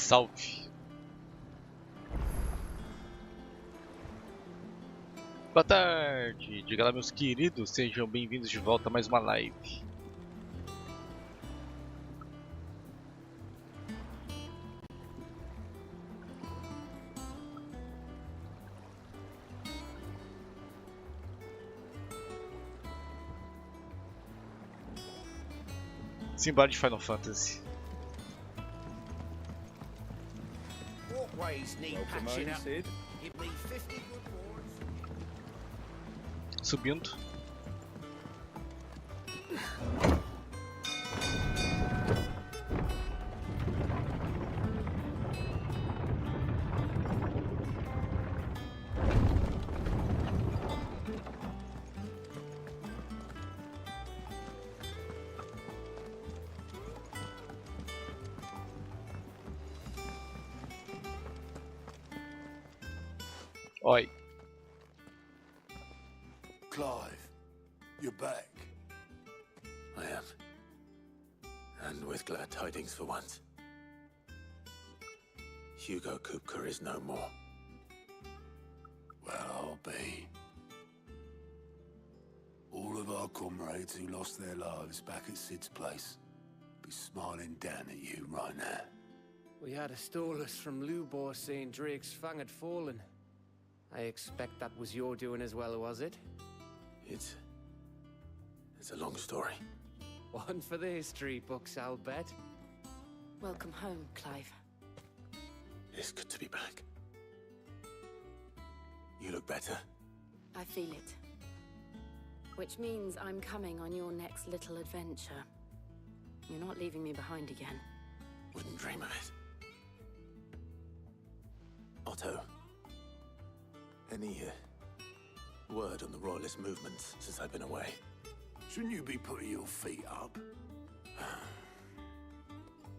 salve. Boa tarde, diga lá meus queridos, sejam bem-vindos de volta a mais uma live. Simbora de Final Fantasy. Subindo. Oi. Clive, you're back. I am. And with glad tidings for once. Hugo Kupka is no more. Well, I'll be. All of our comrades who lost their lives back at Sid's place be smiling down at you right now. We had a stolus from Lubor saying Drake's fang had fallen. I expect that was your doing as well, was it? It's a long story. One for the history books, I'll bet. Welcome home, Clive. It's good to be back. You look better. I feel it. Which means I'm coming on your next little adventure. You're not leaving me behind again. Wouldn't dream of it. Otto. Any word on the Royalist movements since I've been away? Shouldn't you be putting your feet up?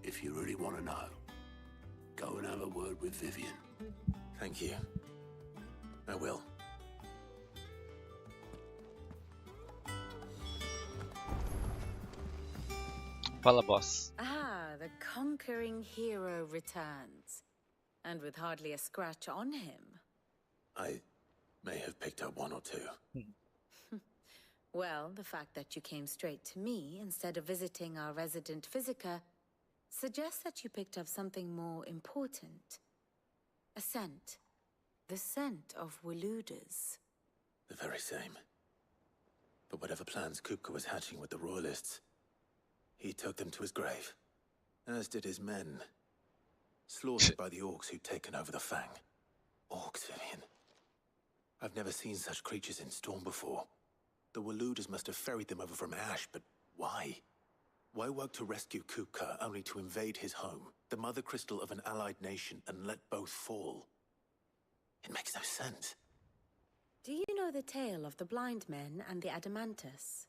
If you really want to know, go and have a word with Vivian. Thank you. I will. Fala, boss. Ah, the conquering hero returns. And with hardly a scratch on him. I may have picked up one or two. Well, the fact that you came straight to me instead of visiting our resident physiker suggests that you picked up something more important. A scent. The scent of Waludas. The very same. But whatever plans Kupka was hatching with the Royalists, he took them to his grave. As did his men. Slaughtered by the orcs who'd taken over the Fang. Orcs, Vivian. I've never seen such creatures in Storm before. The Waludas must have ferried them over from Ash, but why? Why work to rescue Kupka only to invade his home, the mother crystal of an allied nation, and let both fall? It makes no sense. Do you know the tale of the blind men and the Adamantus?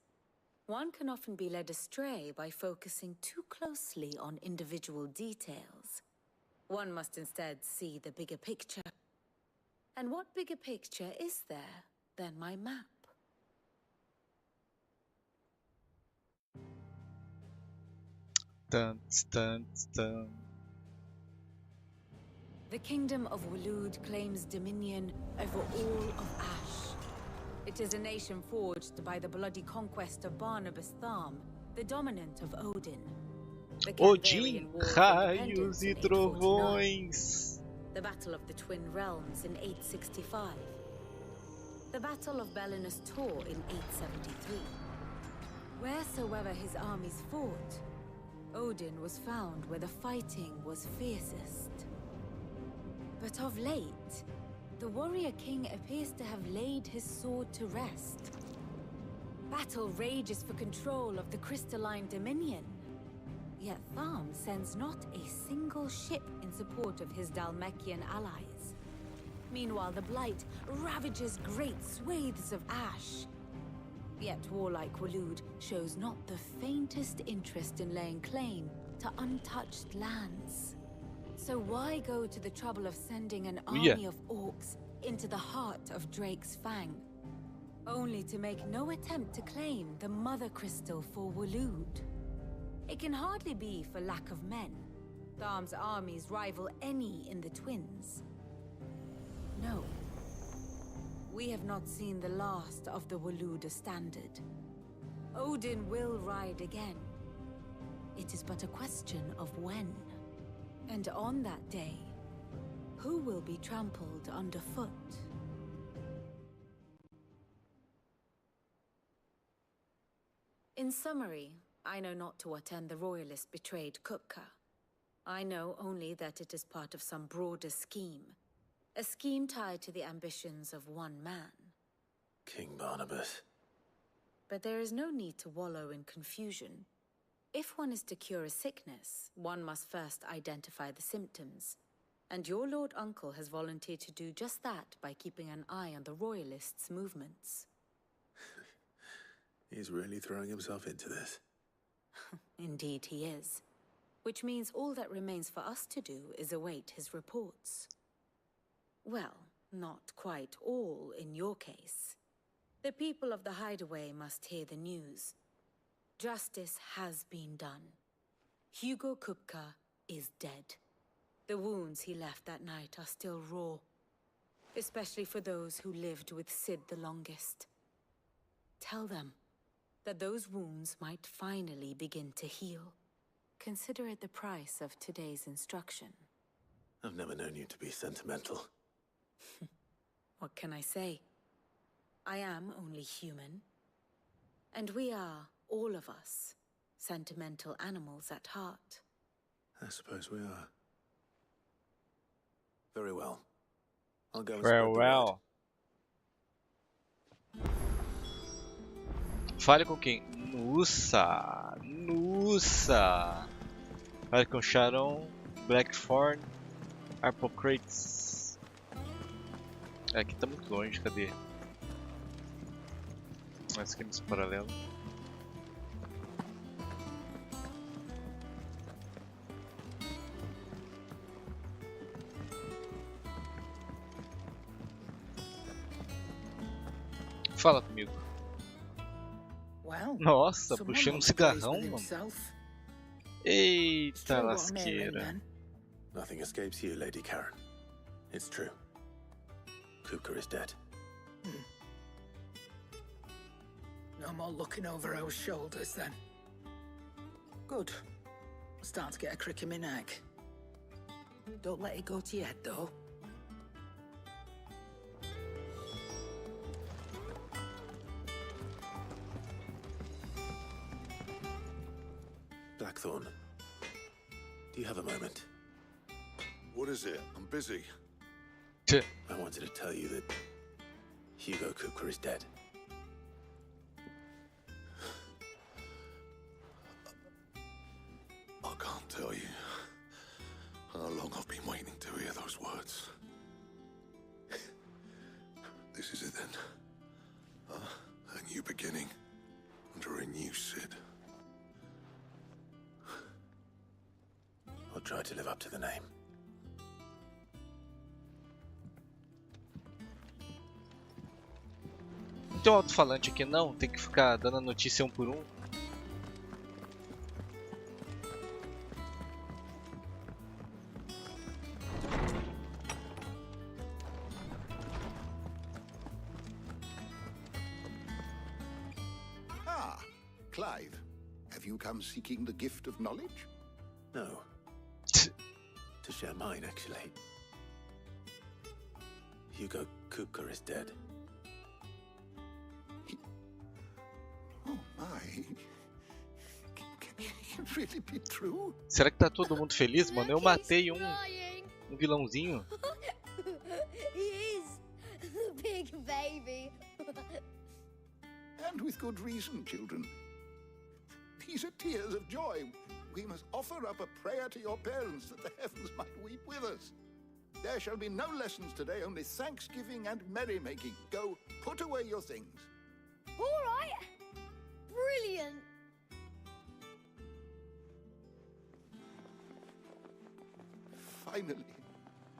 One can often be led astray by focusing too closely on individual details. One must instead see the bigger picture. And what bigger picture is there than my map? Dun, dun, dun. The kingdom of Walud claims dominion over all of Ash. It is a nation forged by the bloody conquest of Barnabas Tharm, the dominant of Odin. The Odin, Kandarian War of raios Independence e in 849. trovões. The Battle of the Twin Realms in 865. The Battle of Belinus Tor in 873. Wheresoever his armies fought, Odin was found where the fighting was fiercest. But of late, the warrior king appears to have laid his sword to rest. Battle rages for control of the crystalline dominion. Yet Tharm sends not a single ship in support of his Dhalmekian allies. Meanwhile, the Blight ravages great swathes of Ash. Yet warlike Walud shows not the faintest interest in laying claim to untouched lands. So why go to the trouble of sending an army of orcs into the heart of Drake's Fang, only to make no attempt to claim the Mother Crystal for Walud? It can hardly be for lack of men. Tharm's armies rival any in the Twins? No. We have not seen the last of the Waluda standard. Odin will ride again. It is but a question of when. And on that day, who will be trampled underfoot? In summary, I know not to what end the Royalist betrayed Kupka. I know only that it is part of some broader scheme. A scheme tied to the ambitions of one man. King Barnabas. But there is no need to wallow in confusion. If one is to cure a sickness, one must first identify the symptoms. And your Lord Uncle has volunteered to do just that by keeping an eye on the Royalists' movements. He's really throwing himself into this. Indeed he is. Which means all that remains for us to do is await his reports. Well, not quite all in your case. The people of the Hideaway must hear the news. Justice has been done. Hugo Kupka is dead. The wounds he left that night are still raw. Especially for those who lived with Sid the longest. Tell them that those wounds might finally begin to heal. Consider it the price of today's instruction. I've never known you to be sentimental. What can I say? I am only human. And we are, all of us, sentimental animals at heart. I suppose we are. Very well. I'll go and spread the word. Farewell. Fale com quem? Nossa! Nossa! Fale com Sharon, Blackthorn, Arpocrates. Aqui tá muito longe, cadê? Esse aqui é nesse paralelo. Fala comigo. Nossa, puxando um cigarrão, mano. Eita lasqueira. Nothing escapes you, Lady Karen. It's true. Kupka is dead. No more looking over our shoulders, then. Good. I'm starting to get a crick in my neck. Don't let it go to your head, though. Blackthorn, do you have a moment? What is it? I'm busy. I wanted to tell you that Hugo Kupka is dead. I can't tell you how long I've been waiting to hear those words. This is it then. A new beginning under a new Sid. I'll try to live up to the name. Não tem um alto-falante aqui não? Tem que ficar dando a notícia um por um? Ah, Clive. Have you come seeking the gift of knowledge? No. To share mine, actually. Hugo Kupka is dead. Oh my. Can it really be true? Será que tá todo mundo feliz, mano? Eu matei um vilãozinho. He is. Big baby. And with good reason, children. These are tears of joy. We must offer up a prayer to your parents that the heavens might weep with us. There shall be no lessons today, only thanksgiving and merrymaking. Go, put away your things. All right. Brilliant. Finally,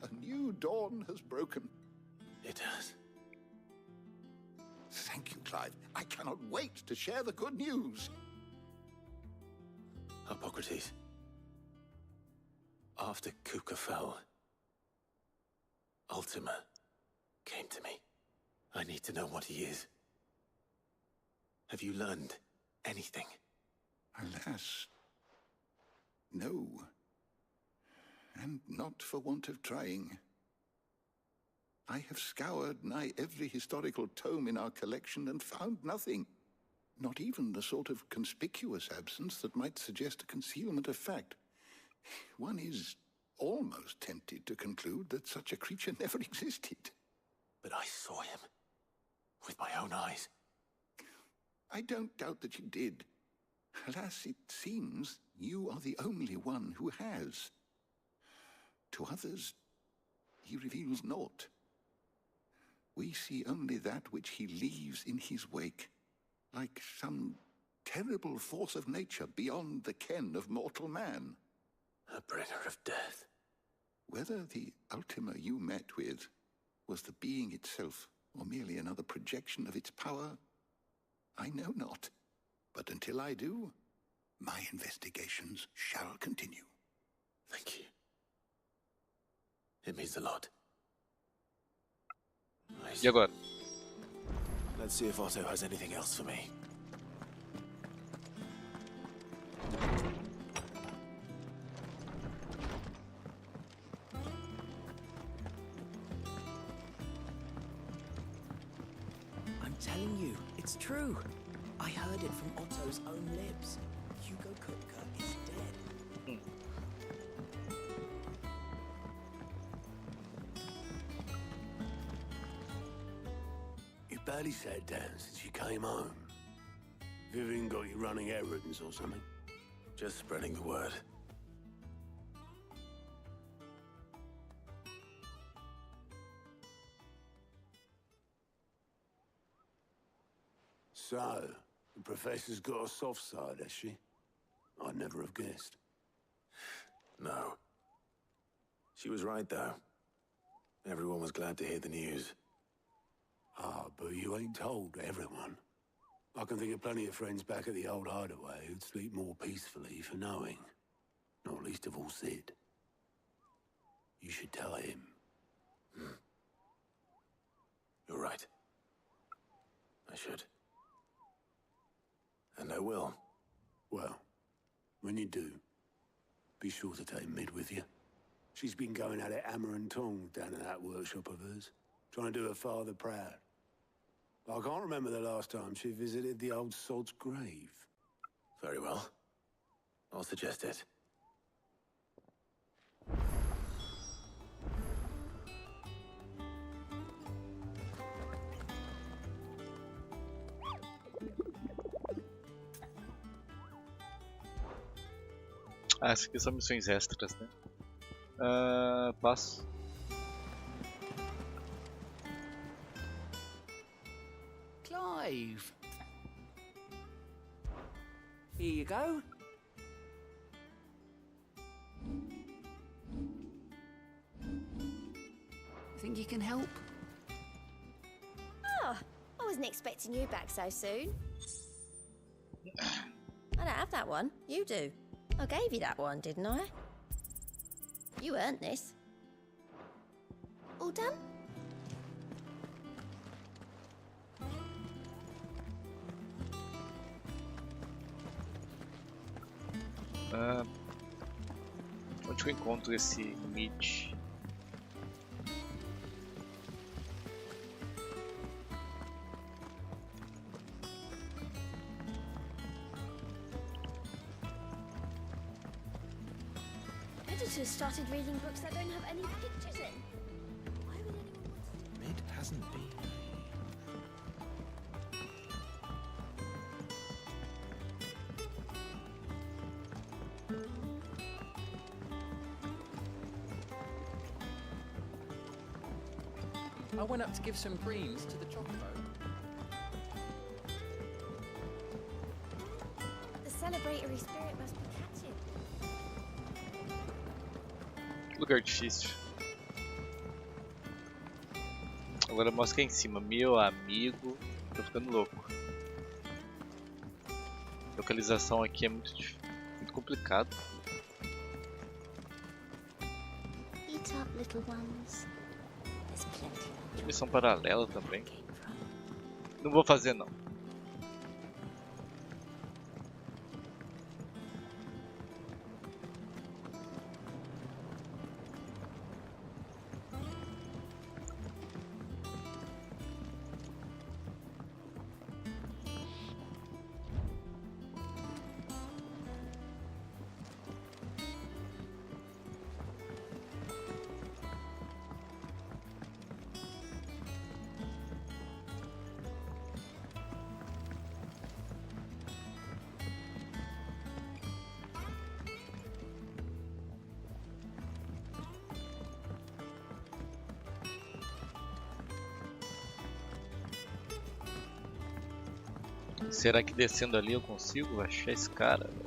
a new dawn has broken. It has. Thank you, Clive. I cannot wait to share the good news. Hippocrates. After Kuka fell, Ultima came to me. I need to know what he is. Have you learned anything? Alas, no. And not for want of trying. I have scoured nigh every historical tome in our collection and found nothing. Not even the sort of conspicuous absence that might suggest a concealment of fact. One is almost tempted to conclude that such a creature never existed. But I saw him with my own eyes. I don't doubt that you did. Alas, it seems you are the only one who has. To others, he reveals naught. We see only that which he leaves in his wake, like some terrible force of nature beyond the ken of mortal man. A bringer of death. Whether the Ultima you met with was the being itself, or merely another projection of its power, I know not. But until I do, my investigations shall continue. Thank you. It means a lot. E agora? Let's see if Otto has anything else for me. I'm telling you, it's true. I heard it from Otto's own lips. Hugo Kupka is dead. You barely sat down since you came home. Vivian got you running errands or something? Just spreading the word. So, the Professor's got a soft side, has she? I'd never have guessed. No. She was right, though. Everyone was glad to hear the news. Ah, but you ain't told everyone. I can think of plenty of friends back at the old hideaway who'd sleep more peacefully for knowing. Not least of all Sid. You should tell him. You're right. I should. And I will. Well, when you do, be sure to take Mid with you. She's been going at it hammer and tongs down at that workshop of hers, trying to do her father proud. I can't remember the last time she visited the old sod's grave. Very well. I'll suggest it. Ah, essas aqui são missões extras, né? Passo. Clive. Here you go. Think you can help? Oh, I wasn't expecting you back so soon. I don't have that one. You do. I gave you that one, didn't I? You earned this. All done? Onde que eu encontro esse mid? Editors started reading books that don't have any pictures in. Why would anyone want to? Mid hasn't been. I went up to give some greens to the chocobo. The celebratory spirit must be catching. Lugar difícil. Agora mostra aqui em cima, meu amigo. Tô ficando louco. Localização aqui é muito complicado. up, little ones. There's plenty. Tem missão paralela também. Não vou fazer não. Será que descendo ali eu consigo achar esse cara? Véio?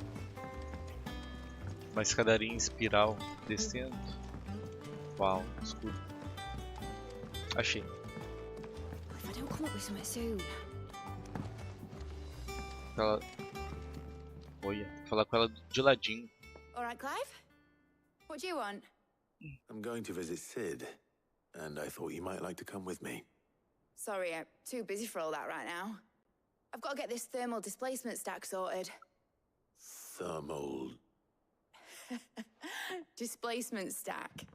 Uma escadaria em espiral descendo. Uau, escuro. Achei. If I don't come up with something soon. Ela... Olha, vou falar com ela de ladinho. All right, Clive? What do you want? I'm going to visit Sid, and I thought you might like to come with me. Sorry, I'm too busy for all that right now. I've got to get this thermal displacement stack sorted. Thermal... Displacement stack.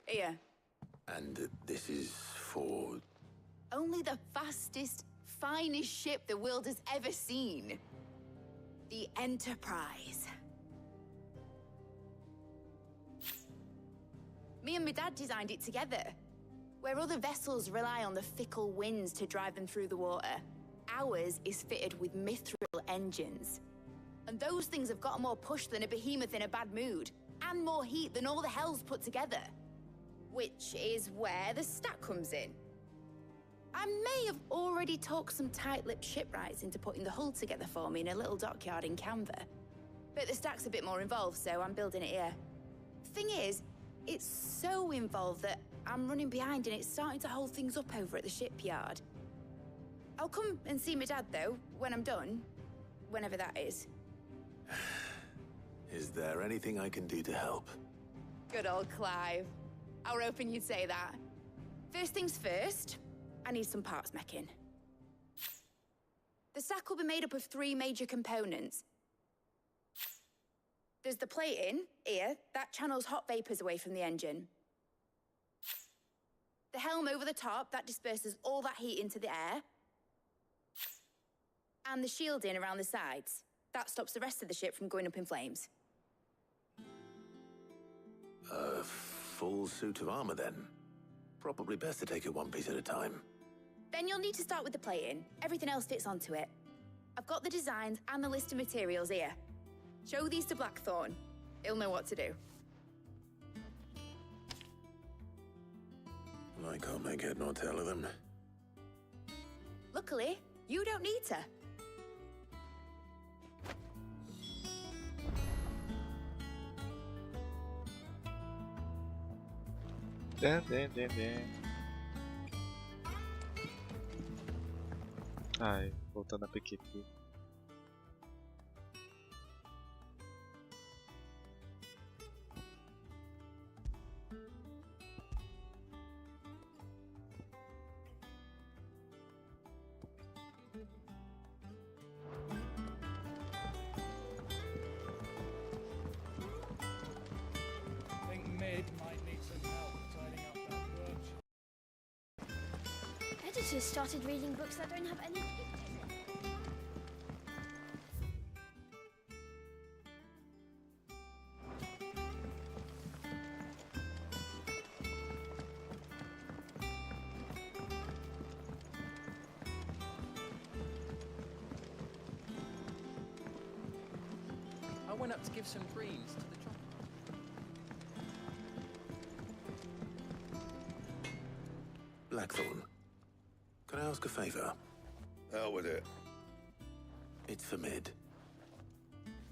Here. And this is for... Only the fastest, finest ship the world has ever seen. The Enterprise. Me and my dad designed it together. Where other vessels rely on the fickle winds to drive them through the water, ours is fitted with mithril engines. And those things have got more push than a behemoth in a bad mood, and more heat than all the hells put together. Which is where the stack comes in. I may have already talked some tight-lipped shipwrights into putting the hull together for me in a little dockyard in Canva. But the stack's a bit more involved, so I'm building it here. Thing is, it's so involved that I'm running behind and it's starting to hold things up over at the shipyard. I'll come and see my dad, though, when I'm done. Whenever that is. Is there anything I can do to help? Good old Clive. I were hoping you'd say that. First things first, I need some parts meching. The stack will be made up of 3 major components. There's the plating, here, that channels hot vapors away from the engine. The helm over the top, that disperses all that heat into the air. And the shielding around the sides. That stops the rest of the ship from going up in flames. A full suit of armor, then? Probably best to take it one piece at a time. Then you'll need to start with the plating. Everything else fits onto it. I've got the designs and the list of materials here. Show these to Blackthorn. He'll know what to do. I can't make head nor tail of them. Luckily, you don't need to. Ai, voltando a PQP. Editors started reading books that don't have any pictures in. I went up to give some greens to the chopper. Blackthorn, can I ask a favor? Out with it. It's for Mid.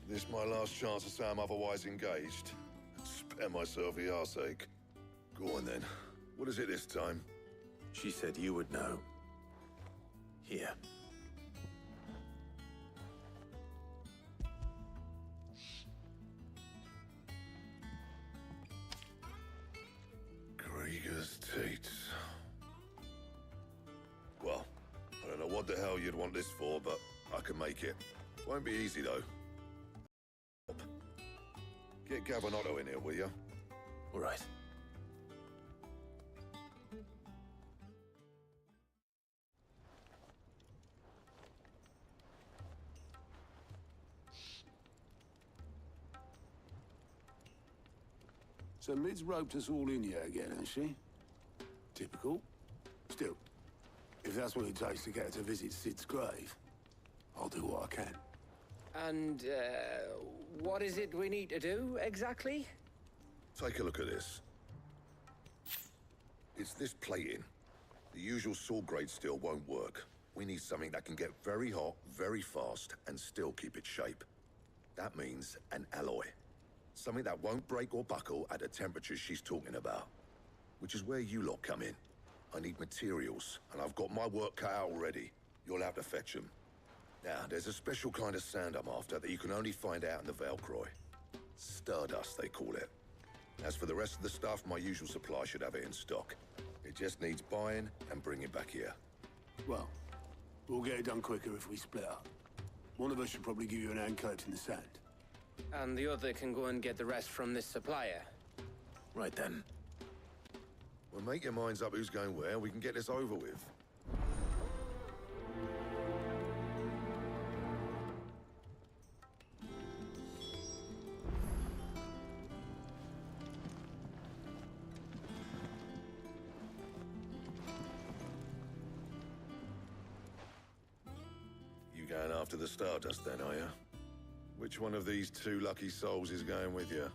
This my last chance to say I'm otherwise engaged. Spare myself the arseache. Go on then. What is it this time? She said you would know. Here. what the hell you'd want this for, but I can make it. Won't be easy, though. Get Gav and Otto in here, will you? All right. So Mid's roped us all in here again, hasn't she? Typical. Still, if that's what it takes to get her to visit Sid's grave, I'll do what I can. And, what is it we need to do, exactly? Take a look at this. It's this plating. The usual sword grade steel won't work. We need something that can get very hot, very fast, and still keep its shape. That means an alloy. Something that won't break or buckle at the temperatures she's talking about. Which is where you lot come in. I need materials, and I've got my work cut out already. You'll have to fetch them. Now, there's a special kind of sand I'm after that you can only find out in the Velcroy. Stardust, they call it. As for the rest of the stuff, my usual supply should have it in stock. It just needs buying and bringing back here. Well, we'll get it done quicker if we split up. One of us should probably give you an hand coating the sand. And the other can go and get the rest from this supplier. Right then. Well, make your minds up who's going where, we can get this over with. You going after the Stardust then, are you? Which one of these two lucky souls is going with you?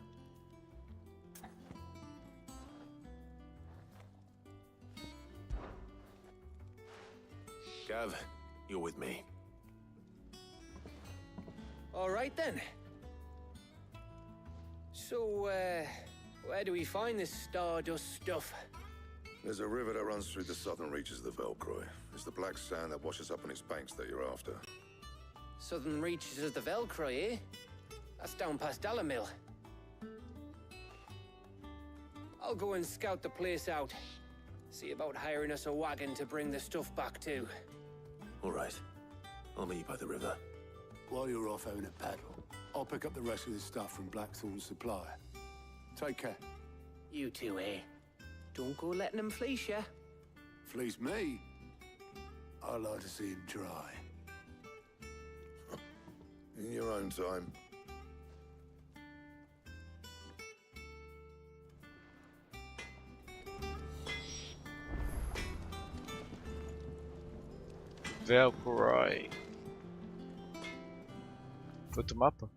Gav, you're with me. All right, then. So, where do we find this Stardust stuff? There's a river that runs through the southern reaches of the Velcroy. It's the black sand that washes up on its banks that you're after. Southern reaches of the Velcroy, eh? That's down past Dalamil. I'll go and scout the place out. See about hiring us a wagon to bring the stuff back to. All right. I'll meet you by the river. While you're off having a paddle, I'll pick up the rest of the stuff from Blackthorn's supplier. Take care. You two, eh? Don't go letting them fleece ya. Fleece me? I like to see him try. In your own time. Velcroy. Foi do mapa?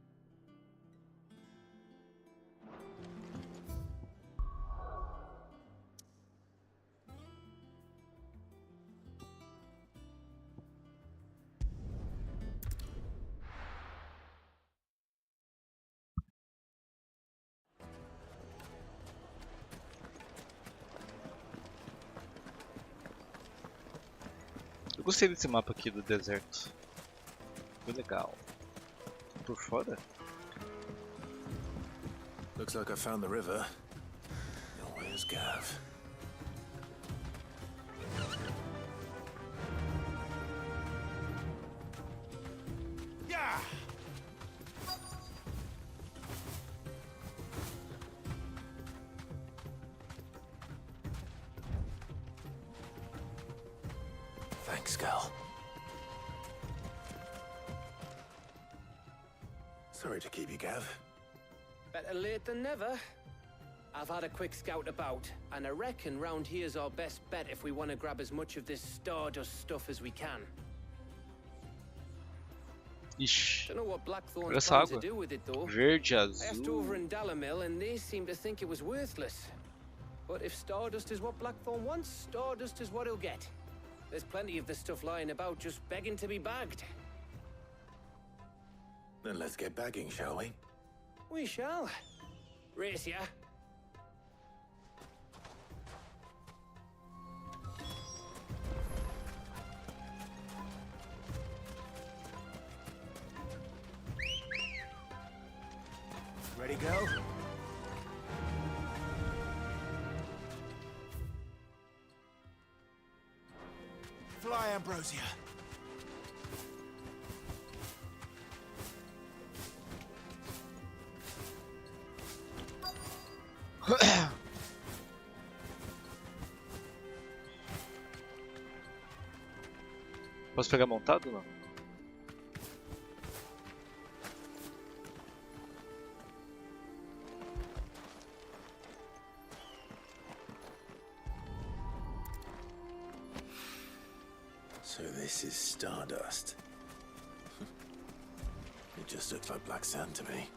Eu gostei desse mapa aqui do deserto. Foi legal. Por fora? Looks like I found the river. Now where's Gav? Yeah! Thanks, Gal. Sorry to keep you, Gav. Better late than never. I've had a quick scout about, and I reckon round here's our best bet if we want to grab as much of this Stardust stuff as we can. Ixi, Don't know what Blackthorn olha essa plans to água. do with it though. Verde, I asked over azul. in Dalamil, and they seem to think it was worthless. But if Stardust is what Blackthorn wants, Stardust is what he'll get. There's plenty of this stuff lying about, just begging to be bagged. Then let's get bagging, shall we? We shall. Race ya. Ready, go? Fly, Ambrosia. Posso pegar montado ou não? So this is stardust. It just looks like black sand to me.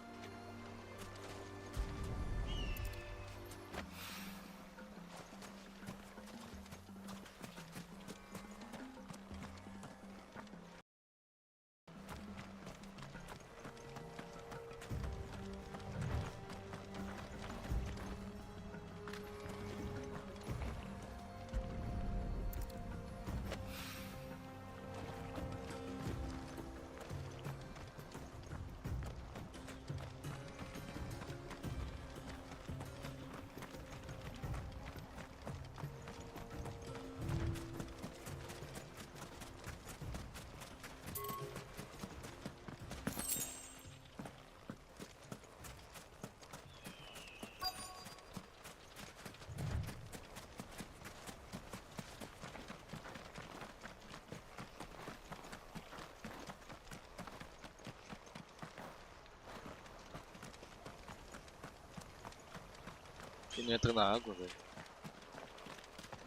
Ele não entra na água, velho.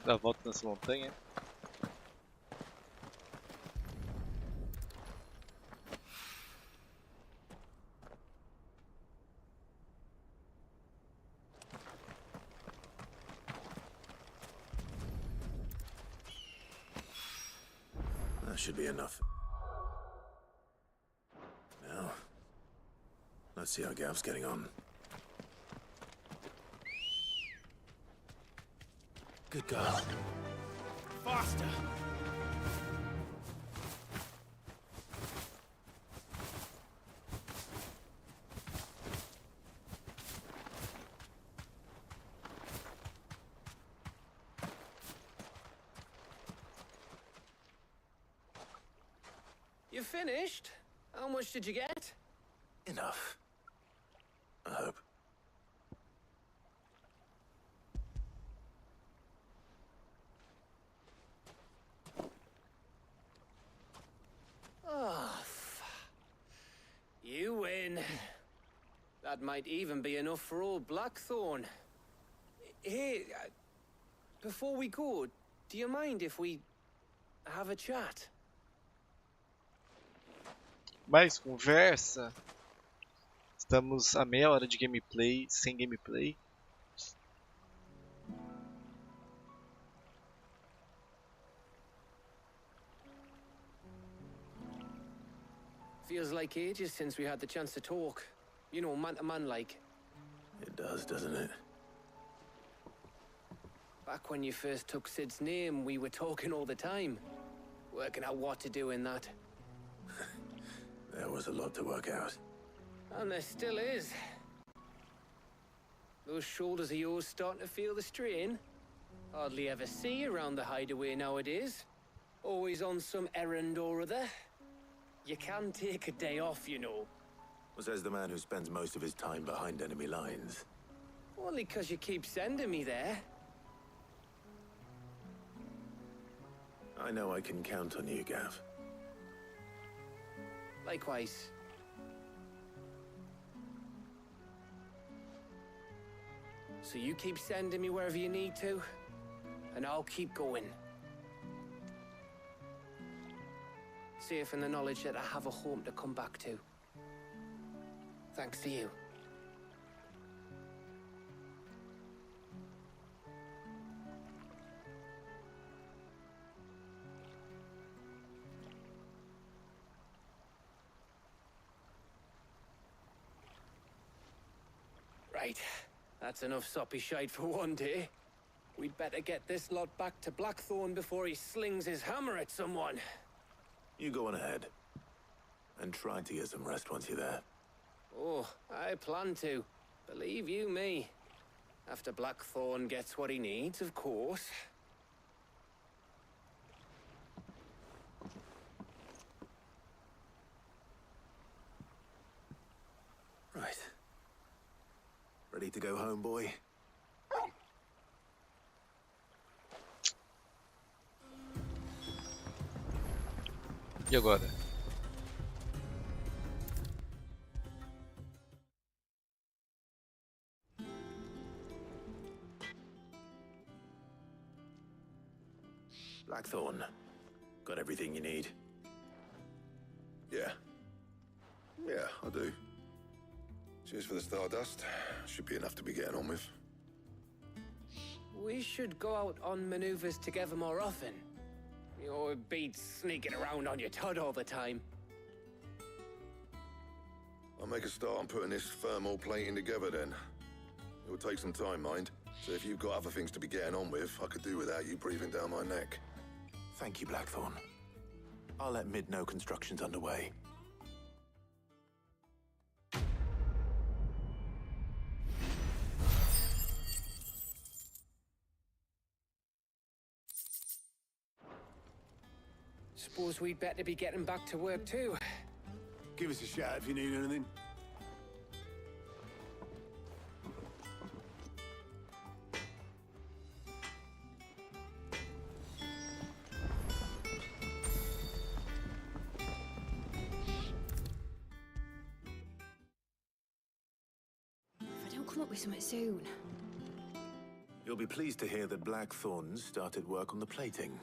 Dá a volta nessa montanha. That should be enough. Now, let's see how Gav's getting on. Good girl. Faster! You finished? How much did you get? Enough. I hope. You win. That might even be enough for old Blackthorn. Hey, before we go, do you mind if we have a chat? Mais conversa. Estamos a meia hora de gameplay, sem gameplay. Feels like ages since we had the chance to talk. You know, man to man like. It does, doesn't it? Back when you first took Sid's name, we were talking all the time. Working out what to do in that. There was a lot to work out. And there still is. Those shoulders of yours starting to feel the strain. Hardly ever see you around the hideaway nowadays. Always on some errand or other. You can take a day off, you know. Says the man who spends most of his time behind enemy lines. Only 'cause you keep sending me there. I know I can count on you, Gav. Likewise. So you keep sending me wherever you need to, and I'll keep going. Safe in the knowledge that I have a home to come back to. Thanks to you. Right. That's enough soppy shite for one day. We'd better get this lot back to Blackthorn before he slings his hammer at someone. You go on ahead. And try to get some rest once you're there. Oh, I plan to. Believe you me. After Blackthorn gets what he needs, of course. Right. Ready to go home, boy? E agora? Blackthorn, got everything you need? Yeah. Yeah, I do. Cheers for the stardust. Should be enough to be getting on with. We should go out on maneuvers together more often. Or beat sneaking around on your tud all the time. I'll make a start on putting this thermal plating together then. It will take some time, mind. So if you've got other things to be getting on with, I could do without you breathing down my neck. Thank you, Blackthorn. I'll let Mid know construction's underway. Suppose we'd better be getting back to work too. Give us a shout if you need anything. If I don't come up with something soon. You'll be pleased to hear that Blackthorn's started work on the plating.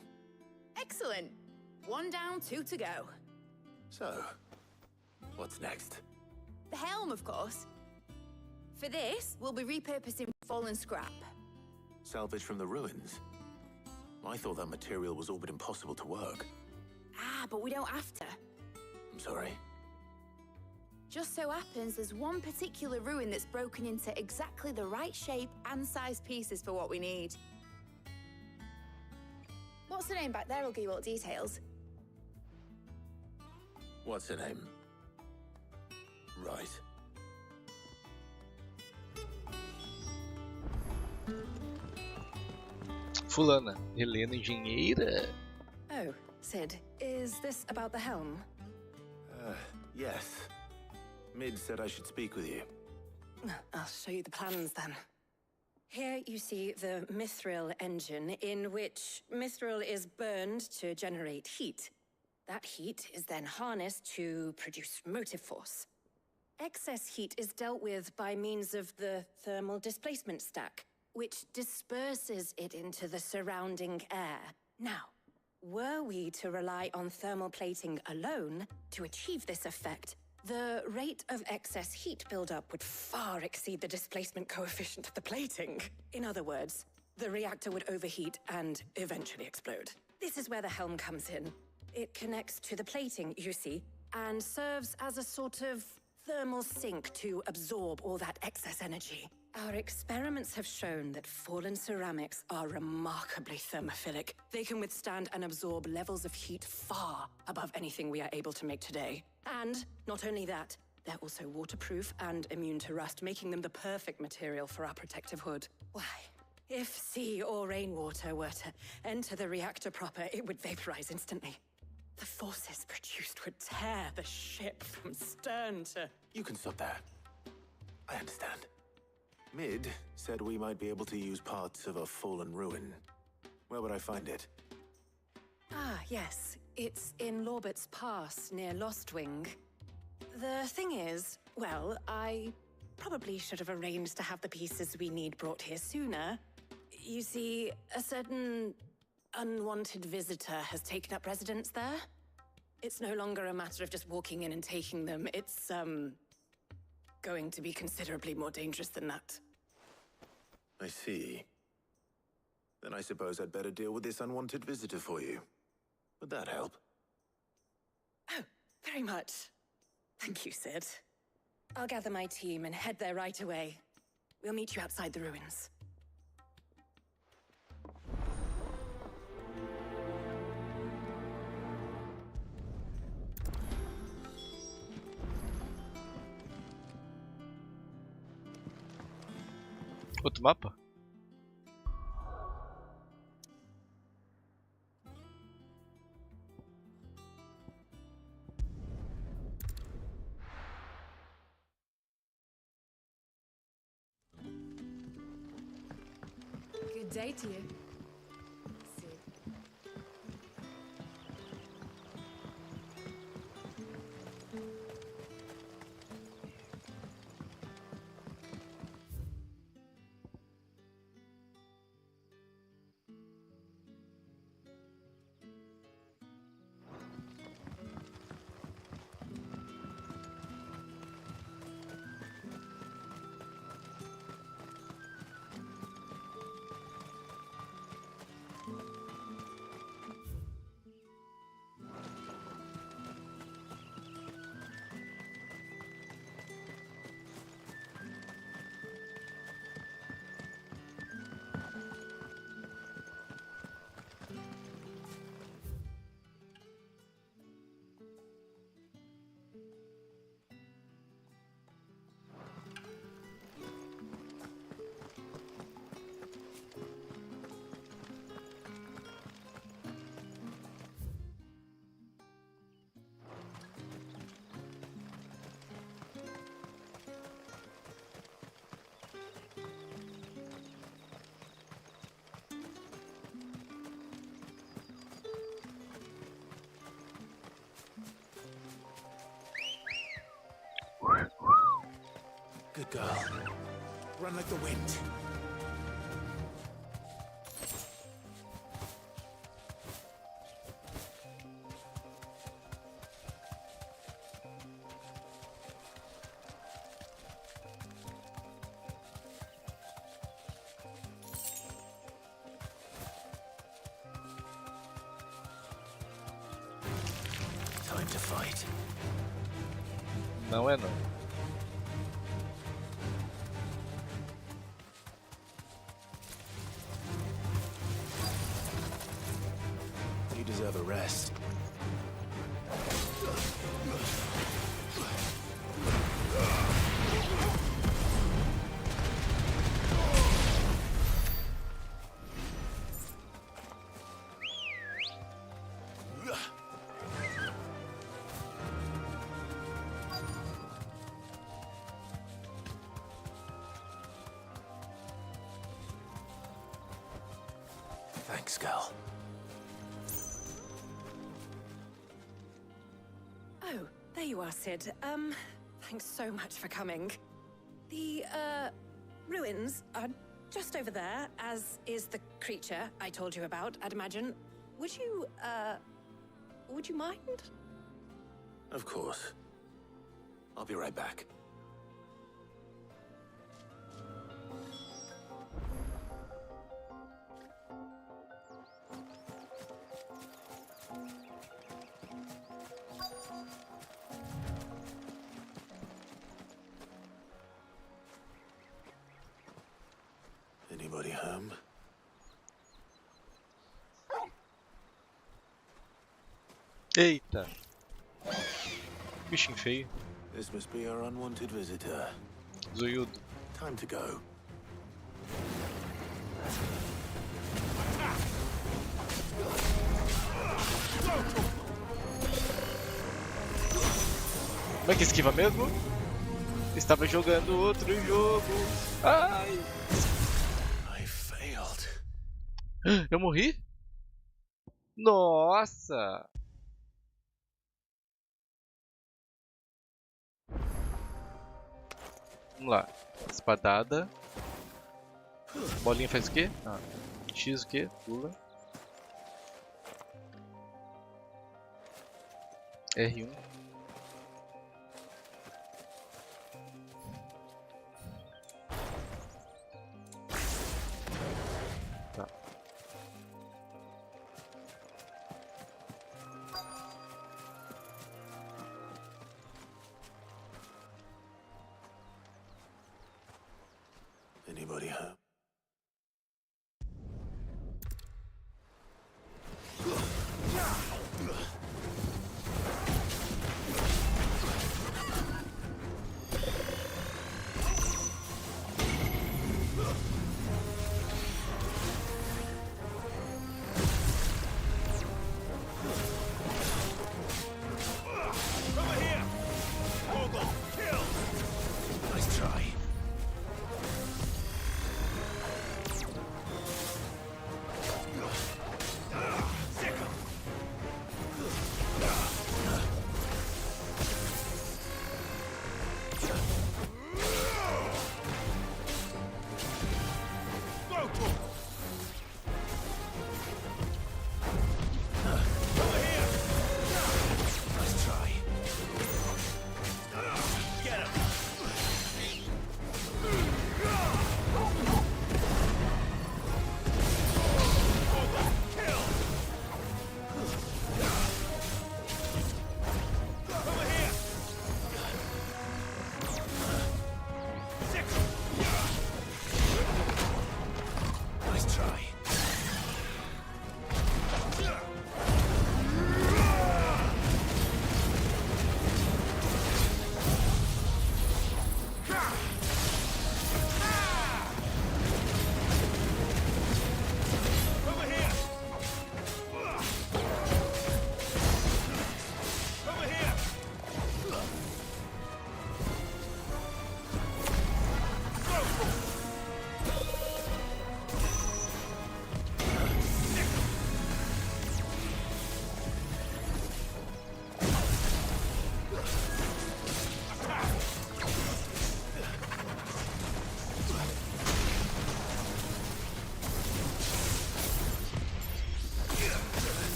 Excellent. 1 down, 2 to go. So, what's next? The helm, of course. For this, we'll be repurposing fallen scrap. Salvage from the ruins? I thought that material was all but impossible to work. Ah, but we don't have to. I'm sorry. Just so happens there's one particular ruin that's broken into exactly the right shape and size pieces for what we need. What's the name back there? I'll give you all the details. What's her name? Right. Fulana, Helena Engenheira. Oh, Sid, is this about the helm? Yes. Mid said I should speak with you. I'll show you the plans then. Here you see the mithril engine, in which mithril is burned to generate heat. That heat is then harnessed to produce motive force. Excess heat is dealt with by means of the thermal displacement stack, which disperses it into the surrounding air. Now, were we to rely on thermal plating alone to achieve this effect, the rate of excess heat buildup would far exceed the displacement coefficient of the plating. In other words, the reactor would overheat and eventually explode. This is where the helm comes in. It connects to the plating, you see, and serves as a sort of thermal sink to absorb all that excess energy. Our experiments have shown that fallen ceramics are remarkably thermophilic. They can withstand and absorb levels of heat far above anything we are able to make today. And not only that, they're also waterproof and immune to rust, making them the perfect material for our protective hood. Why, if sea or rainwater were to enter the reactor proper, it would vaporize instantly. The forces produced would tear the ship from stern to... You can stop there. I understand. Mid said we might be able to use parts of a fallen ruin. Where would I find it? Ah, yes. It's in Lorbert's Pass, near Lostwing. The thing is, well, I probably should have arranged to have the pieces we need brought here sooner. You see, a certain unwanted visitor has taken up residence there. It's no longer a matter of just walking in and taking them. It's, going to be considerably more dangerous than that. I see. Then I suppose I'd better deal with this unwanted visitor for you. Would that help? Oh, very much. Thank you, Sid. I'll gather my team and head there right away. We'll meet you outside the ruins. Outro mapa? Good day to you. that girl. Run like the wind. Time to fight. Não é não. You deserve a rest. Thanks, girl. Oh, there you are, Sid. Thanks so much for coming. The, ruins are just over there, as is the creature I told you about, I'd imagine. Would you mind? Of course. I'll be right back. Anybody home? Eita! Bichinho feio. This must be our unwanted visitor. Zoiudo. Time to go. Como é que esquiva mesmo? Estava jogando outro jogo. Ai! I failed. Eu morri? Nossa! Vamos lá. Espadada. Bolinha faz o quê? Ah. X o quê? Pula. R1. Tá. Anybody home? Nice try.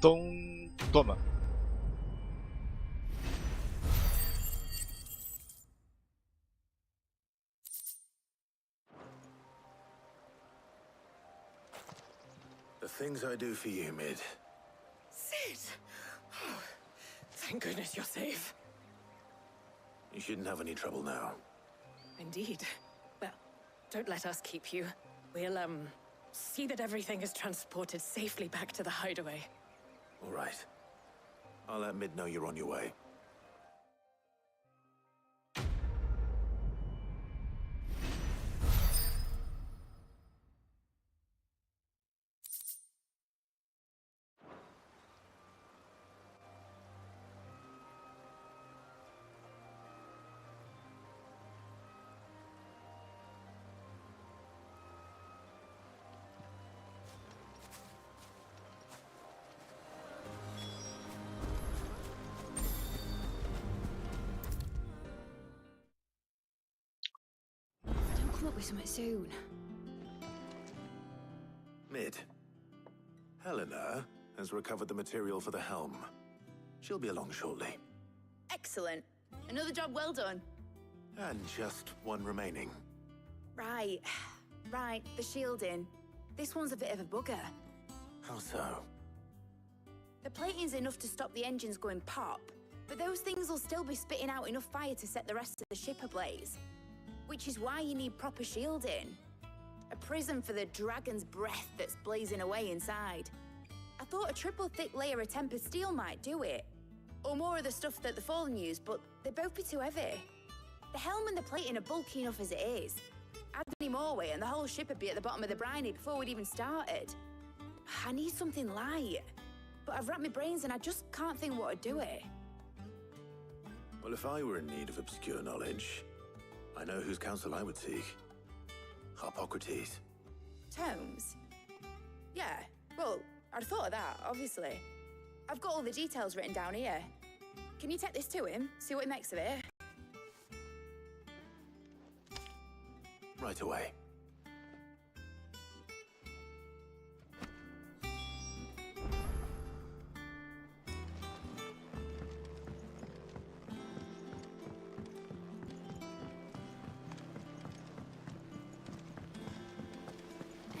Então, toma. The things I do for you, Mid. Sid! Oh, thank goodness you're safe. You shouldn't have any trouble now. Indeed. Well, don't let us keep you. We'll, see that everything is transported safely back to the hideaway. All right. I'll let Mid know you're on your way. Come up with something soon. Mid. Helena has recovered the material for the helm. She'll be along shortly. Excellent. Another job well done. And just one remaining. Right. Right, the shielding. This one's a bit of a bugger. How so? The plating's enough to stop the engines going pop, but those things will still be spitting out enough fire to set the rest of the ship ablaze. Which is why you need proper shielding. A prison for the dragon's breath that's blazing away inside. I thought a triple thick layer of tempered steel might do it. Or more of the stuff that the Fallen use, but they'd both be too heavy. The helm and the plating are bulky enough as it is. Add any more weight and the whole ship would be at the bottom of the briny before we'd even started. I need something light. But I've racked my brains and I just can't think what would do it. Well, if I were in need of obscure knowledge, I know whose counsel I would seek. Hippocrates. Tomes? Yeah, well, I'd thought of that, obviously. I've got all the details written down here. Can you take this to him, see what he makes of it? Right away.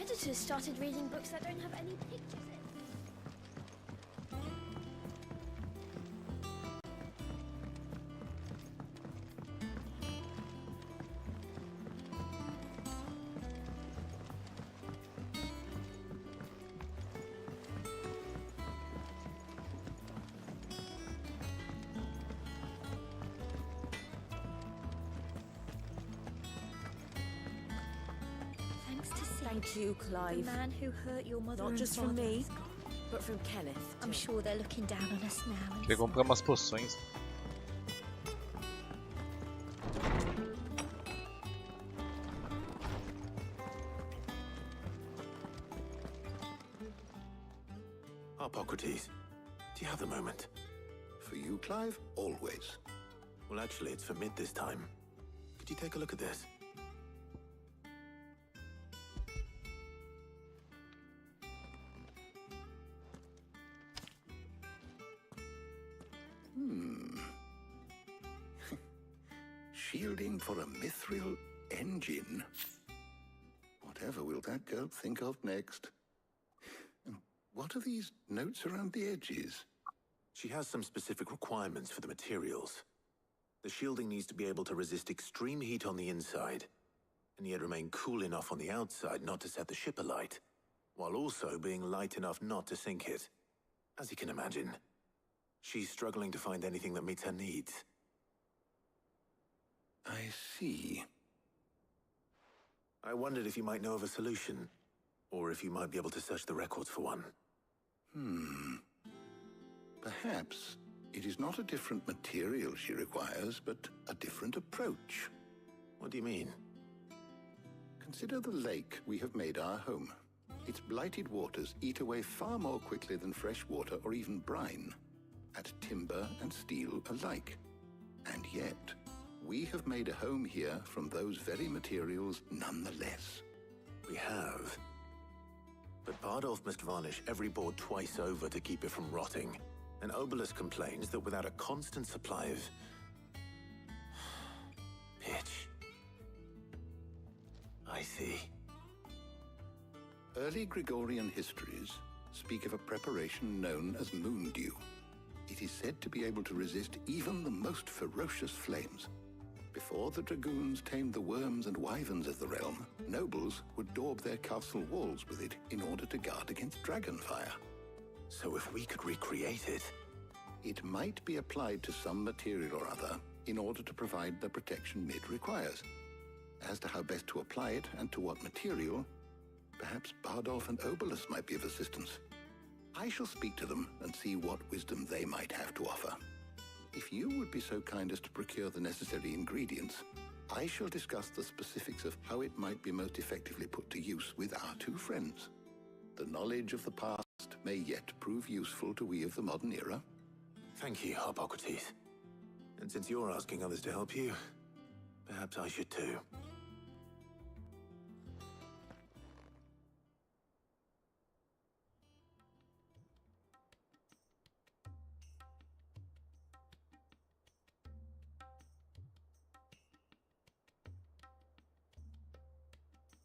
Editors started reading books that don't have any pictures in. Thank you, Clive. The man who hurt your mother. Not just from me, but from Kenneth. I'm sure they're looking down on us now. Queria comprar umas poções. Hippocrates, do you have the moment? For you, Clive? Always. Well, actually, it's for Mid this time. Could you take a look at this? Shielding for a mithril engine. Whatever will that girl think of next? And what are these notes around the edges? She has some specific requirements for the materials. The shielding needs to be able to resist extreme heat on the inside, and yet remain cool enough on the outside not to set the ship alight, while also being light enough not to sink it. As you can imagine, she's struggling to find anything that meets her needs. I see. I wondered if you might know of a solution, or if you might be able to search the records for one. Perhaps it is not a different material she requires, but a different approach. What do you mean? Consider the lake we have made our home. Its blighted waters eat away far more quickly than fresh water or even brine, at timber and steel alike. And yet, we have made a home here from those very materials nonetheless. We have. But Bardolph must varnish every board twice over to keep it from rotting. And Obelus complains that without a constant supply of... pitch. I see. Early Gregorian histories speak of a preparation known as moon dew. It is said to be able to resist even the most ferocious flames. Before the dragoons tamed the worms and wyverns of the realm, nobles would daub their castle walls with it in order to guard against dragon fire. So if we could recreate it... It might be applied to some material or other in order to provide the protection Mid requires. As to how best to apply it and to what material, perhaps Bardolph and Obelus might be of assistance. I shall speak to them and see what wisdom they might have to offer. If you would be so kind as to procure the necessary ingredients, I shall discuss the specifics of how it might be most effectively put to use with our two friends. The knowledge of the past may yet prove useful to we of the modern era. Thank you, Hippocrates. And since you're asking others to help you, perhaps I should too.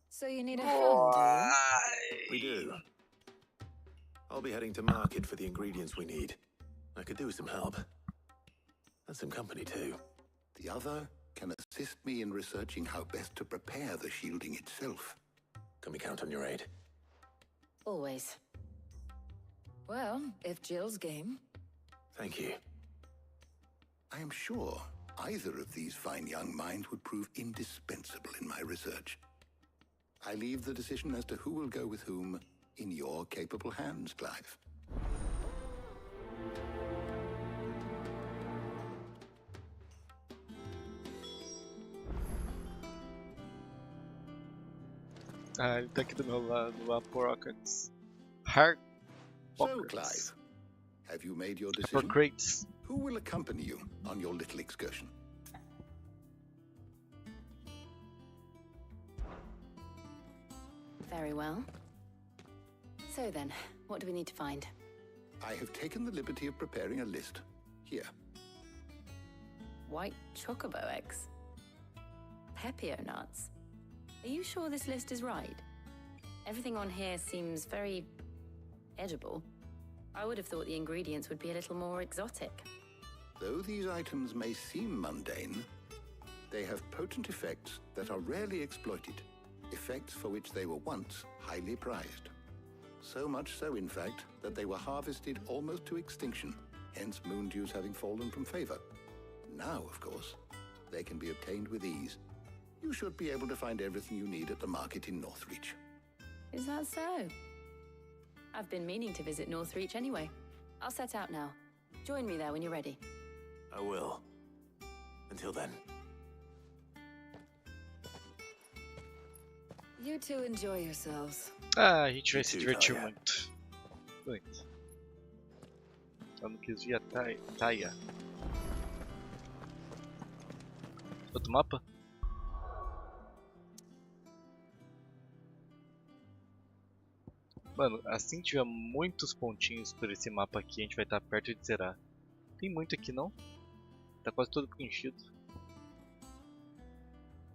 So you need a hand, do you? We do. I'll be heading to market for the ingredients we need. I could do with some help. And some company too. The other can assist me in researching how best to prepare the shielding itself. Can we count on your aid? Always. Well, if Jill's game. Thank you. I am sure either of these fine young minds would prove indispensable in my research. I leave the decision as to who will go with whom in your capable hands, Clive. Ah, ele tá aqui do meu lado, o Aporocates. Hard So, Clive, have you made your For decision? crates. Who will accompany you on your little excursion? Very well. So then, what do we need to find? I have taken the liberty of preparing a list. Here. White chocobo eggs. Pepio nuts. Are you sure this list is right? Everything on here seems very edible. I would have thought the ingredients would be a little more exotic. Though these items may seem mundane, they have potent effects that are rarely exploited, effects for which they were once highly prized. So much so, in fact, that they were harvested almost to extinction, hence moon dews having fallen from favor. Now, of course, they can be obtained with ease. You should be able to find everything you need at the market in Northreach. Is that so? I've been meaning to visit Northreach anyway. I'll set out now. Join me there when you're ready. I will. Until then. You two enjoy yourselves. Ah, a gente vai se too, divertir Taia. muito. Muito. Eu não quis vir a Taia. Outro mapa? Mano, assim que tiver muitos pontinhos por esse mapa aqui, a gente vai estar perto de zerar. Tem muito aqui não? Tá quase todo preenchido.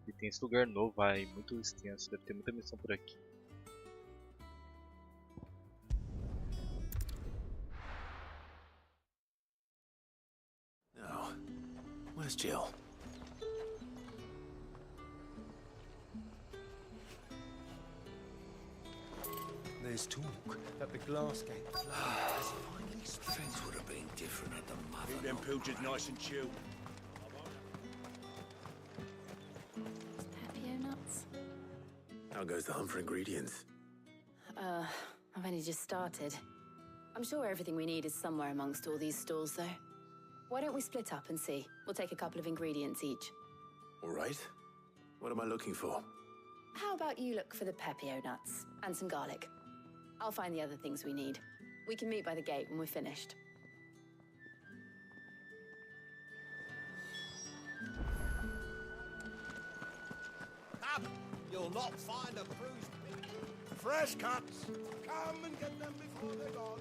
E tem esse lugar novo aí, muito extenso, deve ter muita missão por aqui. Now, where's Jill? There's talk that the glass gate has finally split. Things would have been different at the mother. Keep them pilchards nice and chill. Pepio nuts? How goes the hunt for ingredients? I've only just started. I'm sure everything we need is somewhere amongst all these stalls, though. Why don't we split up and see? We'll take a couple of ingredients each. All right. What am I looking for? How about you look for the Pepio nuts and some garlic? I'll find the other things we need. We can meet by the gate when we're finished. Up! You're You'll not find a bruised pig. Fresh cuts! Come and get them before they're gone.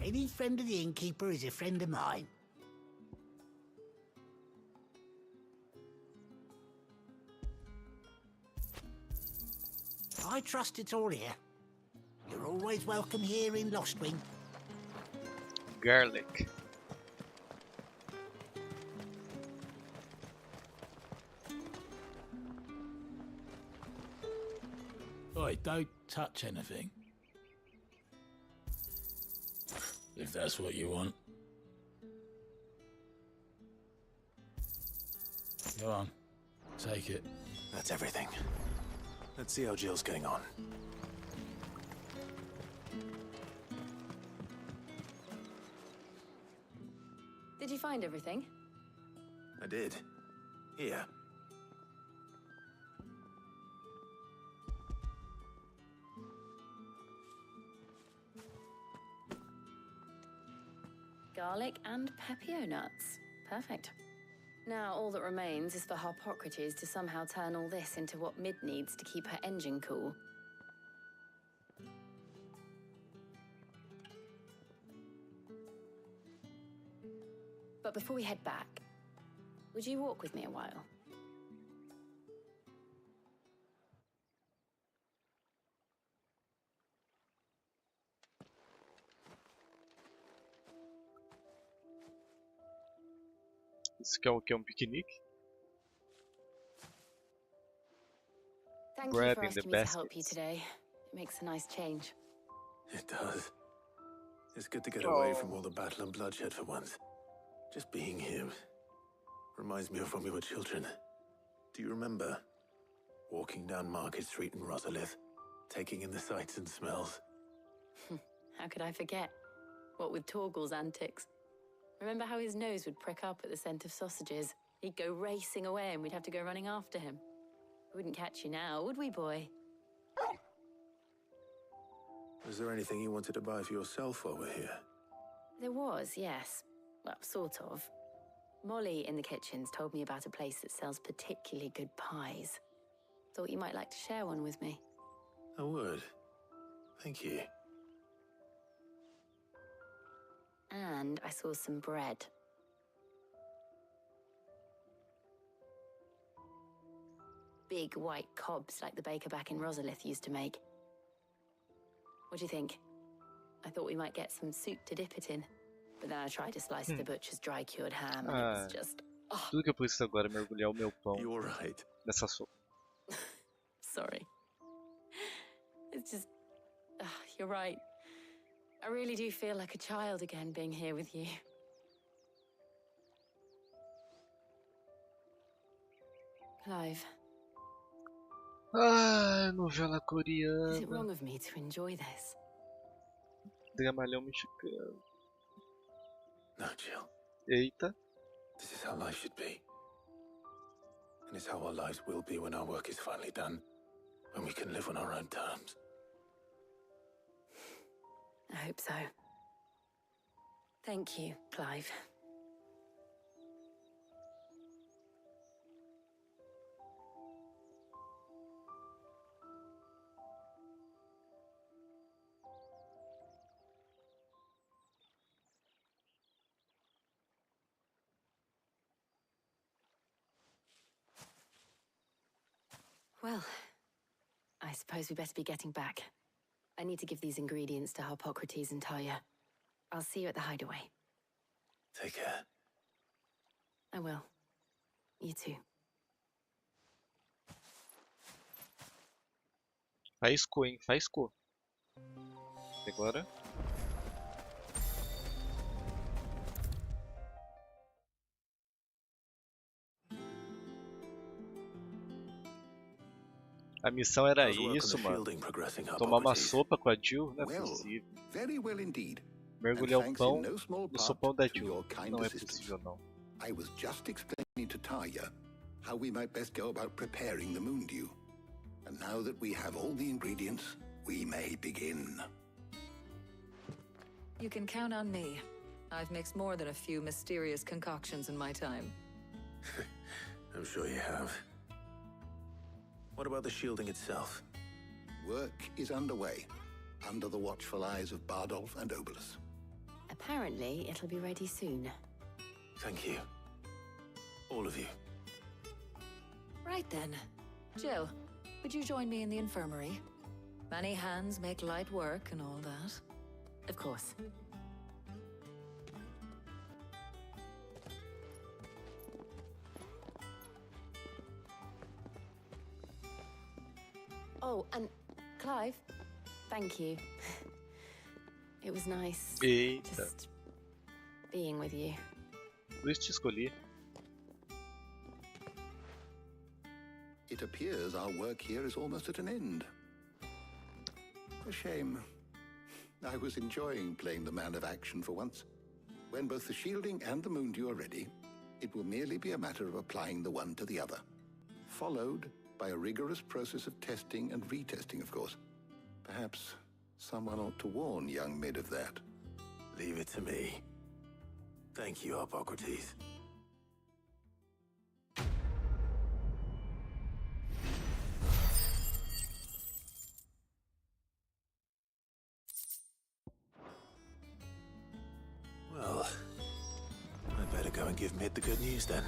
Any friend of the innkeeper is a friend of mine. I trust it's all here. You're always welcome here in Lostwing. Garlic. Oi, don't touch anything. If that's what you want. Go on, take it. That's everything. Let's see how Jill's getting on. Did you find everything? I did. Here. Garlic and pepio nuts. Perfect. Now all that remains is for Harpocrates to somehow turn all this into what Mid needs to keep her engine cool. But before we head back, would you walk with me a while? Isso que é o que? Um piquenique? Thank you Bread for in the asking me to help baskets. you today. It makes a nice change. It does. It's good to get away from all the battle and bloodshed for once. Just being here reminds me of when we were children. Do you remember? Walking down Market Street in Rosalith, taking in the sights and smells. How could I forget? What with Torgal's antics. Remember how his nose would prick up at the scent of sausages? He'd go racing away and we'd have to go running after him. We wouldn't catch you now, would we, boy? Was there anything you wanted to buy for yourself while we're here? There was, yes. Well, sort of. Molly in the kitchens told me about a place that sells particularly good pies. Thought you might like to share one with me. I would. Thank you. And I saw some bread. Big white cobs like the baker back in Rosalith used to make. What do you think? I thought we might get some soup to dip it in. But then I tried to slice the butcher's dry-cured ham and it was just... Oh. Tudo que eu preciso agora é mergulhar o meu pão nessa sopa. Sorry. It's just... you're right. I really do feel like a child again being here with you. Clive. Ah, novela coreana. Is it wrong of me to enjoy this? Dramalhão mexicano. No, Jill. Eita. This is how life should be. And it's how our lives will be when our work is finally done. When we can live on our own terms. I hope so. Thank you, Clive. Well, I suppose we better be getting back. I need to give these ingredients to Harpocrates and Talia. I'll see you at the hideaway. Take care. I will. You too. Faiscou, hein? Faiscou. E agora? A missão era isso, mano. Tomar uma sopa com a Jill? Não é possível. Very well indeed. Mergulhar o pão no sopão da Jill. Não é possível, não. I was just explaining to Talia how we might best go about preparing the moondew. And now that we have all the ingredients, we may begin. You can count on me. I've mixed more than a few mysterious concoctions in my time. I'm sure you have. What about the shielding itself? Work is underway, under the watchful eyes of Bardolph and Obolus. Apparently, it'll be ready soon. Thank you. All of you. Right then. Jill, would you join me in the infirmary? Many hands make light work and all that. Of course. Oh, and Clive, thank you. It was nice Eita. just being with you. Por isso te escolhi. It appears our work here is almost at an end. A shame. I was enjoying playing the man of action for once. When both the shielding and the moondew are ready, it will merely be a matter of applying the one to the other. Followed by a rigorous process of testing and retesting, of course. Perhaps someone ought to warn young Mid of that. Leave it to me. Thank you, Hippocrates. Well, I'd better go and give Mid the good news then.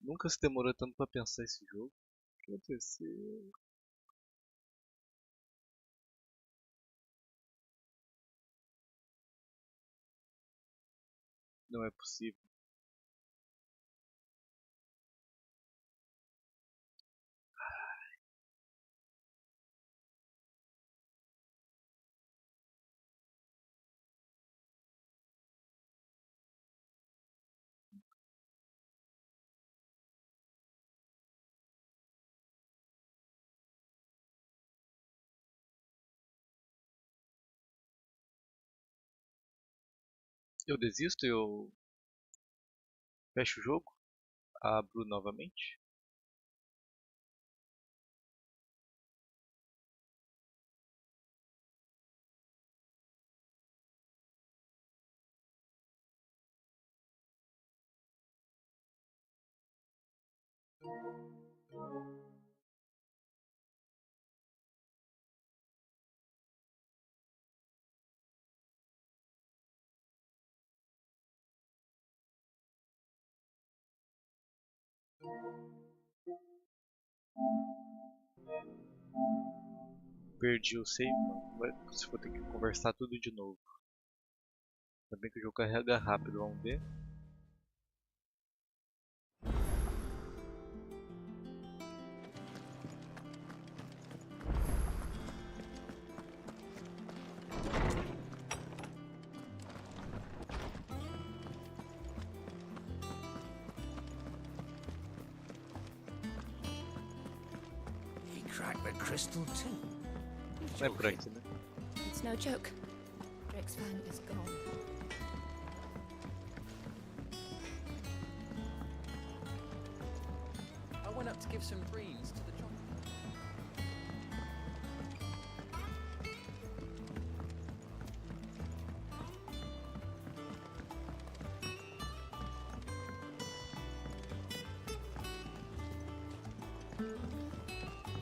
Nunca se demorou tanto pra pensar esse jogo. O que aconteceu? Não é possível. Eu desisto? Eu fecho o jogo? Abro novamente? Perdi o save, se for ter que conversar tudo de novo. Ainda bem que o jogo carrega rápido, vamos ver. He cracked the crystal too. Não é por aqui, né? It's no joke. Drake's van is gone. I went up to give some greens to the chocolate.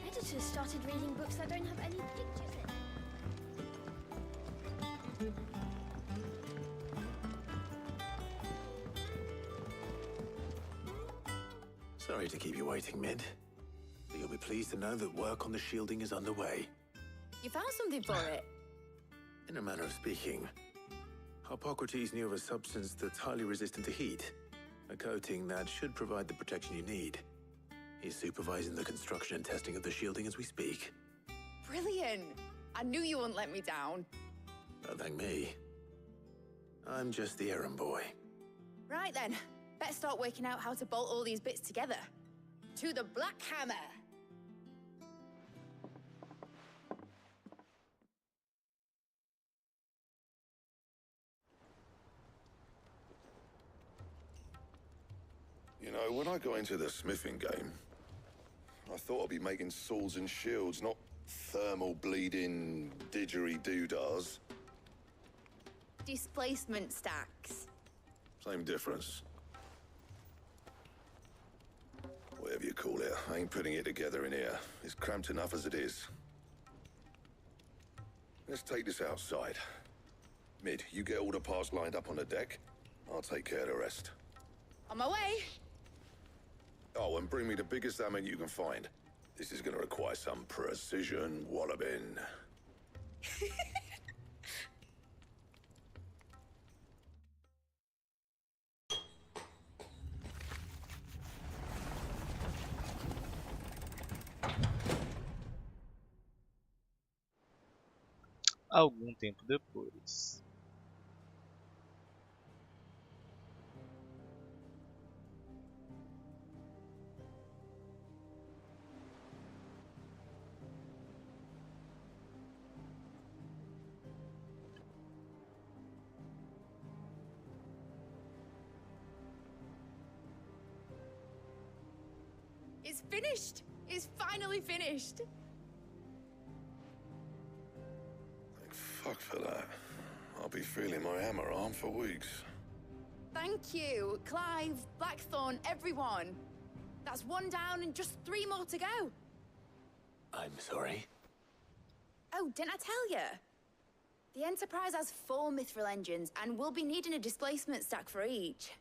Editors started reading books that don't have any pictures in. Sorry to keep you waiting, Mid. But you'll be pleased to know that work on the shielding is underway. You found something for it? In a manner of speaking, Hippocrates knew of a substance that's highly resistant to heat. A coating that should provide the protection you need. He's supervising the construction and testing of the shielding as we speak. Brilliant! I knew you wouldn't let me down. Don't thank me. I'm just the errand boy. Right then, better start working out how to bolt all these bits together. To the Black Hammer! You know, know, when I got into the smithing game, I thought I'd be making swords and shields, not thermal bleeding didgeridoo-dahs. Displacement stacks. Same difference. Whatever you call it, I ain't putting it together in here. It's cramped enough as it is. Let's take this outside. Mid, you get all the parts lined up on the deck. I'll take care of the rest. On my way. Oh, and bring me the biggest hammer you can find. This is gonna require some precision walloping. Algum tempo depois. It's finished. It's finally finished. Fuck for that. I'll be feeling my hammer arm for weeks. Thank you, Clive, Blackthorn, everyone. That's one down and just 3 more to go. I'm sorry. Oh, didn't I tell you? The Enterprise has 4 mithril engines, and we'll be needing a displacement stack for each.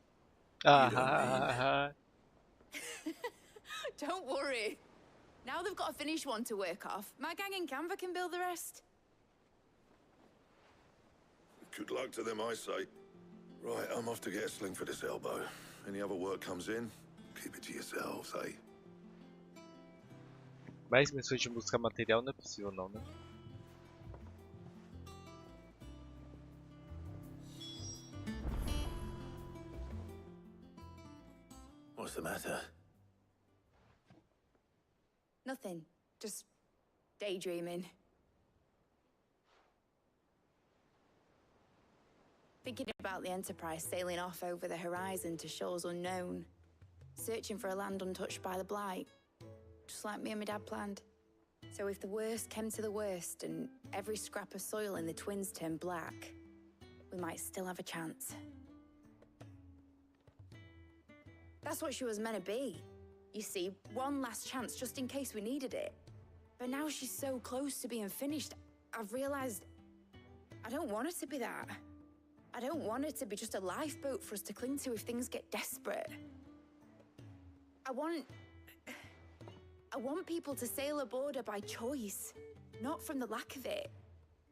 Ah, Don't worry. Now they've got a finished one to work off. My gang in Canva can build the rest. Good luck to them, I say. Right, I'm off to get a sling for this elbow. Any other work comes in, keep it to yourselves, eh? mais missões de buscar material não é possível não, né? What's the matter? Nothing. Just daydreaming. Thinking about the Enterprise sailing off over the horizon to shores unknown. Searching for a land untouched by the Blight. Just like me and my dad planned. So if the worst came to the worst and every scrap of soil in the Twins turned black, we might still have a chance. That's what she was meant to be. You see, one last chance just in case we needed it. But now she's so close to being finished, I've realized I don't want it to be that. I don't want it to be just a lifeboat for us to cling to if things get desperate. I want people to sail aboard her by choice, not from the lack of it.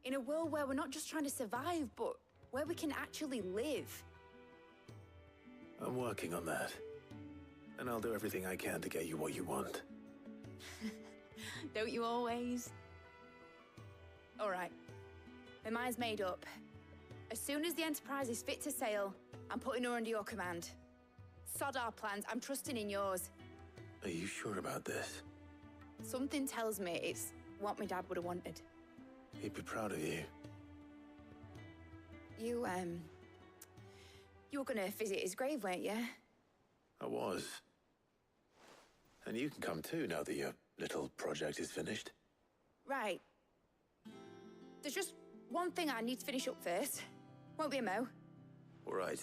In a world where we're not just trying to survive, but where we can actually live. I'm working on that. And I'll do everything I can to get you what you want. Don't you always? All right. My mind's made up. As soon as the Enterprise is fit to sail, I'm putting her under your command. Sod our plans, I'm trusting in yours. Are you sure about this? Something tells me it's what my dad would have wanted. He'd be proud of you. You were gonna visit his grave, weren't you? I was. And you can come too now that your little project is finished. Right. There's just one thing I need to finish up first. Won't be a mo. All right.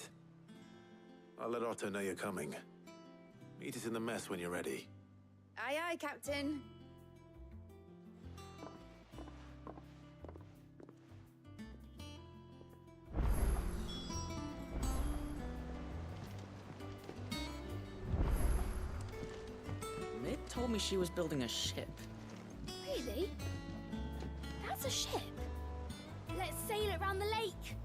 I'll let Otto know you're coming. Meet us in the mess when you're ready. Aye, aye, Captain. Mid told me she was building a ship. Really? That's a ship. Let's sail it around the lake.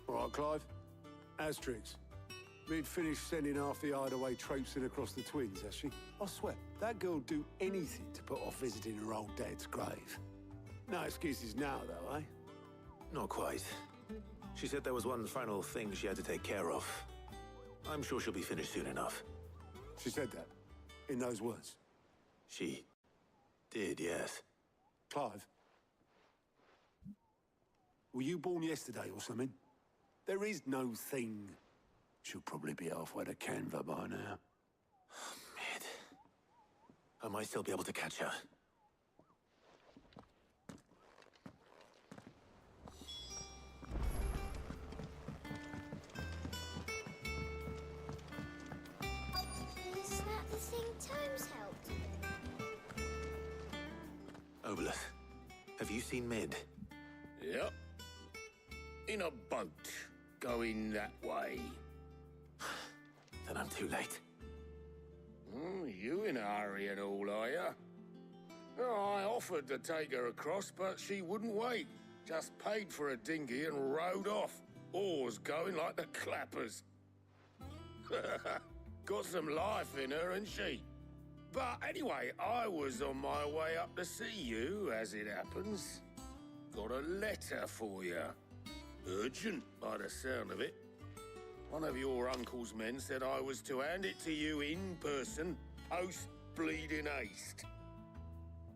All right, Clive. Asterix. Mid finished sending half the hideaway traipsing across the Twins, has she? I swear, that girl'd do anything to put off visiting her old dad's grave. No excuses now, though, eh? Not quite. She said there was one final thing she had to take care of. I'm sure she'll be finished soon enough. She said that? In those words? She did, yes. Clive? Were you born yesterday or something? There is no thing. She'll probably be halfway to Canva by now. Mid. I might still be able to catch her. Is that the thing Tomes helped? Obelith, have you seen Mid? Yep. In a boat, going that way. Then I'm too late. You in a hurry and all, are you? Oh, I offered to take her across, but she wouldn't wait. Just paid for a dinghy and rowed off. Oars going like the clappers. Got some life in her, ain't she? But anyway, I was on my way up to see you, as it happens. Got a letter for you. Urgent, by the sound of it. One of your uncle's men said I was to hand it to you in person, post-bleeding haste.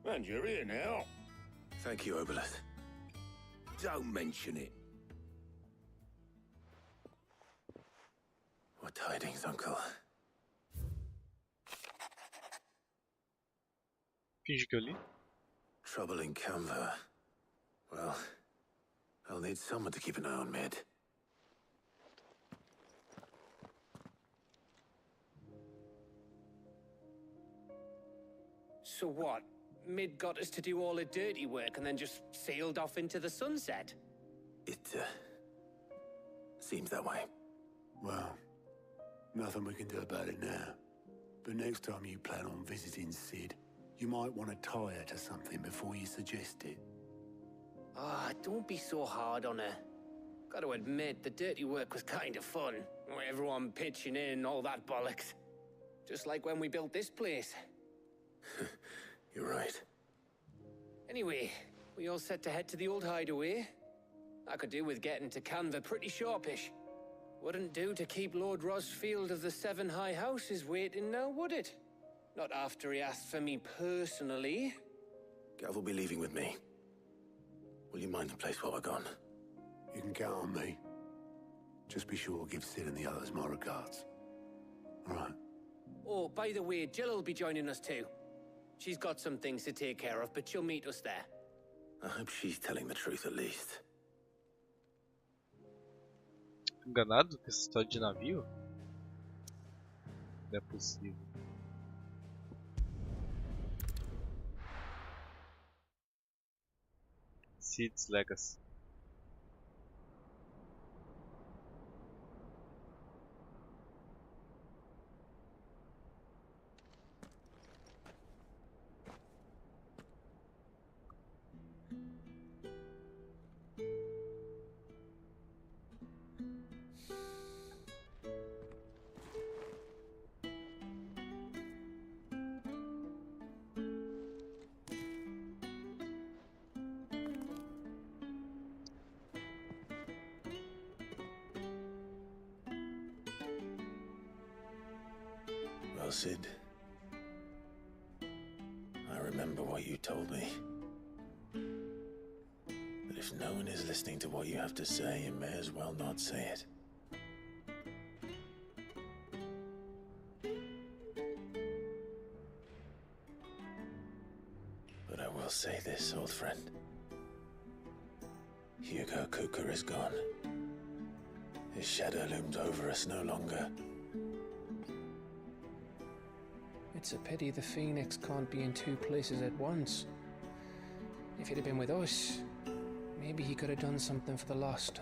And you're here now. Thank you, Obelith. Don't mention it. What tidings, Uncle? Finge que eu li. Trouble in Canva. Well, I'll need someone to keep an eye on Mid. So what? Mid got us to do all the dirty work and then just sailed off into the sunset? It, seems that way. Well, nothing we can do about it now. But next time you plan on visiting Sid, you might want to tie her to something before you suggest it. Ah, don't be so hard on her. Got to admit, the dirty work was kind of fun. Everyone pitching in, all that bollocks. Just like when we built this place. You're right. Anyway, we all set to head to the old hideaway. I could do with getting to Canva pretty sharpish. Wouldn't do to keep Lord Rosfield of the Seven High Houses waiting now, would it? Not after he asked for me personally. Gav will be leaving with me. Will you mind the place while we're gone? You can count on me. Just be sure to give Sid and the others my regards. All right. Oh, by the way, Jill will be joining us too. She's got some things to take care of, but she'll meet us there. I hope she's telling the truth at least. Enganado com essa história de navio? Não é possível. Sid's Legacy. Well, Sid, I remember what you told me. That if no one is listening to what you have to say, you may as well not say it. But I will say this, old friend. Hugo Cooker is gone. His shadow looms over us no longer. It's a pity the Phoenix can't be in two places at once. If he'd have been with us, maybe he could have done something for the lost.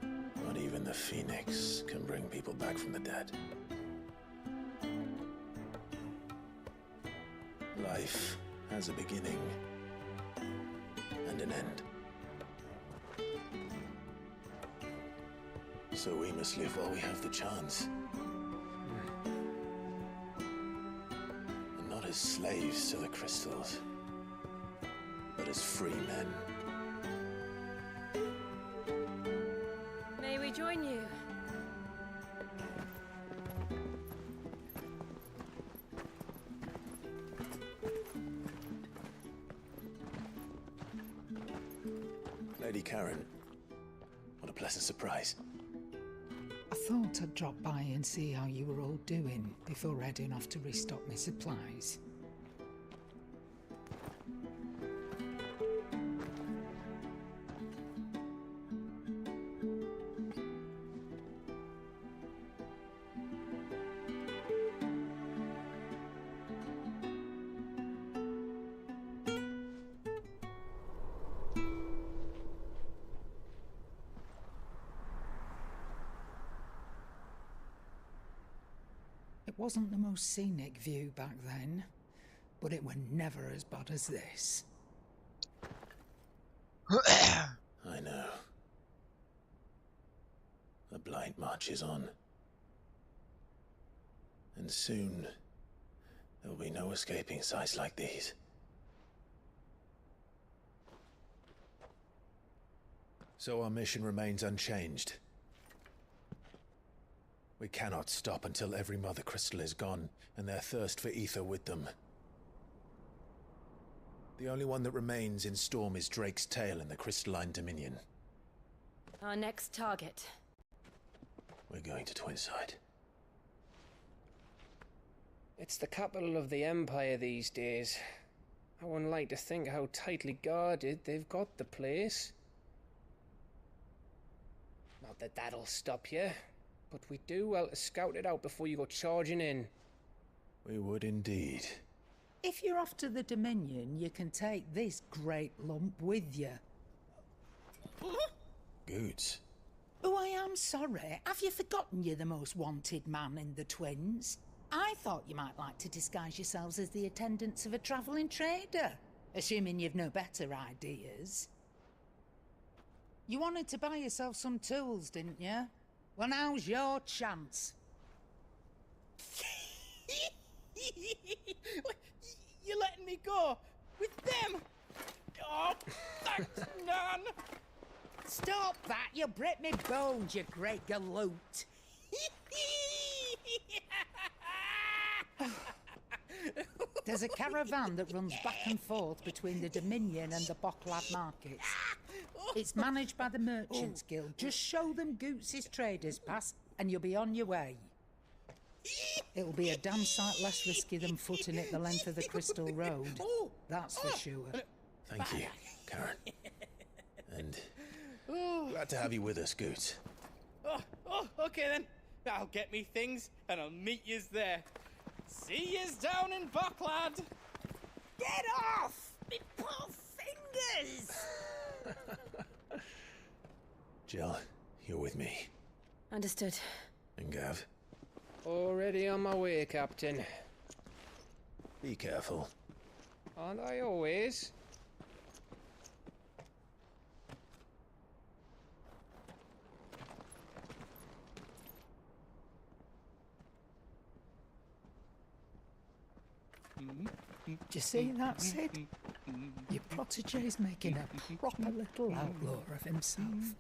Not even the Phoenix can bring people back from the dead. Life has a beginning and an end. So we must live while we have the chance. And not as slaves to the crystals, but as free men. May we join you? already, Karen. What a pleasant surprise. I thought I'd drop by and see how you were all doing before heading off to restock my supplies. It wasn't the most scenic view back then, but it were never as bad as this. I know. The blight marches on. And soon, there will be no escaping sights like these. So our mission remains unchanged. We cannot stop until every Mother Crystal is gone, and their thirst for ether with them. The only one that remains in Storm is Drake's Tail in the Crystalline Dominion. Our next target. We're going to Twinside. It's the capital of the Empire these days. I wouldn't like to think how tightly guarded they've got the place. Not that that'll stop you, but we do well to scout it out before you go charging in. We would indeed. If you're off to the Dominion, you can take this great lump with you. Goods. Oh, I am sorry. Have you forgotten you're the most wanted man in the Twins? I thought you might like to disguise yourselves as the attendants of a travelling trader, assuming you've no better ideas. You wanted to buy yourself some tools, didn't you? Well, now's your chance. You're letting me go with them? Oh, thanks, Nan. Stop that! You'll break me bones, you great galoot. There's a caravan that runs back and forth between the Dominion and the Bocklad markets. It's managed by the Merchants Guild. Just show them Goots' traders pass and you'll be on your way. It'll be a damn sight less risky than footing it the length of the Crystal Road. That's for sure. Thank you, Karen. And glad to have you with us, Goots. Okay then. I'll get me things and I'll meet yous there. See yous down in Bocklad. Get off! Me poor fingers! Jill, you're with me. Understood. And Gav? Already on my way, Captain. Be careful. Aren't I always? Do you see that, Sid? Your protege's making a proper little outlaw of himself.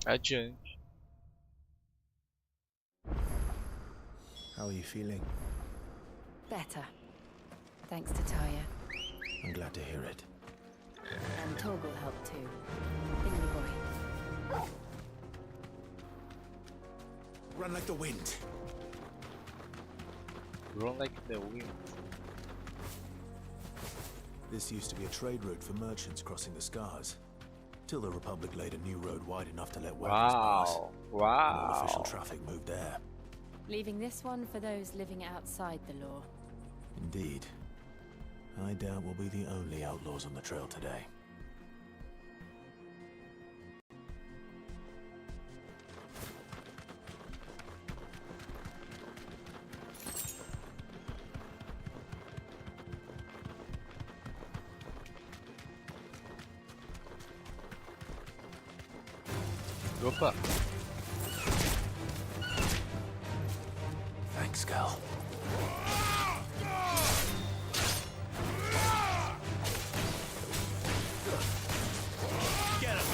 Adiante. How are you feeling? Better. Thanks to Taya. I'm glad to hear it. And Toggle helped too. Thingy boy. Run like the wind. Run like the wind. This used to be a trade route for merchants crossing the Scars. Till the Republic laid a new road wide enough to let weapons pass. And all official traffic moved there. Leaving this one for those living outside the law. Indeed. I doubt we'll be the only outlaws on the trail today. Opa! Thanks, Cal. Get him!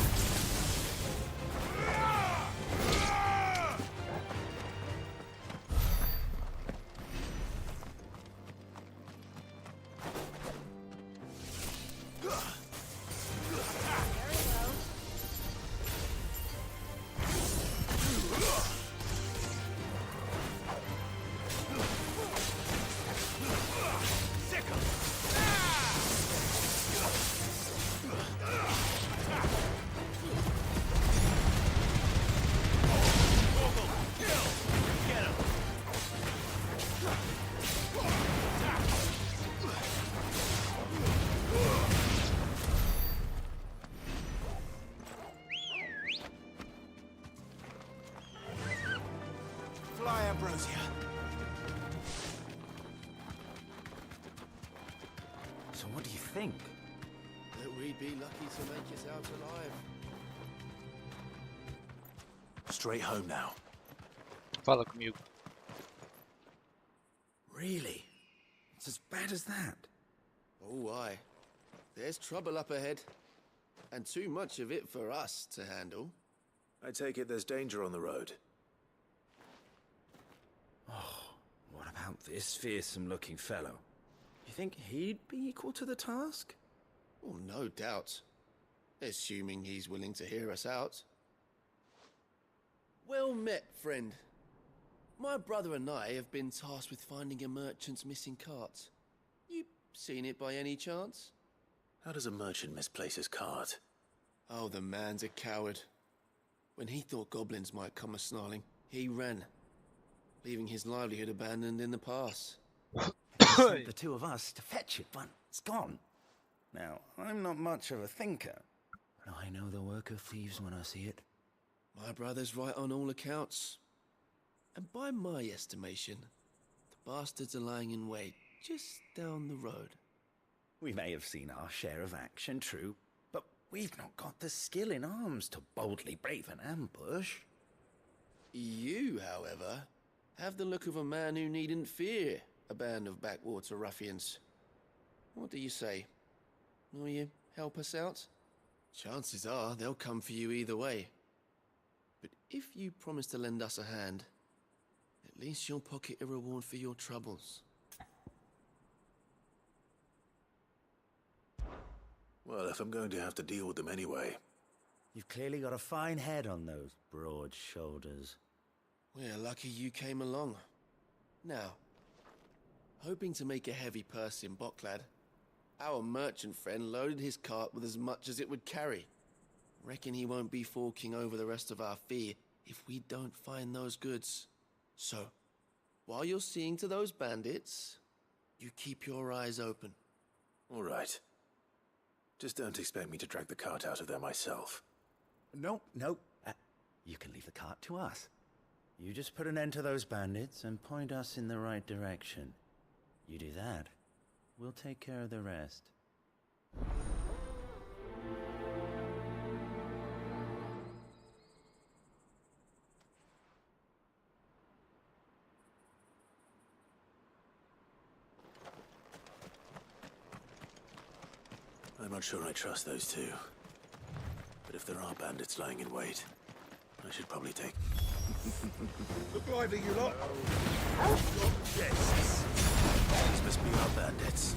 Fly, Ambrosia. So what do you think? That we'd be lucky to make us out alive. Straight home now. Fala comigo. Really? It's as bad as that? Oh, aye. There's trouble up ahead. And too much of it for us to handle. I take it there's danger on the road. Oh, what about this fearsome-looking fellow? You think he'd be equal to the task? Oh, no doubt. Assuming he's willing to hear us out. Well met, friend. My brother and I have been tasked with finding a merchant's missing cart. You seen it by any chance? How does a merchant misplace his cart? Oh, the man's a coward. When he thought goblins might come a-snarling, he ran, leaving his livelihood abandoned in the pass. Sent the two of us to fetch it, but it's gone. Now, I'm not much of a thinker, but I know the work of thieves when I see it. My brother's right on all accounts. And by my estimation, the bastards are lying in wait just down the road. We may have seen our share of action, true, but we've not got the skill in arms to boldly brave an ambush. You, however, have the look of a man who needn't fear a band of backwater ruffians. What do you say? Will you help us out? Chances are they'll come for you either way. But if you promise to lend us a hand, at least you'll pocket a reward for your troubles. Well, if I'm going to have to deal with them anyway. You've clearly got a fine head on those broad shoulders. We're lucky you came along. Now, hoping to make a heavy purse in Bocklad, our merchant friend loaded his cart with as much as it would carry. Reckon he won't be forking over the rest of our fee if we don't find those goods. So, while you're seeing to those bandits, you keep your eyes open. All right. Just don't expect me to drag the cart out of there myself. No. You can leave the cart to us. You just put an end to those bandits and point us in the right direction. You do that, we'll take care of the rest. I'm not sure I trust those two. But if there are bandits lying in wait, I should probably take... Look lively, you lot! Yes! These must be our bandits.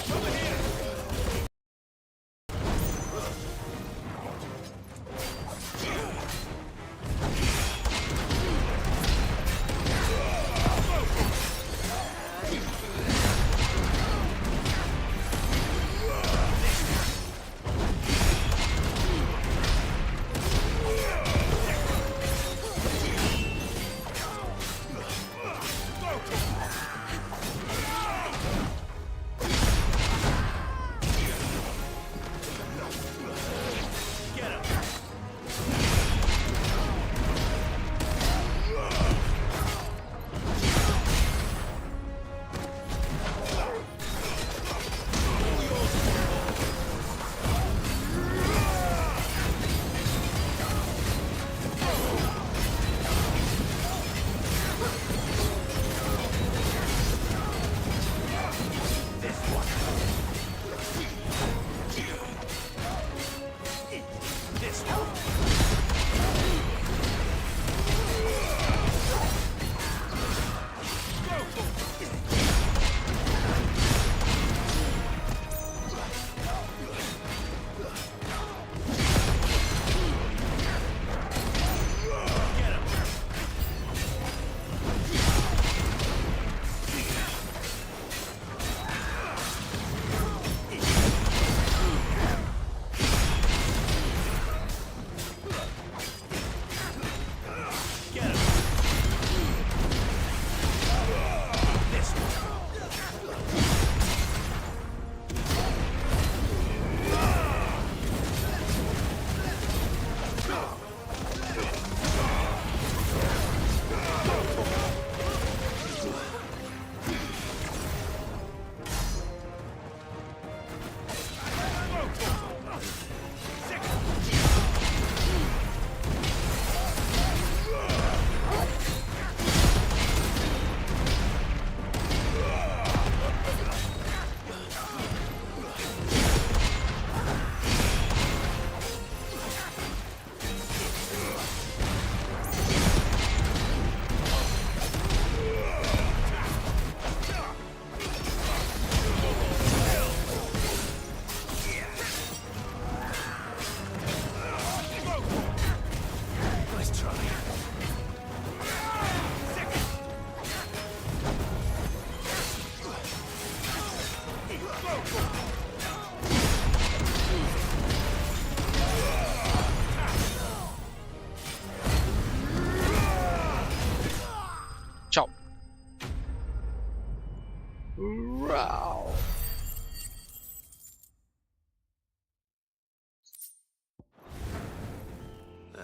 Over here!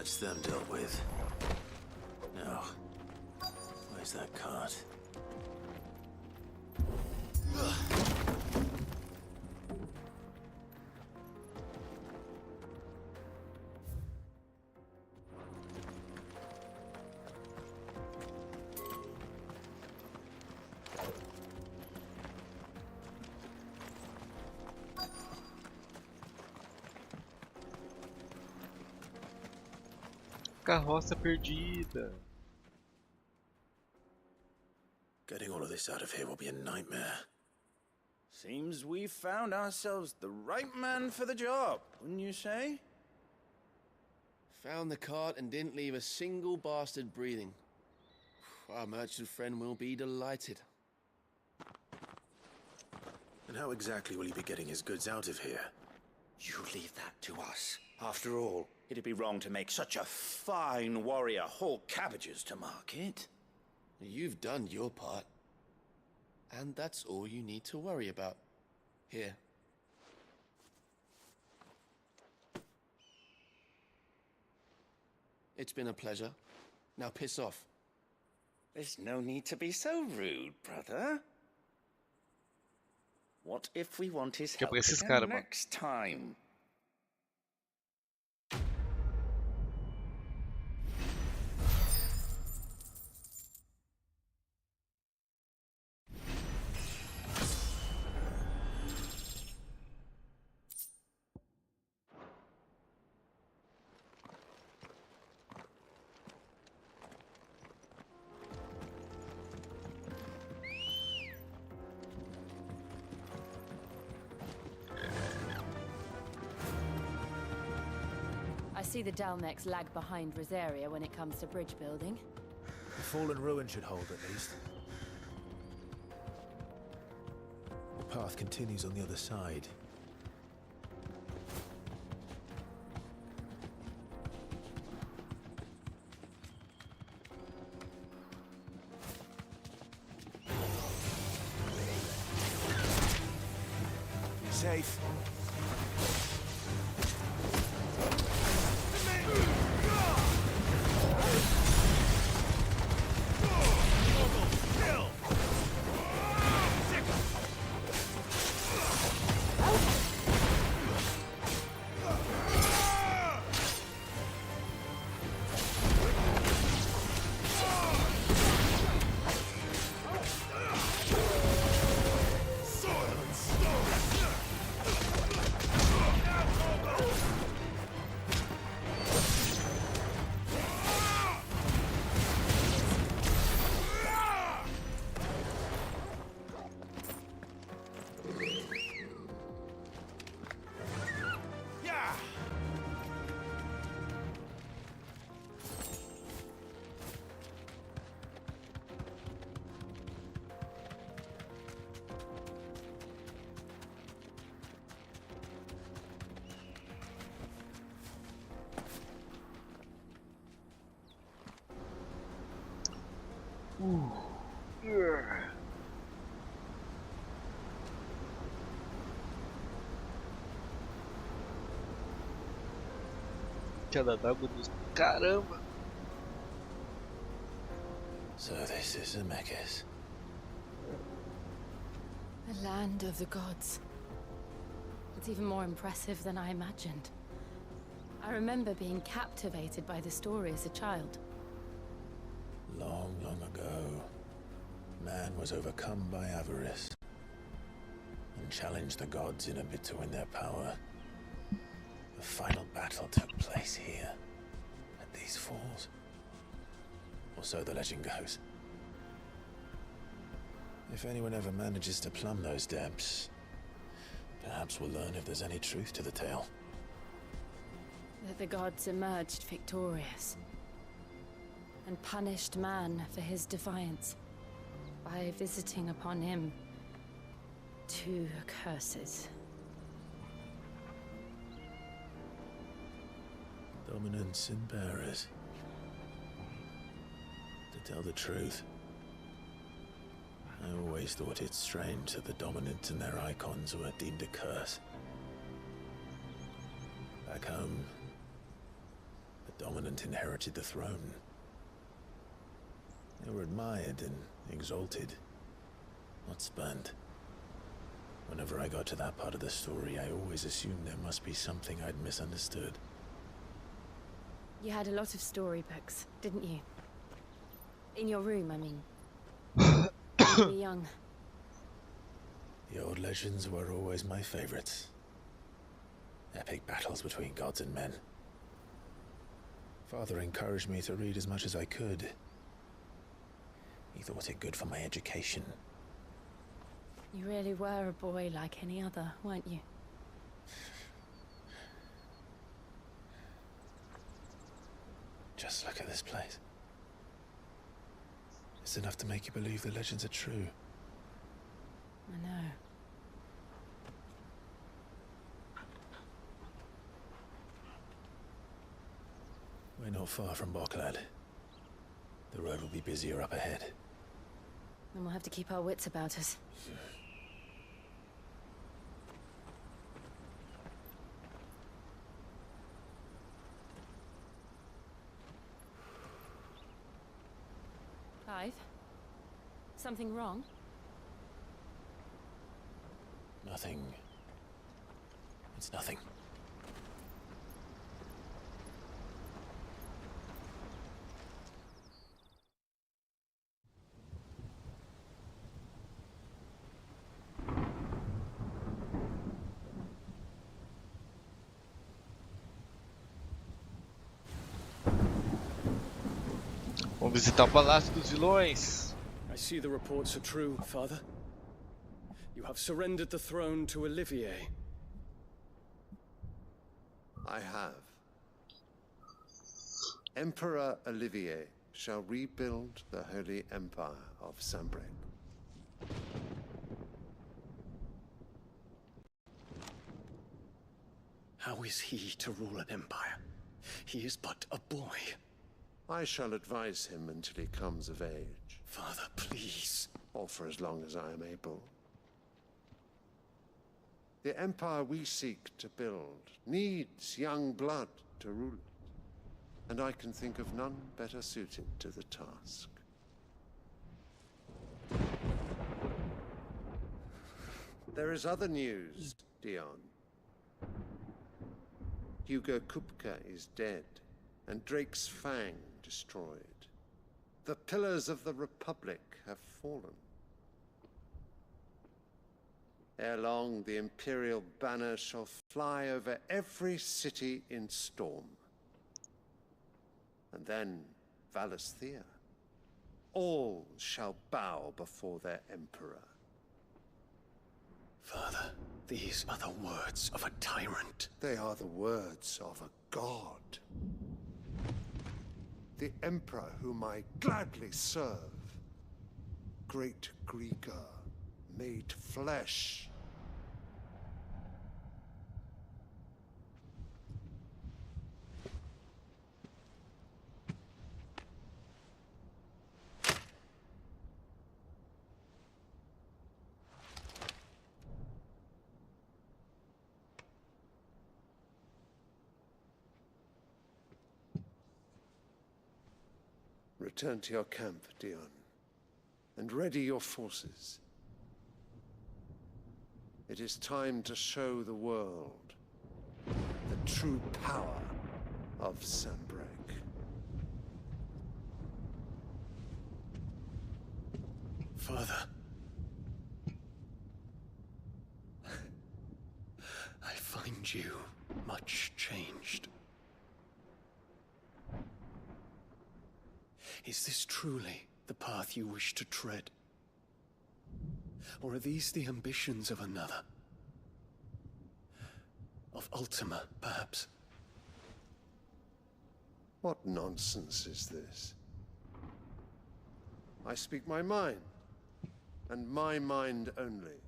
That's them dealt with. Now, where's that cart? Carroça perdida. Getting all of this out of here will be a nightmare. Seems we've found ourselves the right man for the job, wouldn't you say? Found the cart and didn't leave a single bastard breathing. Our merchant friend will be delighted. And how exactly will he be getting his goods out of here? You leave that to us. After all, it'd be wrong to make such a fine warrior haul cabbages to market. You've done your part. And that's all you need to worry about. Here. It's been a pleasure. Now piss off. There's no need to be so rude, brother. What if we want his help again next time? I see the Dalnecs lag behind Reserva when it comes to bridge building. The fallen ruin should hold, at least. The path continues on the other side. Safe. Queda d'água dos caramba. So this is Zemeckis. The land of the gods. It's even more impressive than I imagined. I remember being captivated by the story as a child. Long, long ago, man was overcome by avarice and challenged the gods in a bid to win their power. The final battle took place here, at these falls. Or so the legend goes. If anyone ever manages to plumb those depths, perhaps we'll learn if there's any truth to the tale. That the gods emerged victorious and punished man for his defiance by visiting upon him 2 curses. Dominants and bearers. To tell the truth, I always thought it strange that the dominants and their icons were deemed a curse. Back home, the dominant inherited the throne. They were admired and exalted, not spurned. Whenever I got to that part of the story, I always assumed there must be something I'd misunderstood. You had a lot of storybooks, didn't you? In your room, I mean. When you were young. The old legends were always my favorites. Epic battles between gods and men. Father encouraged me to read as much as I could. He thought it good for my education. You really were a boy like any other, weren't you? Just look at this place. It's enough to make you believe the legends are true. I know. We're not far from Boklad. The road will be busier up ahead. Then we'll have to keep our wits about us. Clive? Something wrong? Nothing. It's nothing. Vamos visitar o Palácio dos Vilões. I see the reports are true, Father. You have surrendered the throne to Olivier. I have. Emperor Olivier shall rebuild the Holy Empire of Sanbreque. How is he to rule an empire? He is but a boy. I shall advise him until he comes of age. Father, please. Or for as long as I am able. The empire we seek to build needs young blood to rule it, and I can think of none better suited to the task. There is other news, Dion. Hugo Kupka is dead, and Drake's Fang destroyed. The pillars of the Republic have fallen. Ere long, the Imperial banner shall fly over every city in Storm. And then Valisthea. All shall bow before their Emperor. Father, these are the words of a tyrant. They are the words of a god. The Emperor whom I gladly serve. Great Greeker, made flesh. Return to your camp, Dion, and ready your forces. It is time to show the world the true power of Sanbreque. Father. I find you much changed. Is this truly the path you wish to tread? Or are these the ambitions of another? Of Ultima, perhaps? What nonsense is this? I speak my mind, and my mind only.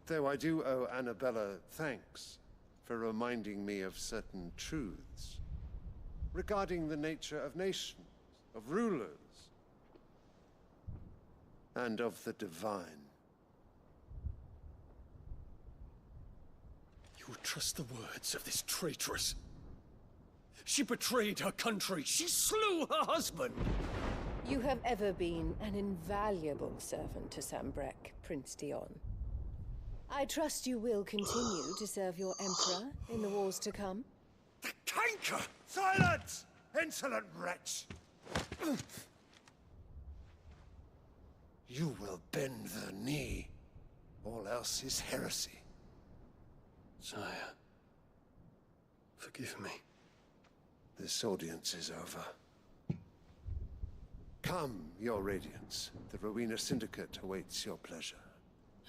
Though I do owe Annabella thanks for reminding me of certain truths regarding the nature of nations, of rulers, and of the divine. You not trust the words of this traitress. She betrayed her country. She slew her husband. You have ever been an invaluable servant to Sambrek, Prince Dion. I trust you will continue to serve your emperor in the wars to come. The canker! Silence! Insolent wretch! You will bend the knee. All else is heresy. Sire, forgive me. This audience is over. Come, your radiance. The Rowena Syndicate awaits your pleasure.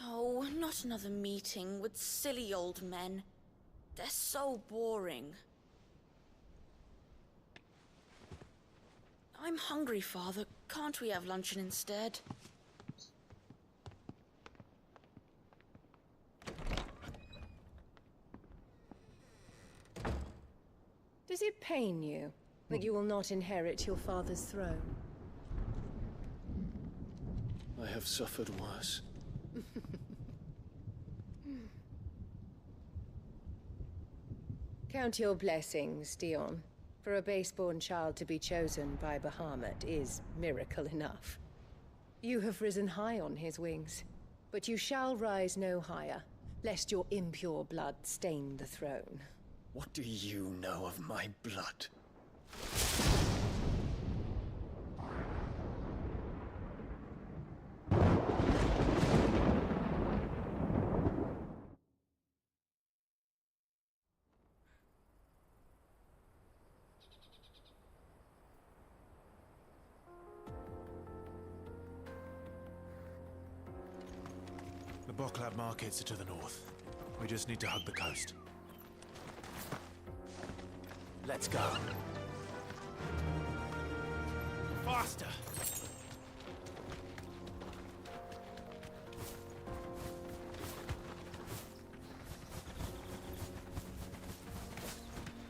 Oh, not another meeting with silly old men. They're so boring. I'm hungry, Father. Can't we have luncheon instead? Does it pain you that you will not inherit your father's throne? I have suffered worse. Count your blessings, Dion. For a base-born child to be chosen by Bahamut is miracle enough. You have risen high on his wings, but you shall rise no higher, lest your impure blood stain the throne. What do you know of my blood? The Boklab markets are to the north. We just need to hug the coast. Let's go. Faster!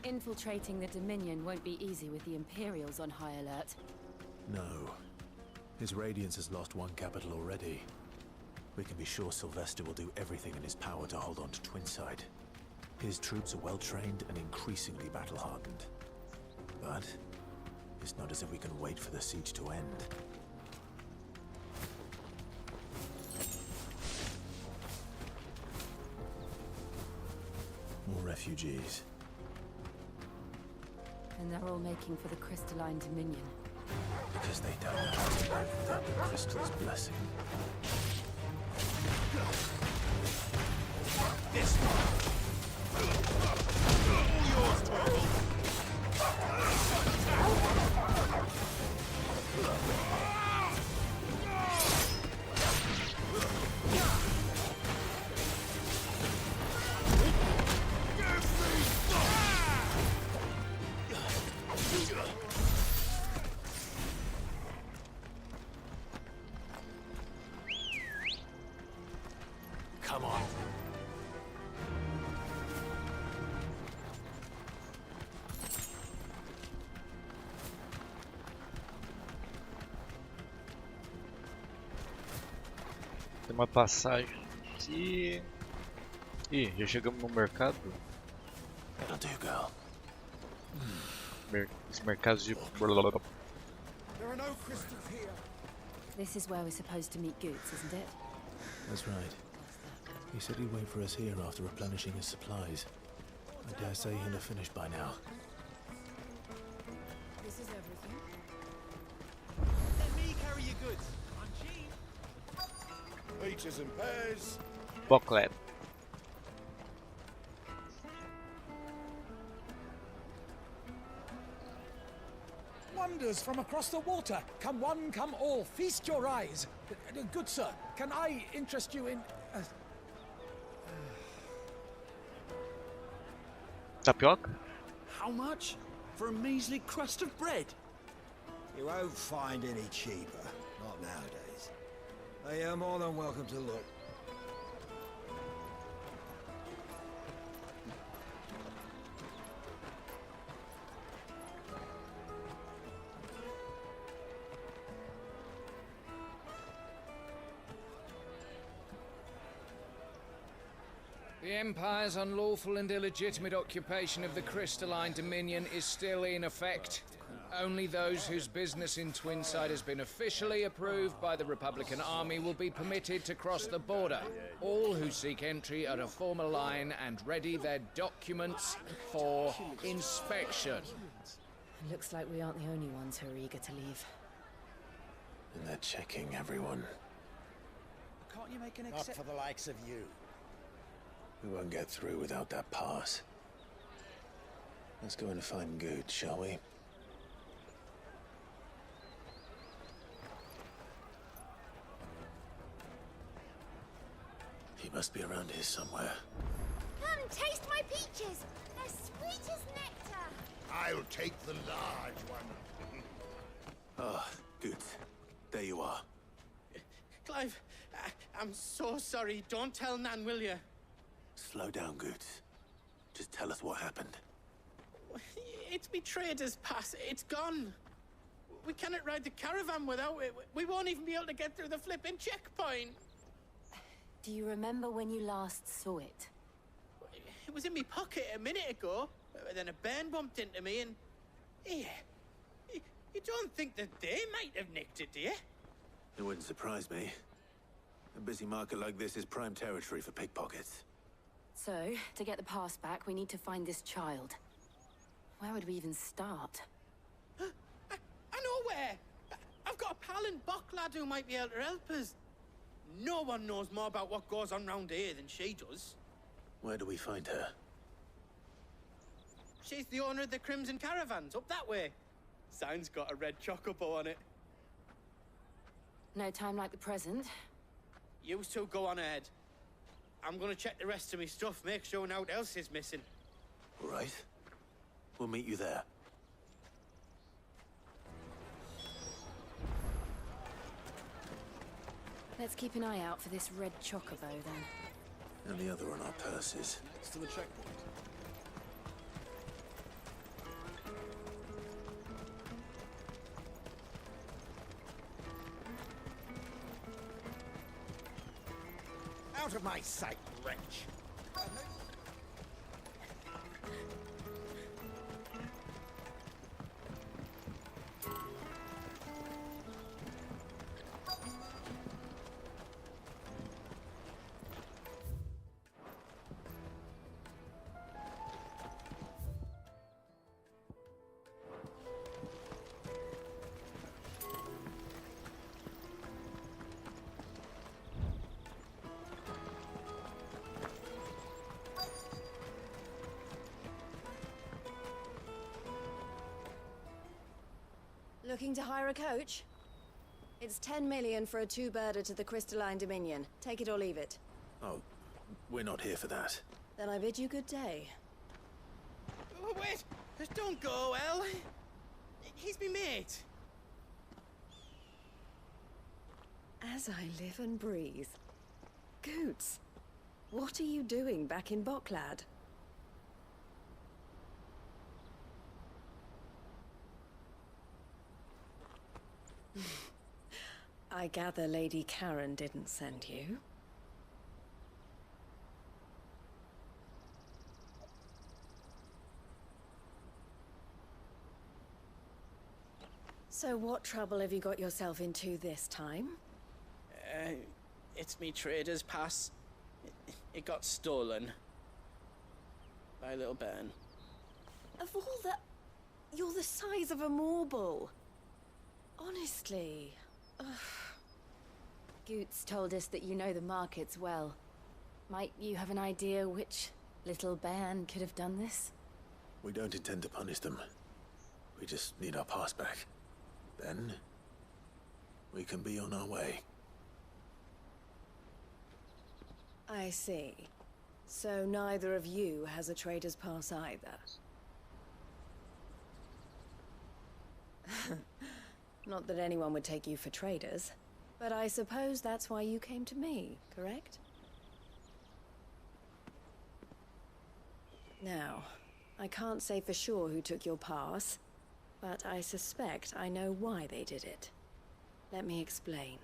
Infiltrating the Dominion won't be easy with the Imperials on high alert. No. His Radiance has lost one capital already. We can be sure Sylvester will do everything in his power to hold on to Twinside. His troops are well-trained and increasingly battle-hardened. But it's not as if we can wait for the siege to end. More refugees. And they're all making for the Crystalline Dominion. Because they don't know how to live without the Crystal's blessing. This one! All yours, Torvald! Come on. Tem uma passagem aqui. Ih, já chegamos no mercado. That'll do, girl. Os mercados de... There are no crystals here. This is where we're supposed to meet Goots, isn't it? That's right. He said he'd wait for us here after replenishing his supplies. I dare say he'll have finished by now. This is everything. Let me carry your goods. I'm cheap. Peaches and pears. Boklab. Wonders from across the water. Come one, come all. Feast your eyes. Good sir, can I interest you in... Tapioca? How much? For a measly crust of bread? You won't find any cheaper. Not nowadays. But you're more than welcome to look. The Empire's unlawful and illegitimate occupation of the Crystalline Dominion is still in effect. Only those whose business in Twinside has been officially approved by the Republican Army will be permitted to cross the border. All who seek entry are to form a line and ready their documents for inspection. Looks like we aren't the only ones who are eager to leave. And they're checking everyone. Can't you make an Not for the likes of you. We won't get through without that pass. Let's go and find Good, shall we? He must be around here somewhere. Come, taste my peaches! They're sweet as nectar! I'll take the large one. Ah, Good. There you are. Clive, I'm so sorry. Don't tell Nan, will you? Slow down, Good. Just tell us what happened. It's me trader's pass. It's gone. We cannot ride the caravan without it. We won't even be able to get through the flipping checkpoint. Do you remember when you last saw it? It was in my pocket a minute ago. Then a bairn bumped into me and... Here. You don't think that they might have nicked it, do you? It wouldn't surprise me. A busy market like this is prime territory for pickpockets. So, to get the pass back, we need to find this child. Where would we even start? I know where! I've got a pal in Bocklad who might be able to help us. No one knows more about what goes on round here than she does. Where do we find her? She's the owner of the Crimson Caravans, up that way. Sign's got a red chocobo on it. No time like the present. You two go on ahead. I'm gonna check the rest of my stuff, make sure no one else is missing. All right. We'll meet you there. Let's keep an eye out for this red chocobo, then. And the other on our purses. Next to the checkpoint. Out of my sight, wretch! Looking to hire a coach? It's 10 million for a two-birder to the Crystalline Dominion. Take it or leave it. Oh, we're not here for that. Then I bid you good day. Oh, wait! Don't go, El! He's me mate. As I live and breathe. Goots, what are you doing back in Bocklad? I gather Lady Karen didn't send you. So what trouble have you got yourself into this time? It's me trader's pass. It got stolen. By a little bairn. Of all the... You're the size of a marble. Honestly. Ugh. Goots told us that you know the markets well. Might you have an idea which little bairn could have done this? We don't intend to punish them. We just need our pass back. Then, we can be on our way. I see. So neither of you has a trader's pass either. Not that anyone would take you for traders, but I suppose that's why you came to me, correct? Now, I can't say for sure who took your pass, but I suspect I know why they did it. Let me explain.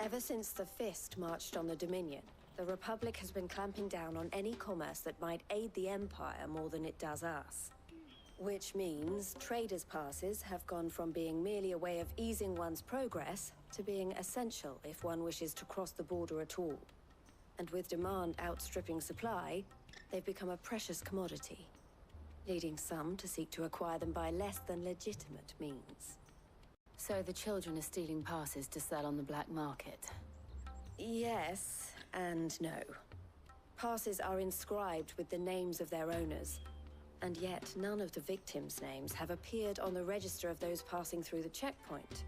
Ever since the Fist marched on the Dominion, the Republic has been clamping down on any commerce that might aid the Empire more than it does us. Which means traders' passes have gone from being merely a way of easing one's progress to being essential if one wishes to cross the border at all. And with demand outstripping supply, they've become a precious commodity, leading some to seek to acquire them by less than legitimate means. So the children are stealing passes to sell on the black market? Yes and no. Passes are inscribed with the names of their owners, and yet none of the victims' names have appeared on the register of those passing through the checkpoint.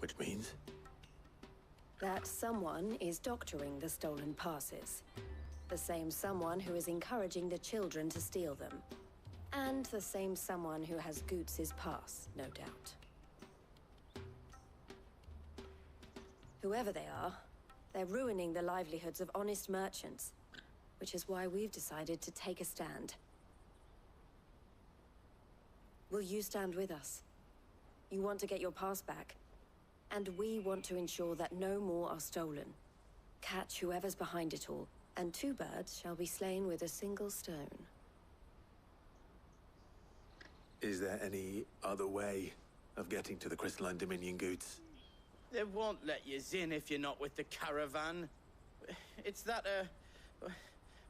Which means? That someone is doctoring the stolen passes. The same someone who is encouraging the children to steal them. And the same someone who has Goots's pass, no doubt. Whoever they are, they're ruining the livelihoods of honest merchants, which is why we've decided to take a stand. Will you stand with us? You want to get your pass back, and we want to ensure that no more are stolen. Catch whoever's behind it all, and 2 birds shall be slain with a single stone. Is there any other way of getting to the Crystalline Dominion, Goots? They won't let you in if you're not with the caravan. It's that,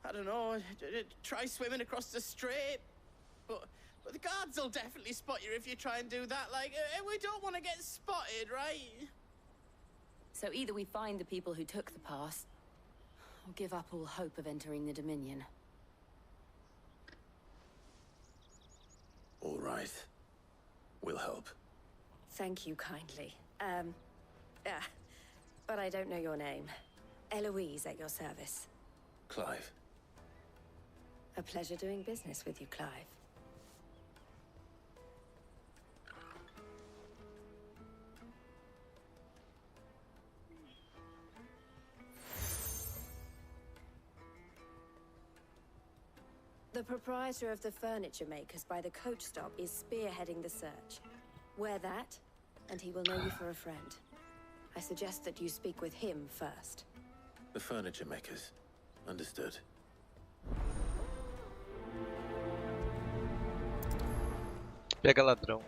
I don't know, try swimming across the strait. But the guards will definitely spot you if you try and do that. Like, we don't want to get spotted, right? So either we find the people who took the pass, or give up all hope of entering the Dominion. All right. We'll help. Thank you kindly. But I don't know your name. Eloise at your service. Clive. A pleasure doing business with you, Clive. The proprietor of the furniture makers by the coach stop is spearheading the search. Wear that, and he will know you for a friend. I suggest that you speak with him first. The furniture makers. Understood. Pega ladrão.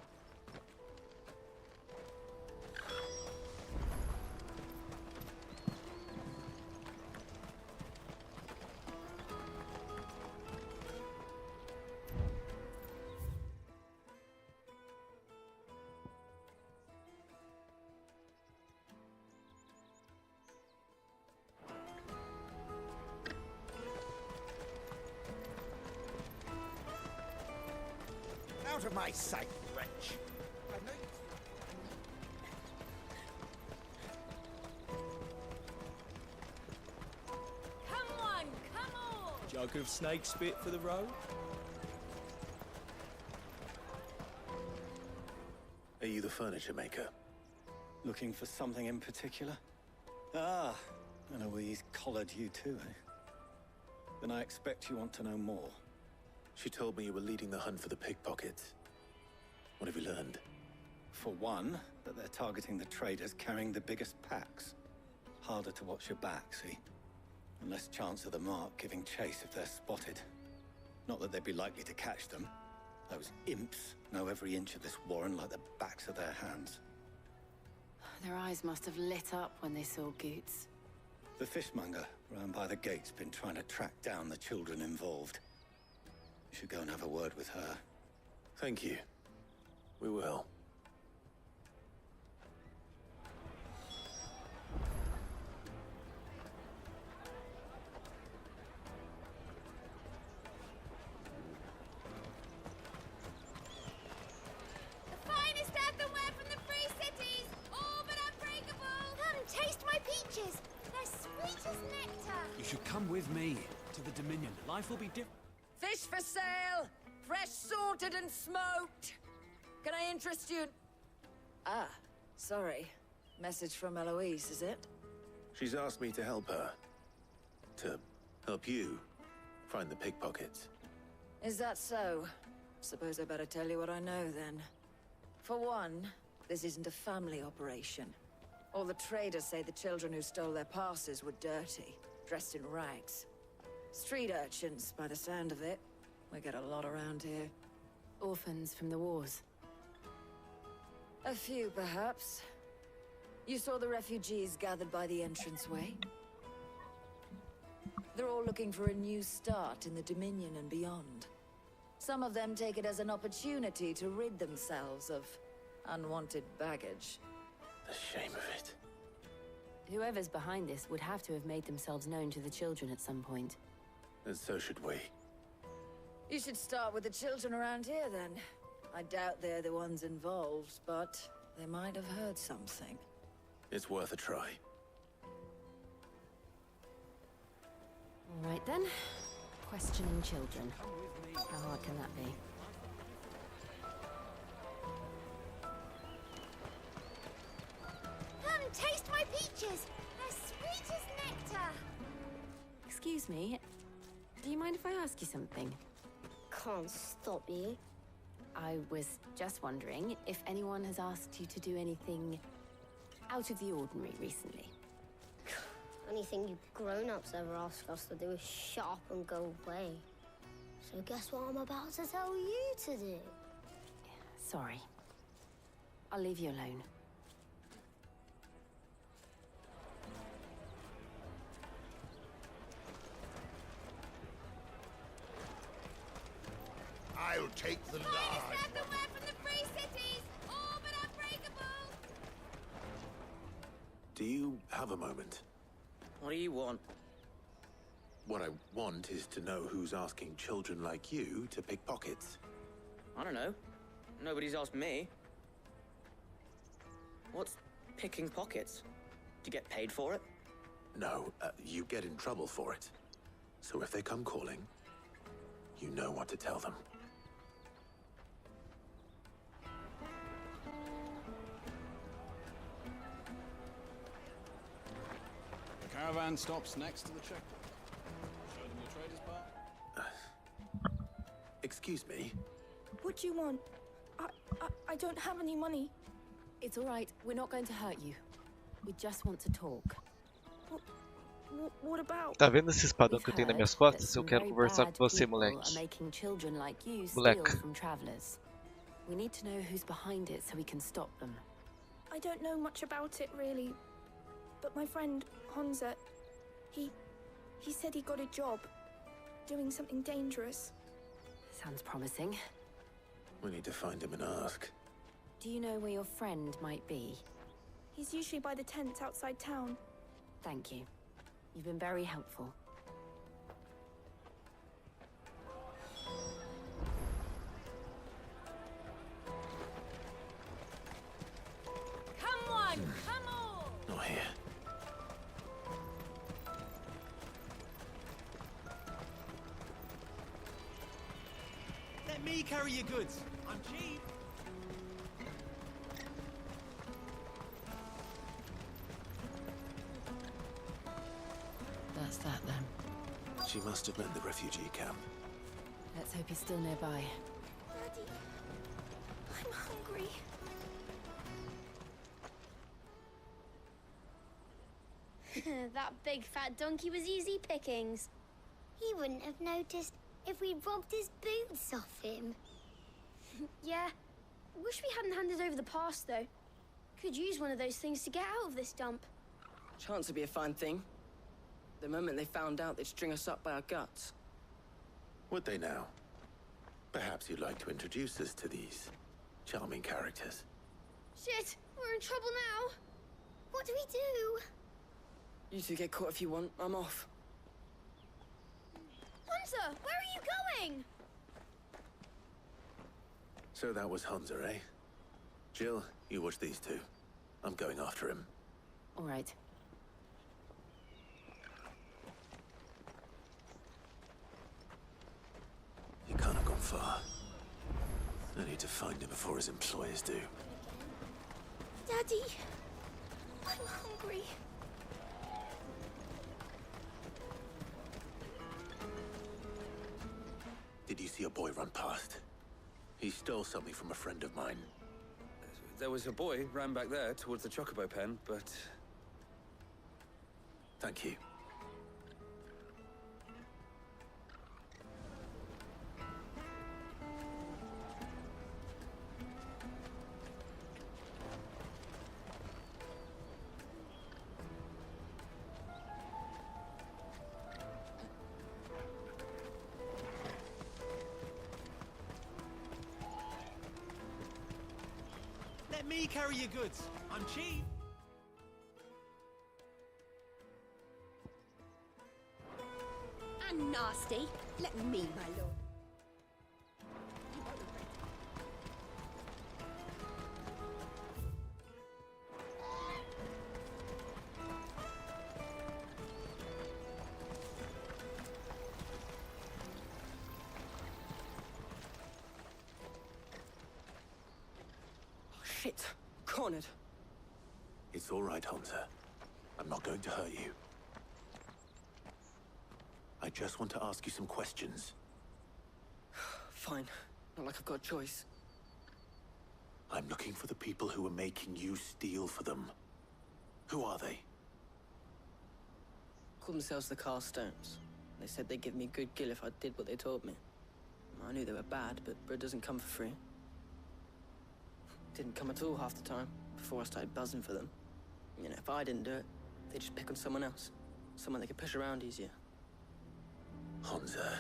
Out of my sight, wretch! Come on, come on! Jug of snake spit for the road? Are you the furniture maker? Looking for something in particular? Ah, Eloise collared you too, eh? Then I expect you want to know more. She told me you were leading the hunt for the pickpockets. What have you learned? For one, that they're targeting the traders carrying the biggest packs. Harder to watch your back, see? And less chance of the mark giving chase if they're spotted. Not that they'd be likely to catch them. Those imps know every inch of this warren like the backs of their hands. Their eyes must have lit up when they saw Goots. The fishmonger round by the gate's been trying to track down the children involved. You should go and have a word with her. Thank you. We will. The finest earthenware from the Free Cities! All but unbreakable! Come, taste my peaches! They're sweet as nectar! You should come with me to the Dominion. Life will be different. Fish for sale! Fresh sorted and smoked! Can I interest you? Ah, sorry. Message from Eloise, is it? She's asked me to help her. To help you find the pickpockets. Is that so? Suppose I better tell you what I know, then. For one, this isn't a family operation. All the traders say the children who stole their passes were dirty, dressed in rags. Street urchins, by the sound of it. We get a lot around here. Orphans from the wars. A few, perhaps. You saw the refugees gathered by the entranceway? They're all looking for a new start in the Dominion and beyond. Some of them take it as an opportunity to rid themselves of unwanted baggage. The shame of it. Whoever's behind this would have to have made themselves known to the children at some point. And so should we. You should start with the children around here, then. I doubt they're the ones involved, but they might have heard something. It's worth a try. All right, then. Questioning children. How hard can that be? Come, taste my peaches! They're sweet as nectar! Excuse me. Do you mind if I ask you something? Can't stop you. I was just wondering if anyone has asked you to do anything out of the ordinary recently. Anything you grown-ups ever ask us to do is shut up and go away. So guess what I'm about to tell you to do? Sorry. I'll leave you alone. I'll take the large. Earthenware from the free cities, all but unbreakable. Do you have a moment? What do you want? What I want is to know who's asking children like you to pick pockets. I don't know. Nobody's asked me. What's picking pockets? Do you get paid for it? No, you get in trouble for it. So if they come calling, you know what to tell them. The caravan stops next to the checkpoint. Show them your trader's bar. Excuse me? What do you want? I don't have any money. It's all right. We're not going to hurt you. We just want to talk. What about? Tá vendo esse espadão que eu tenho nas minhas costas? Eu quero conversar com você, moleque. Making children like you Moleque. steal from travelers. We need to know who's behind it so we can stop them. I don't know much about it really, but my friend Honza, he said he got a job doing something dangerous. Sounds promising. We need to find him and ask. Do you know where your friend might be? He's usually by the tents outside town. Thank you. You've been very helpful. Come on, come on! Not here. Let me carry your goods. I'm cheap. That's that then. She must have meant the refugee camp. Let's hope he's still nearby. Daddy, I'm hungry. That big fat donkey was easy pickings. He wouldn't have noticed if we'd robbed his boots off him. Yeah. Wish we hadn't handed over the pass, though. Could use one of those things to get out of this dump. Chance would be a fine thing. The moment they found out, they'd string us up by our guts. Would they now? Perhaps you'd like to introduce us to these charming characters. Shit, we're in trouble now. What do we do? You two get caught if you want. I'm off. Hunter, where are you going? So that was Hunter, eh? Jill, you watch these two. I'm going after him. All right. He can't have gone far. I need to find him before his employers do. Daddy, I'm hungry. Did you see a boy run past? He stole something from a friend of mine. There was a boy ran back there towards the chocobo pen, but... Thank you. Let me carry your goods. I'm cheap. And nasty. Let me, my lord. Shit. Cornered. It's all right, Hansa. I'm not going to hurt you. I just want to ask you some questions. Fine. Not like I've got a choice. I'm looking for the people who are making you steal for them. Who are they? Call themselves the Carstones. They said they'd give me good gill if I did what they told me. I knew they were bad, but bread doesn't come for free. Didn't come at all half the time, before I started buzzing for them. You know, if I didn't do it, they'd just pick on someone else. Someone they could push around easier. Hansa.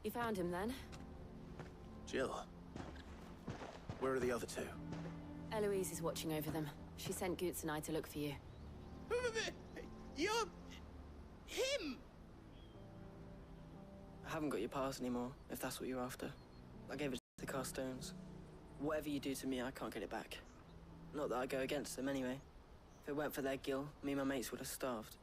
You found him then? Jill. Where are the other two? Eloise is watching over them. She sent Goots and I to look for you. You're... him! I haven't got your pass anymore, if that's what you're after. I gave it to the Carstones. Whatever you do to me, I can't get it back. Not that I go against them anyway. If it weren't for their gill, me and my mates would have starved.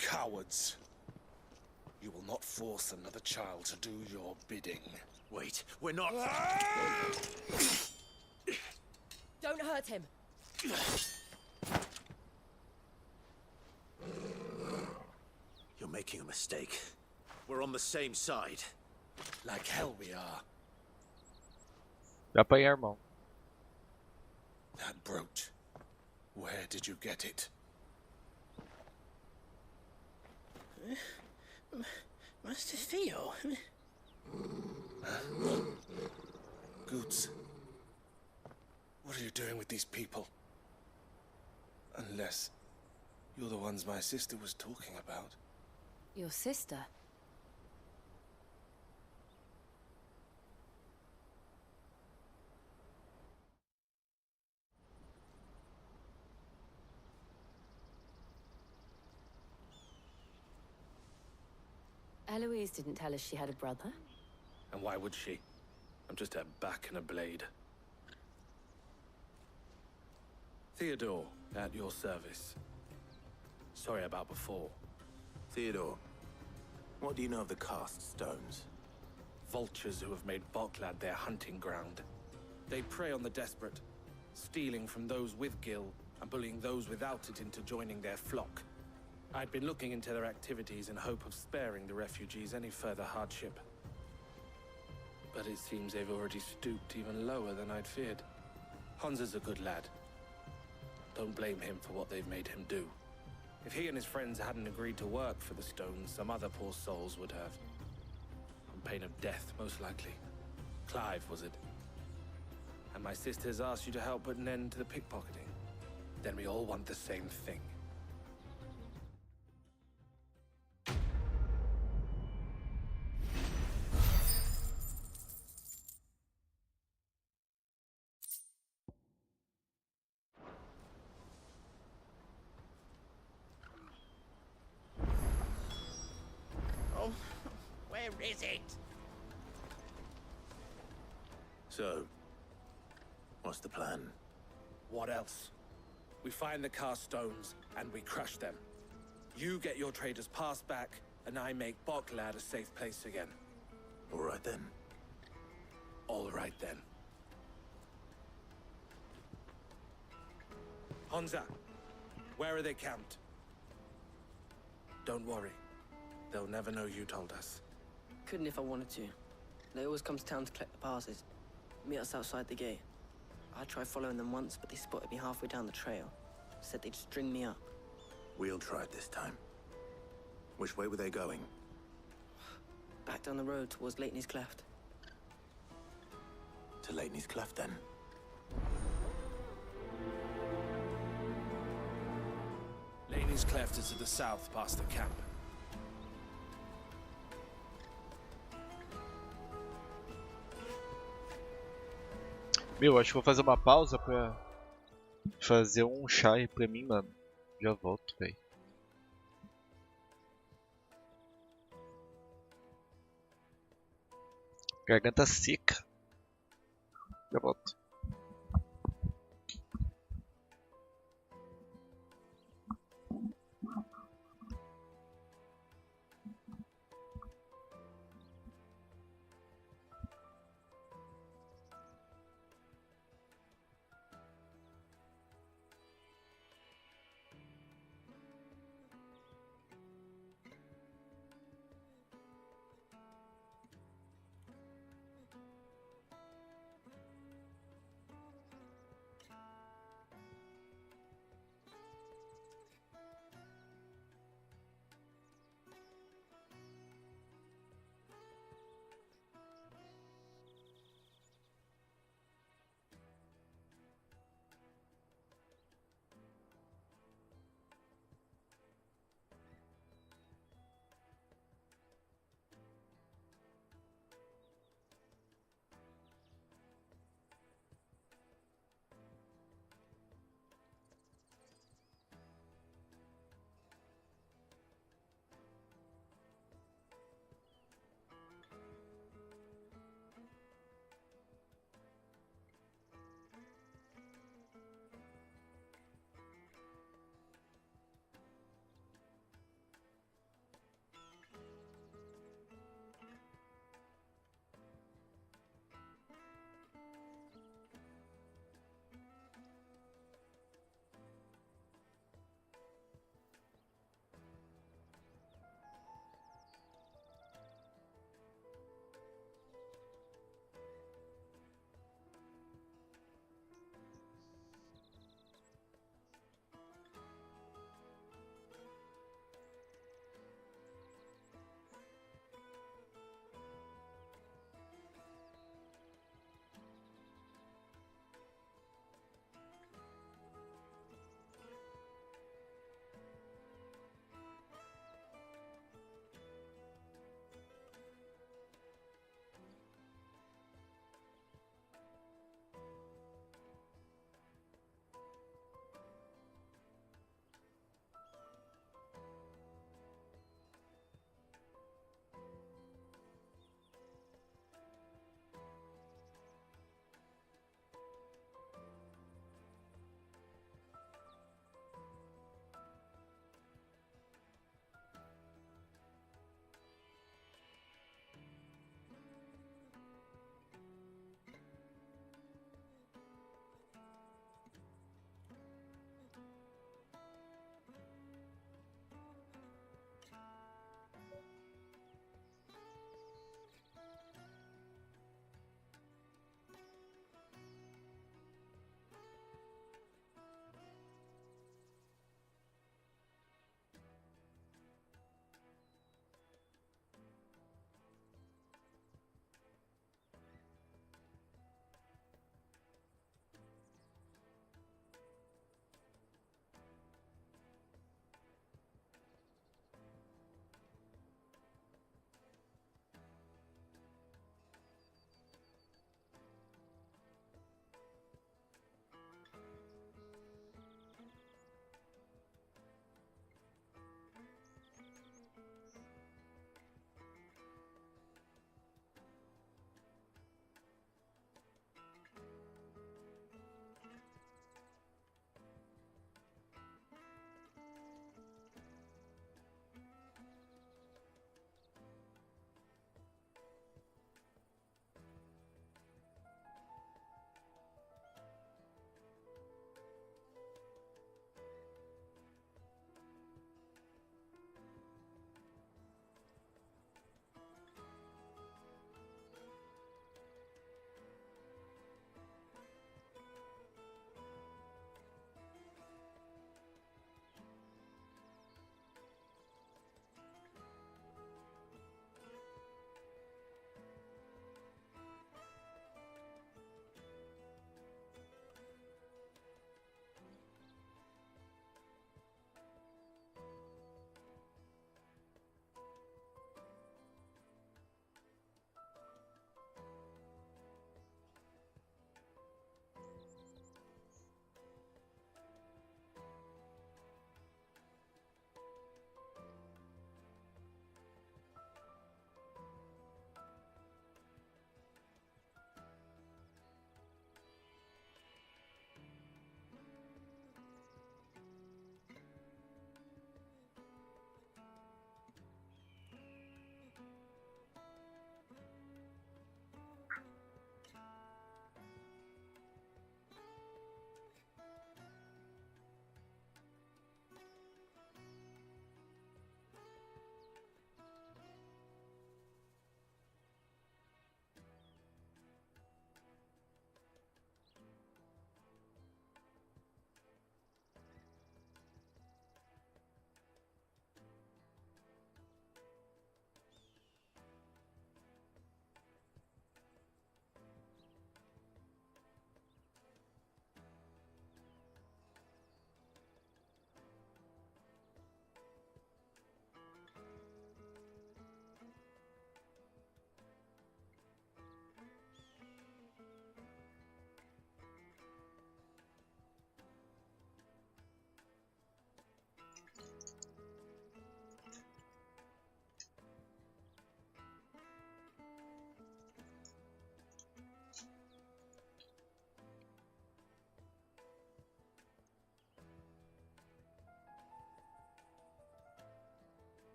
Cowards. You will not force another child to do your bidding. Wait, we're not... Don't hurt him! You're making a mistake. We're on the same side. Like hell we are. Dá pra ir, irmão. That brooch. Where did you get it? Master Theo. Goots. What are you doing with these people? Unless you're the ones my sister was talking about. Your sister? Eloise didn't tell us she had a brother. And why would she? I'm just a back and a blade. Theodore, at your service. Sorry about before. Theodore, what do you know of the cast stones? Vultures who have made Boklad their hunting ground. They prey on the desperate, stealing from those with gil and bullying those without it into joining their flock. I'd been looking into their activities in hope of sparing the refugees any further hardship. But it seems they've already stooped even lower than I'd feared. Hansa's a good lad. Don't blame him for what they've made him do. If he and his friends hadn't agreed to work for the stones, some other poor souls would have. On pain of death, most likely. Clive, was it? And my sisters asked you to help put an end to the pickpocketing. Then we all want the same thing. Where is it? So, what's the plan? What else? We find the cast stones and we crush them. You get your trader's pass back, and I make Boklad a safe place again. All right then. All right then. Honza, where are they camped? Don't worry. They'll never know you told us. Couldn't if I wanted to. They always come to town to collect the passes. Meet us outside the gate. I tried following them once, but they spotted me halfway down the trail. Said they'd string me up. We'll try it this time. Which way were they going? Back down the road towards Lateney's Cleft. To Lateney's Cleft, then. Laney's Cleft is to the south, past the camp. Meu, acho que vou fazer uma pausa pra fazer um chá aí pra mim, mano. Já volto, velho. Garganta seca. Já volto.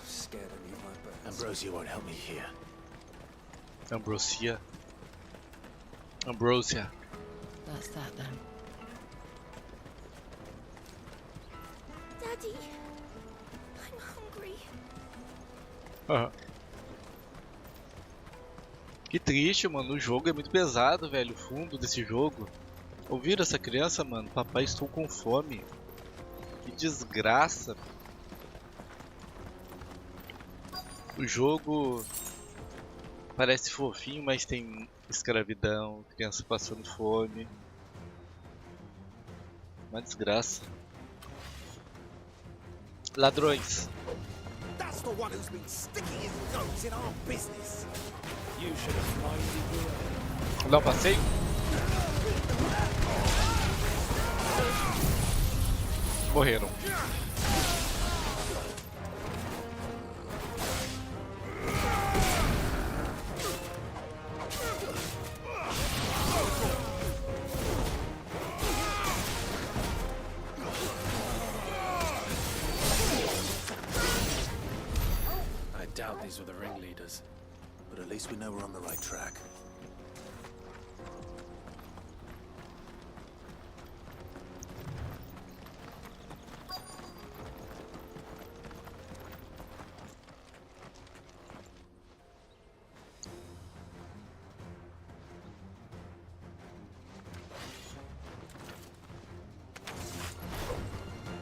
scared to leave my birds. Ambrosia won't help me here. Ambrosia. That's that then. Daddy, I'm hungry. Que triste, mano. O jogo é muito pesado, velho. O fundo desse jogo. Ouviram essa criança, mano? Papai, estou com fome. Que desgraça. O jogo parece fofinho, mas tem escravidão, criança passando fome. Uma desgraça. Ladrões. That's the one who's been sticking his nose in our business. You should have minded your Dá um passeio? Morreram. I doubt these were the ringleaders. But at least we know we're on the right track.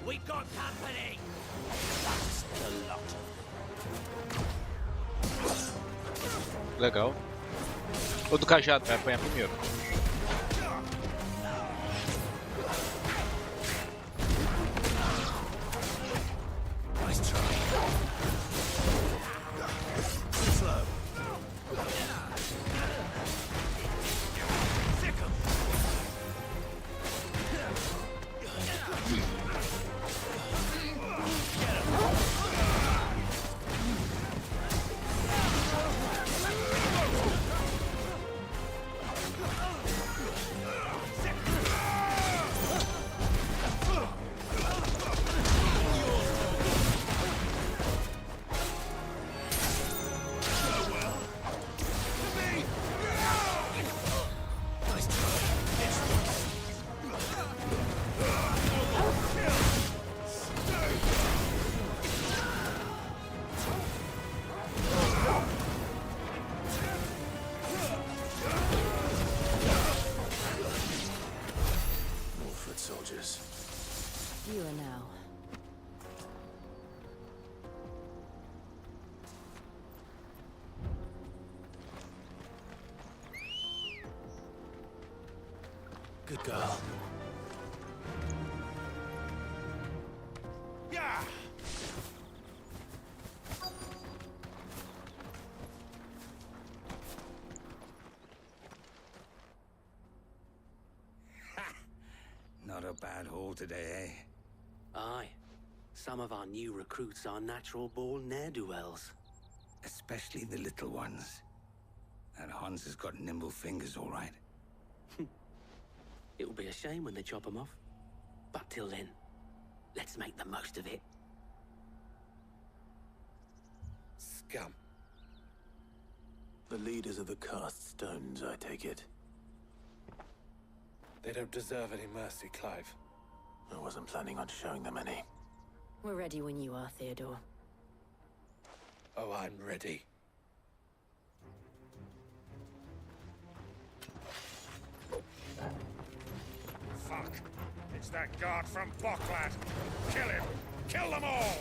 We got company. That's the lot. Legal. O do cajado vai apanhar primeiro. Nice try. Too slow. Soldiers. You are now. Good girl. Yeah. Not a bad haul today, eh? Aye. Some of our new recruits are natural-born ne'er-do-wells. Especially the little ones. That Hans has got nimble fingers, all right. It'll be a shame when they chop them off. But till then, let's make the most of it. Scum. The leaders of the cast stones, I take it. They don't deserve any mercy, Clive. I wasn't planning on showing them any. We're ready when you are, Theodore. Oh, I'm ready. Fuck. It's that guard from Boklad. Kill him. Kill them all.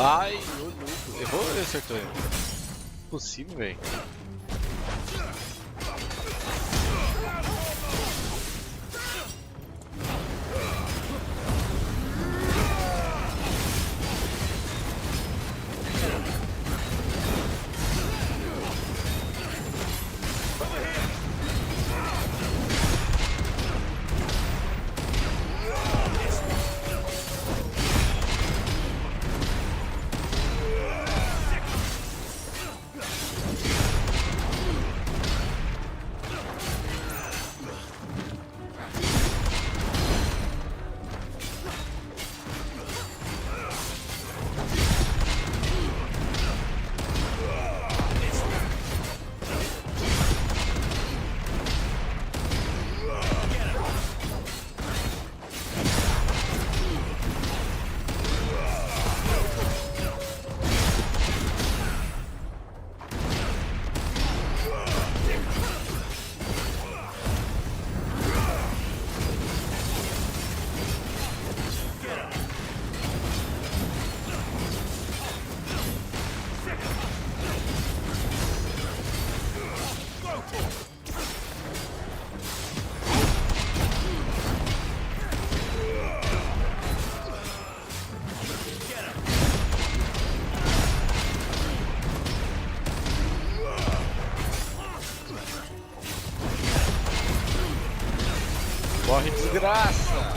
Ai, ô louco. Errou ou acertou ele? Impossível, velho. Corre, desgraça!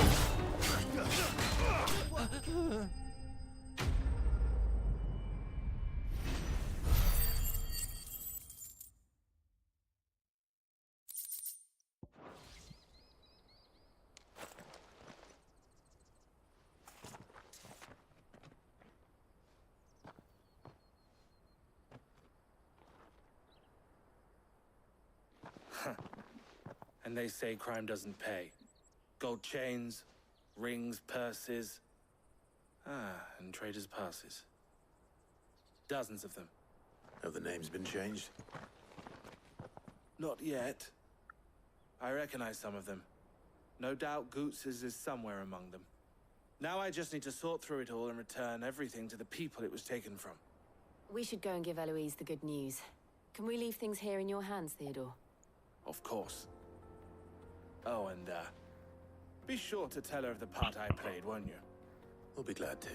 And they say crime doesn't pay. Gold chains, rings, purses. And traders' passes. Dozens of them. Have the names been changed? Not yet. I recognize some of them. No doubt Goots's is somewhere among them. Now I just need to sort through it all and return everything to the people it was taken from. We should go and give Eloise the good news. Can we leave things here in your hands, Theodore? Of course. Oh, and, be sure to tell her of the part I played, won't you? We'll be glad to.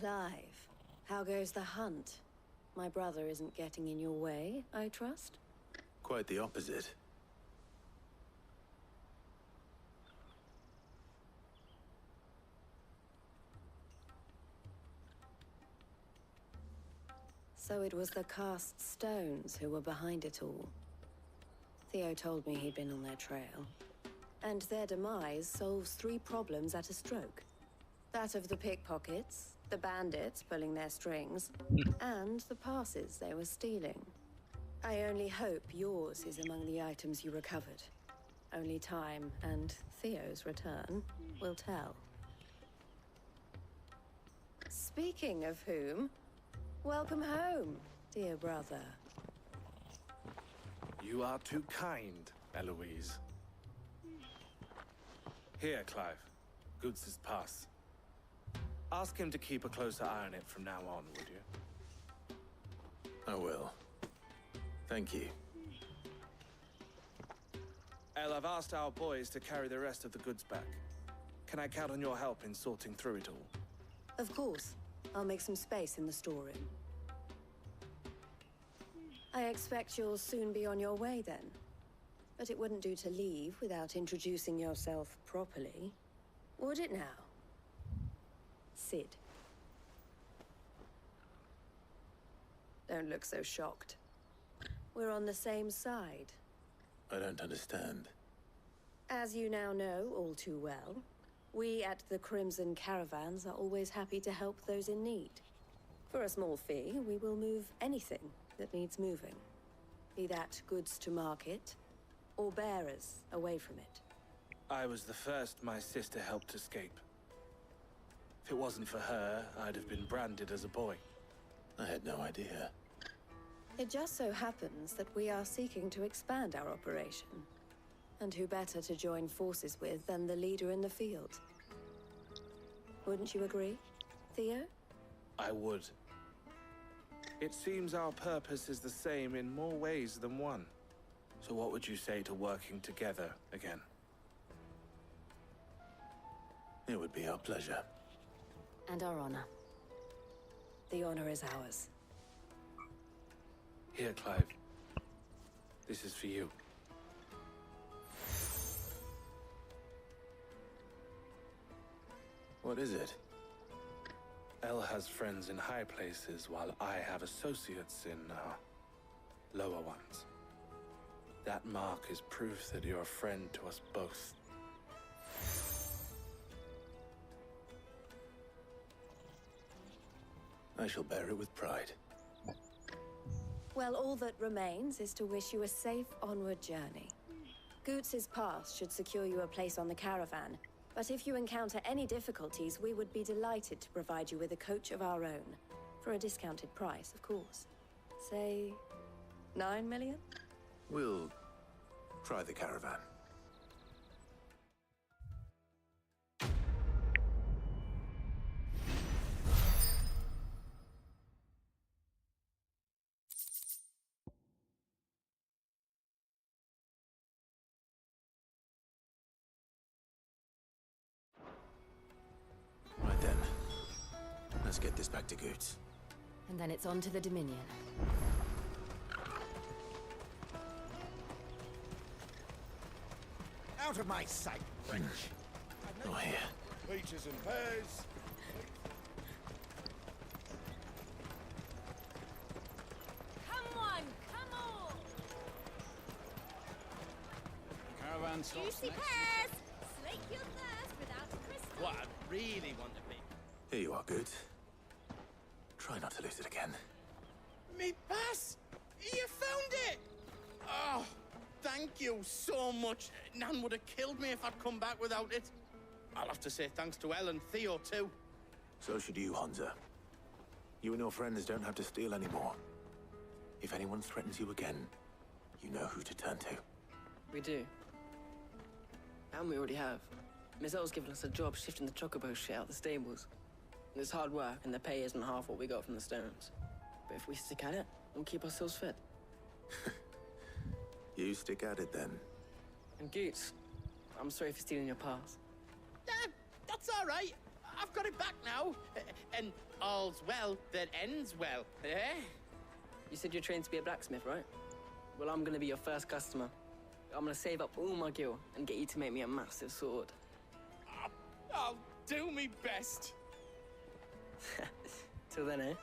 Clive, how goes the hunt? My brother isn't getting in your way, I trust? Quite the opposite. So it was the cast stones who were behind it all. Theo told me he'd been on their trail. And their demise solves 3 problems at a stroke. That of the pickpockets, the bandits pulling their strings, and the passes they were stealing. I only hope yours is among the items you recovered. Only time and Theo's return will tell. Speaking of whom, welcome home, dear brother. You are too kind, Eloise. Here, Clive. Goots's pass. Ask him to keep a closer eye on it from now on, would you? I will. Thank you. El, I've asked our boys to carry the rest of the goods back. Can I count on your help in sorting through it all? Of course. I'll make some space in the storeroom. I expect you'll soon be on your way then. But it wouldn't do to leave without introducing yourself properly. Would it now? Sid. Don't look so shocked. We're on the same side. I don't understand. As you now know all too well, We at the Crimson Caravans are always happy to help those in need. For a small fee, we will move anything that needs moving. Be that goods to market, or bearers away from it. I was the first my sister helped escape. If it wasn't for her, I'd have been branded as a boy. I had no idea. It just so happens that we are seeking to expand our operation. And who better to join forces with than the leader in the field? Wouldn't you agree, Theo? I would. It seems our purpose is the same in more ways than one. So what would you say to working together again? It would be our pleasure. And our honor. The honor is ours. Here, Clive. This is for you. What is it? Elle has friends in high places, while I have associates in, lower ones. That mark is proof that you're a friend to us both. I shall bear it with pride. Well, all that remains is to wish you a safe onward journey. Goots's pass should secure you a place on the caravan, but if you encounter any difficulties, we would be delighted to provide you with a coach of our own. For a discounted price, of course. Say, 9 million? We'll try the caravan. Right then. Let's get this back to Goots. And then it's on to the Dominion. Out of my sight, French. Oh, here. Peaches and pears. Come on, come on! Caravan stops Juicy next. pears! Slake your thirst without a crystal. What I really want to be. Here you are, Goots. Try not to lose it again. Me pass! You found it! Oh, thank you so much. Nan would have killed me if I'd come back without it. I'll have to say thanks to Elle and Theo, too. So should you, Hansa. You and your friends don't have to steal anymore. If anyone threatens you again, you know who to turn to. We do. And we already have. Miss Elle's given us a job shifting the chocobo shit out the stables. And it's hard work, and the pay isn't half what we got from the stones. But if we stick at it, we'll keep ourselves fed. You stick at it, then. And Goots, I'm sorry for stealing your pass. That's all right. I've got it back now. And all's well that ends well, eh? You said you're trained to be a blacksmith, right? Well, I'm gonna be your first customer. I'm gonna save up all my gil and get you to make me a massive sword. I'll do me best. Till then, eh?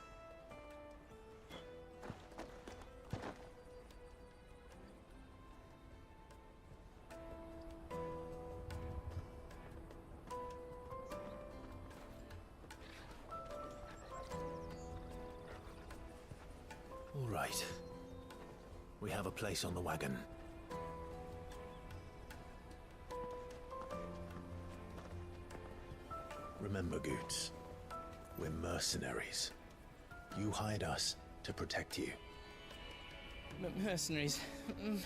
All right. We have a place on the wagon. Remember, Goots, we're mercenaries. You hired us to protect you. Mercenaries. And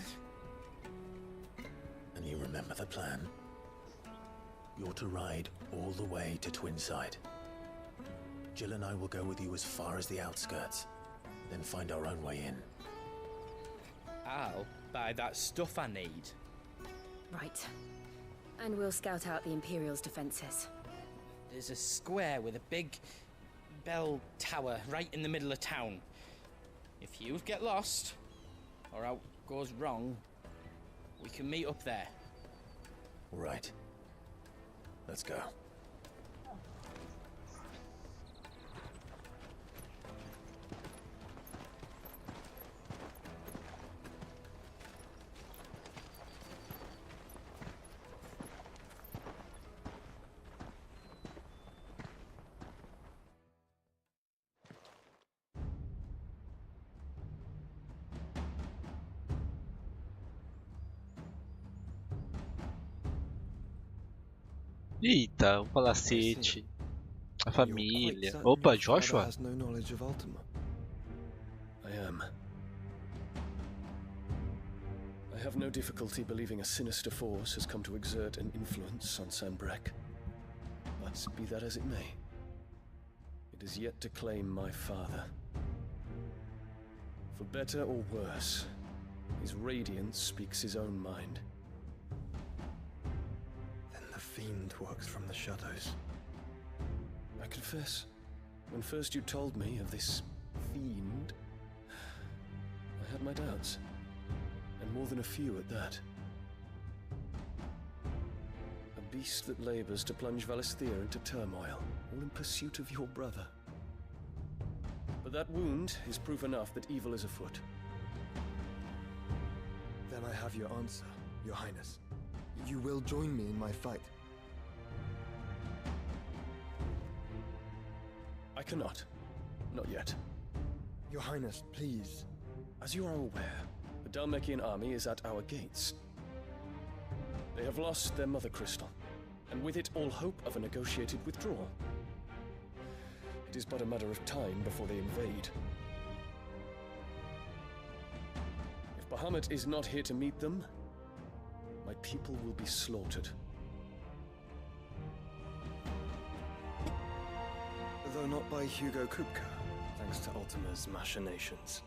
you remember the plan? You're to ride all the way to Twinside. Jill and I will go with you as far as the outskirts, then find our own way in. I'll buy that stuff I need. Right. And we'll scout out the Imperial's defenses. There's a square with a big bell tower right in the middle of town. If you get lost, or out goes wrong, we can meet up there. All right. Let's go. Eita, o palacete. A família. Opa, Joshua? Has no knowledge of Ultima. I am. I have no difficulty believing a sinister force has come to exert an influence on Sanbreque. But be that as it may, it is yet to claim my father. For better or worse, his radiance speaks his own mind. Then the fiend works from the shadows. I confess, when first you told me of this fiend, I had my doubts. And more than a few at that. A beast that labors to plunge Valisthea into turmoil, all in pursuit of your brother. But that wound is proof enough that evil is afoot. Then I have your answer, Your Highness. You will join me in my fight. I cannot. Not yet. Your Highness, please. As you are aware, the Dhalmekian army is at our gates. They have lost their mother crystal, and with it all hope of a negotiated withdrawal. It is but a matter of time before they invade. If Bahamut is not here to meet them, my people will be slaughtered. Though not by Hugo Kupka, thanks to Ultima's machinations.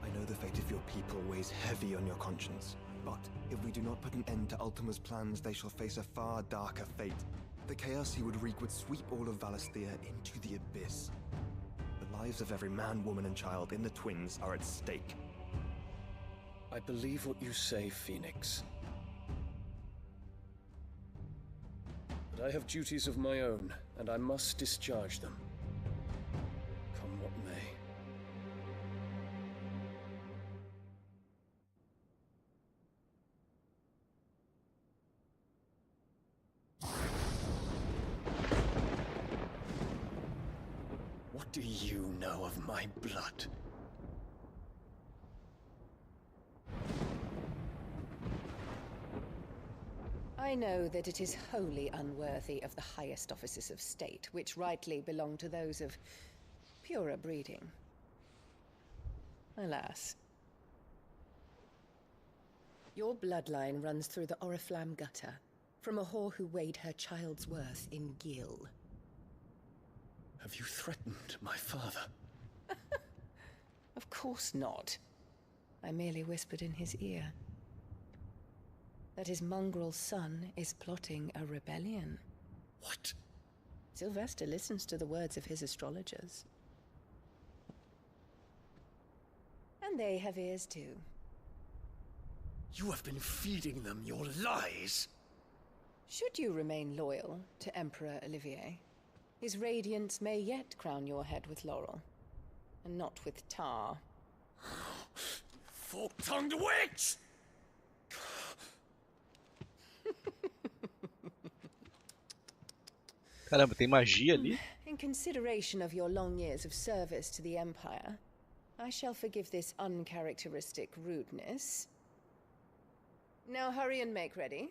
I know the fate of your people weighs heavy on your conscience, but if we do not put an end to Ultima's plans, they shall face a far darker fate. The chaos he would wreak would sweep all of Valisthea into the abyss. The lives of every man, woman, and child in the Twins are at stake. I believe what you say, Phoenix. But I have duties of my own, and I must discharge them. Come what may. What do you know of my blood? I know that it is wholly unworthy of the highest offices of state, which rightly belong to those of purer breeding. Alas. Your bloodline runs through the Oriflamme gutter, from a whore who weighed her child's worth in gil. Have you threatened my father? Of course not. I merely whispered in his ear that his mongrel son is plotting a rebellion. What? Sylvester listens to the words of his astrologers. And they have ears too. You have been feeding them your lies! Should you remain loyal to Emperor Olivier, his radiance may yet crown your head with laurel, and not with tar. Fork-tongued witch! Caramba, tem magia ali? In consideration of your long years of service to the Empire, I shall forgive this uncharacteristic rudeness. Now hurry and make ready,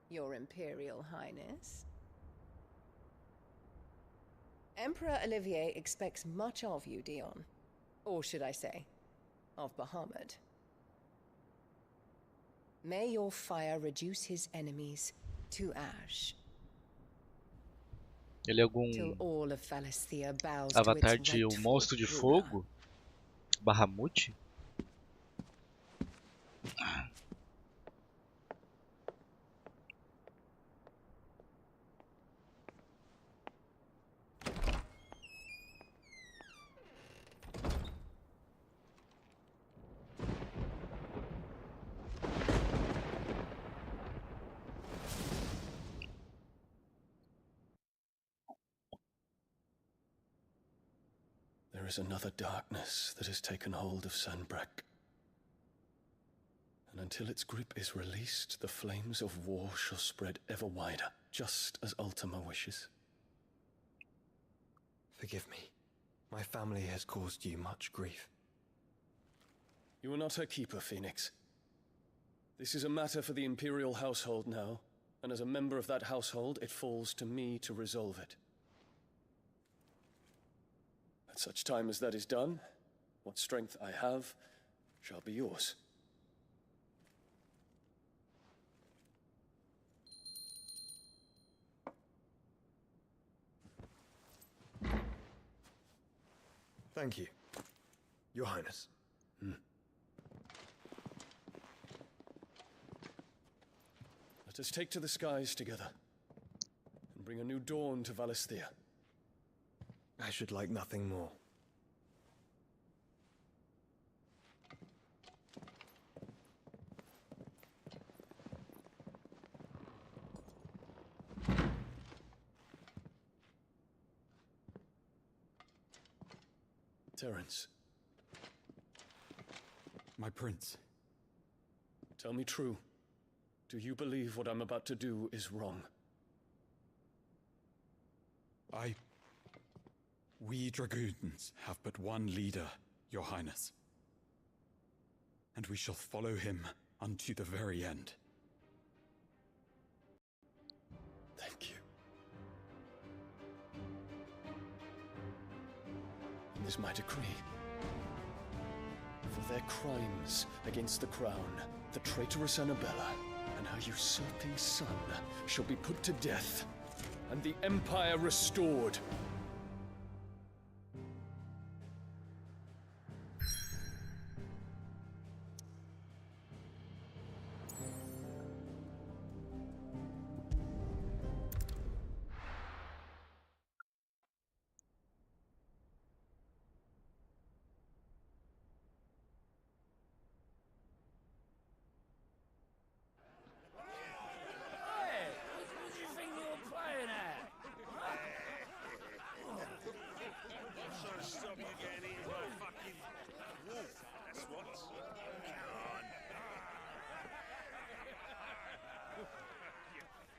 Your Imperial Highness. Emperor Olivier expects much of you, Dion. Or should I say, of Bahamut. May your fire reduce his enemies to ash. Ele é algum avatar de um monstro de fogo? Bahamut? There is another darkness that has taken hold of Sanbreque. And until its grip is released, the flames of war shall spread ever wider, just as Ultima wishes. Forgive me. My family has caused you much grief. You are not her keeper, Phoenix. This is a matter for the Imperial household now, and as a member of that household, it falls to me to resolve it. At such time as that is done, what strength I have shall be yours. Thank you, Your Highness. Let us take to the skies together, and bring a new dawn to Valisthea. I should like nothing more. Terence. My prince. Tell me true. Do you believe what I'm about to do is wrong? We dragoons have but one leader, Your Highness. And we shall follow him unto the very end. Thank you. And this my decree. For their crimes against the crown, the traitorous Annabella and her usurping son shall be put to death, and the Empire restored.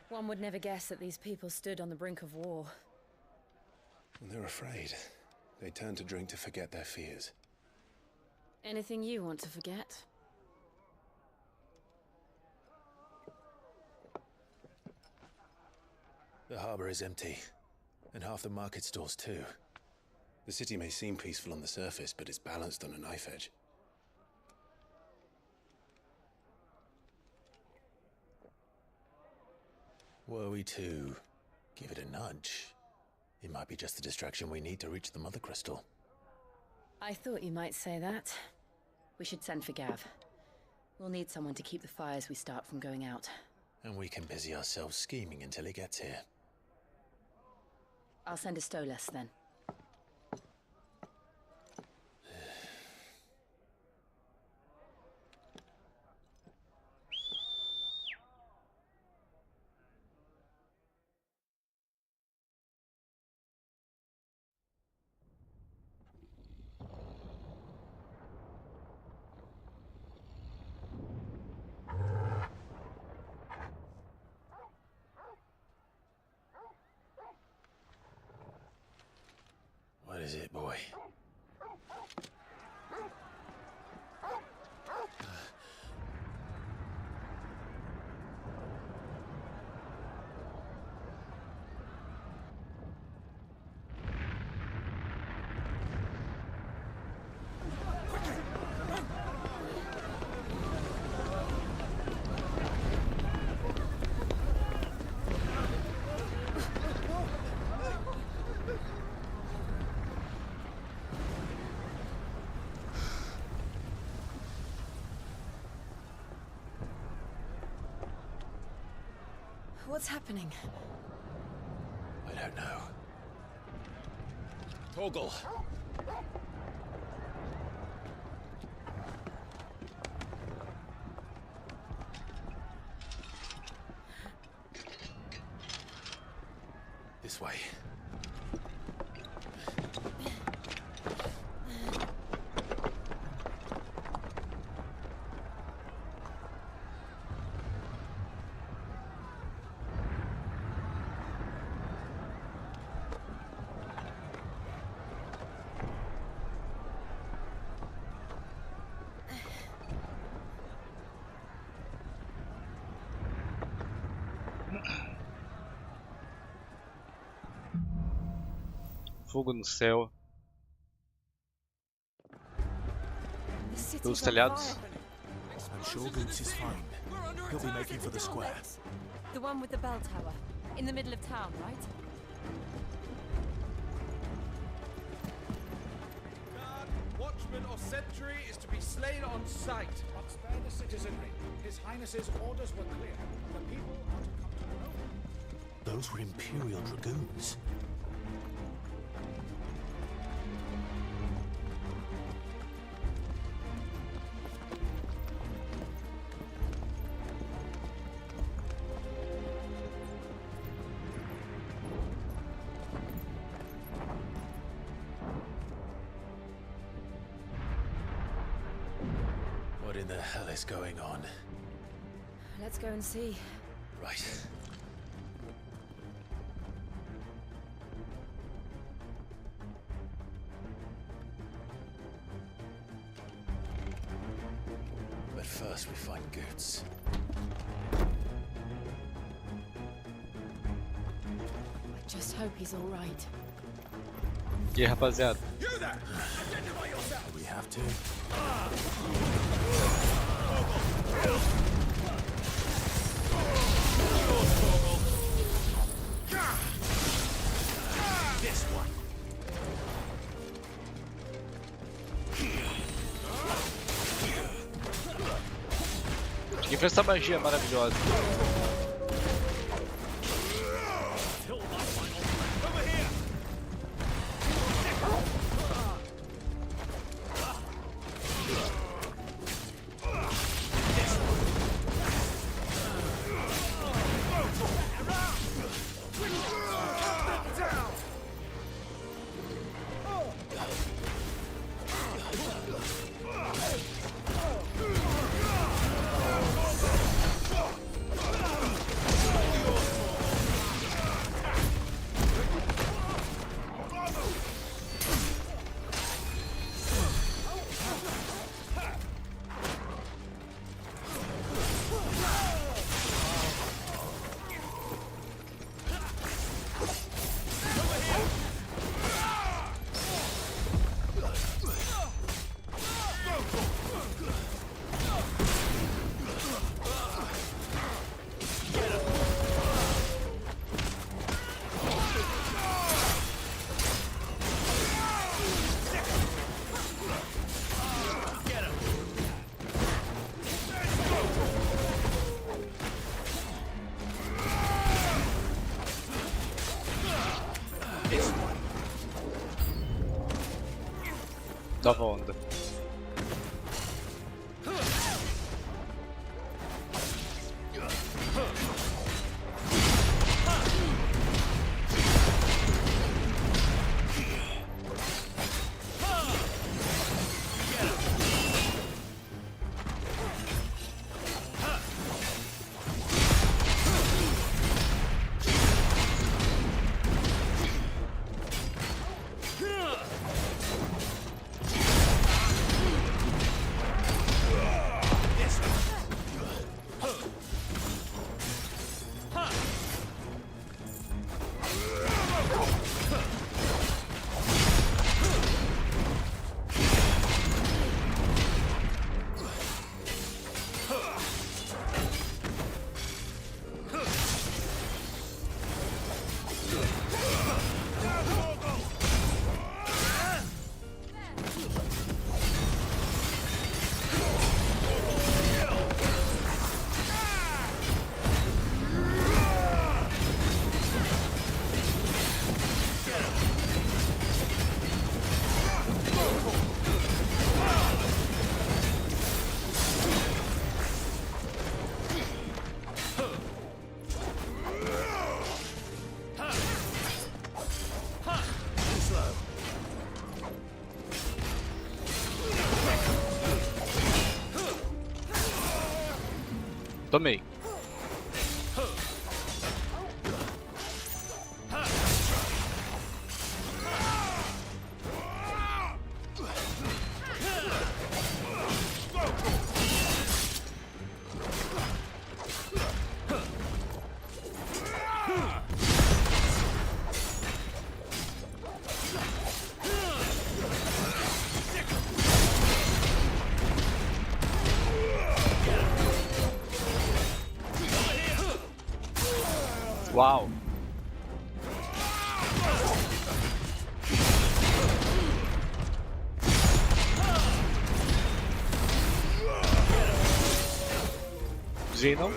One would never guess that these people stood on the brink of war. When they're afraid, they turn to drink to forget their fears. Anything you want to forget? The harbor is empty, and half the market stalls too. The city may seem peaceful on the surface, but it's balanced on a knife edge. Were we to give it a nudge, it might be just the distraction we need to reach the Mother Crystal. I thought you might say that. We should send for Gav. We'll need someone to keep the fires we start from going out. And we can busy ourselves scheming until he gets here. I'll send a Stolas then. What is it, boy? What's happening? I don't know. Torgal! This way. Fogo no céu. Pelos telhados. I'm sure Boots is fine. He'll be making for the square. The one with the bell tower. In the middle of town, right? Guard, watchman or sentry is to be slain on sight. But spare the citizenry. His Highness's orders were clear. The people are to come to know. Those were Imperial dragoons. What in the hell is going on? Let's go and see. Right. But first we find Goots. I just hope he's all right. E aí, rapaziada? We have to. This one. Quem fez essa magia maravilhosa? Nova onda. Tomei. Uau! Não?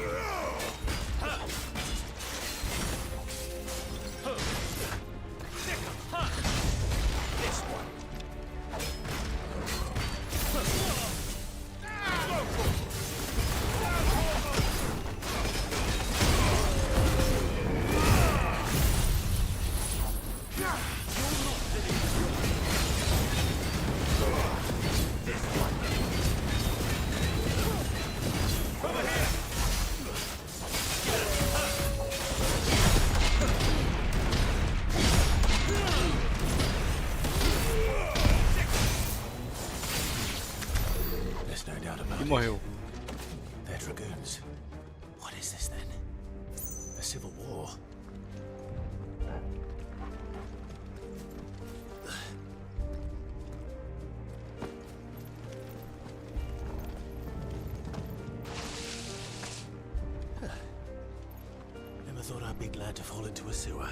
E morreu. They're dragoons. What is this then? A civil war? Never thought I'd be glad to fall into a sewer.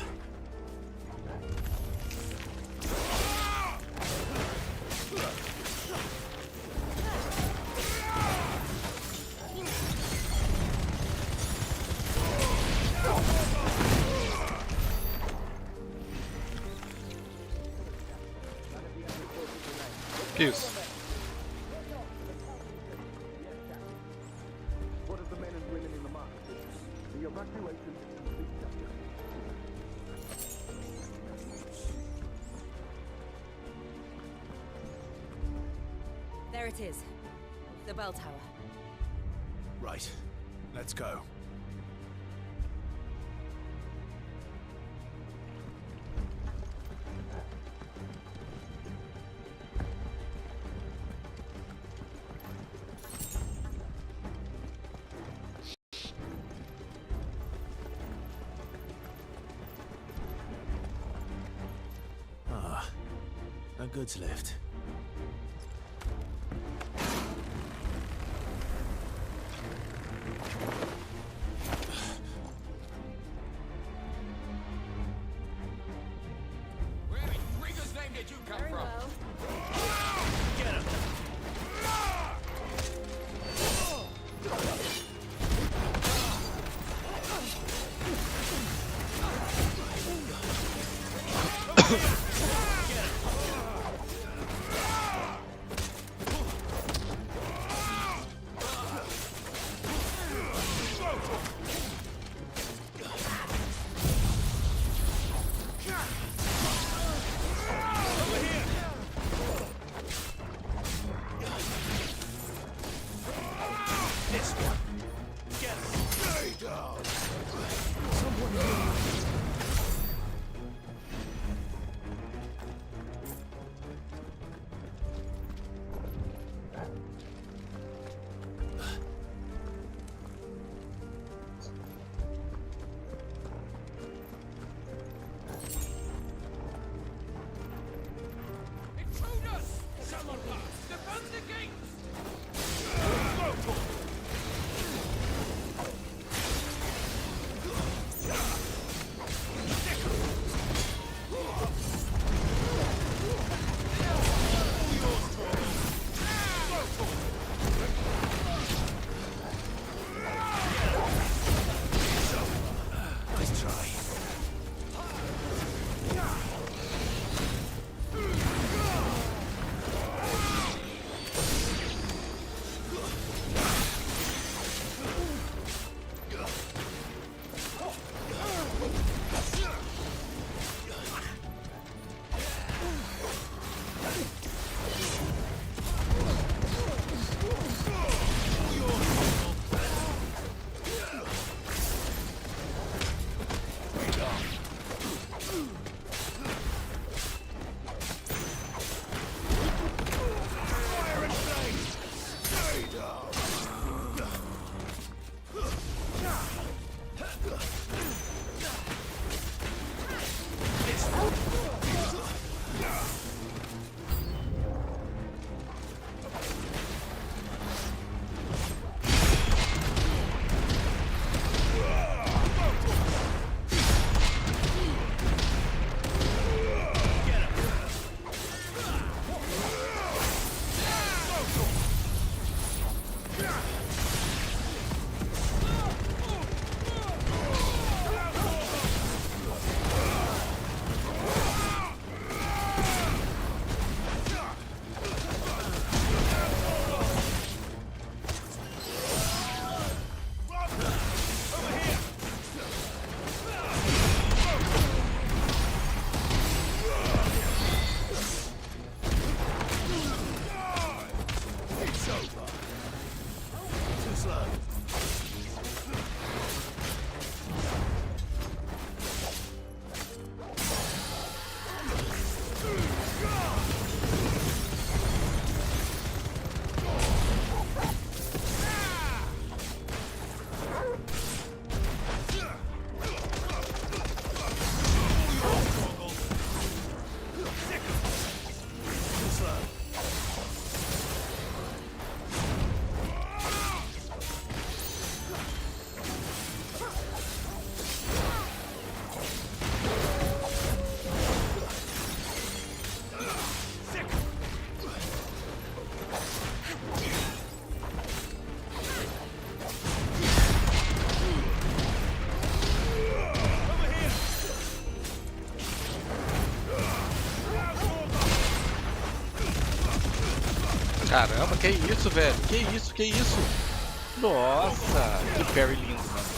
Isso. What of the men and women in the market? The evacuation is There it is. The bell tower. Right. Let's go. No goods left. Where in Rigger's name did you come from? Get him! Caramba, que isso, velho? Que isso, que isso? Nossa, que parry lindo, mano.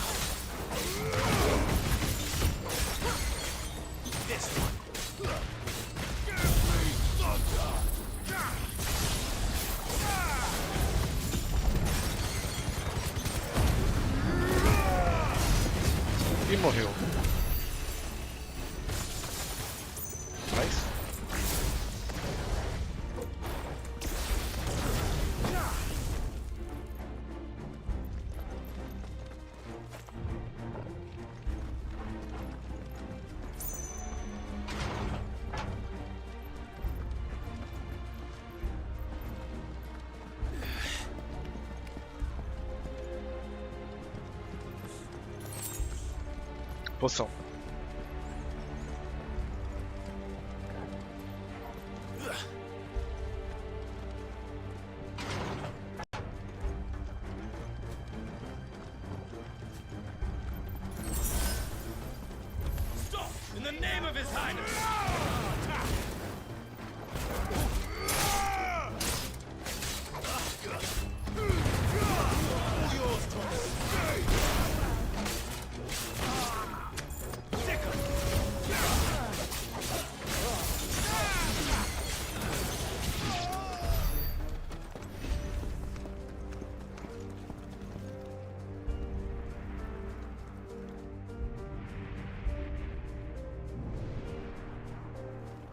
E morreu. Mas... poção. Stop! In the name of His Highness! All yours, Thomas!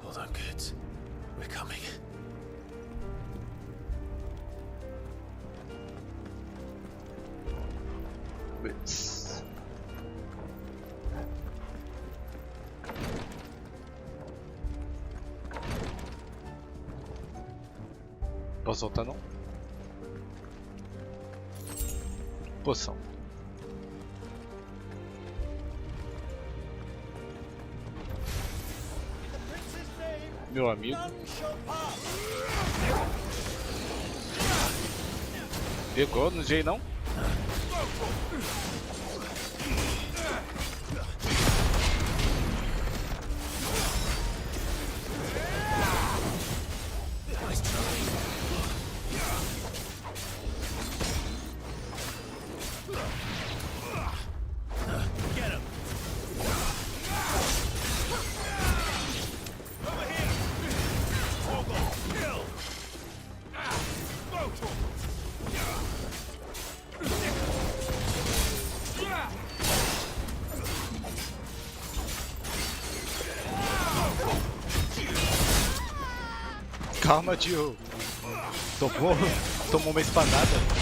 Hold on, kids. We're coming. Bits. Posso voltar não? Poção. Meu amigo. Pegou, não sei não? Calma, tio. Tomou uma espadada.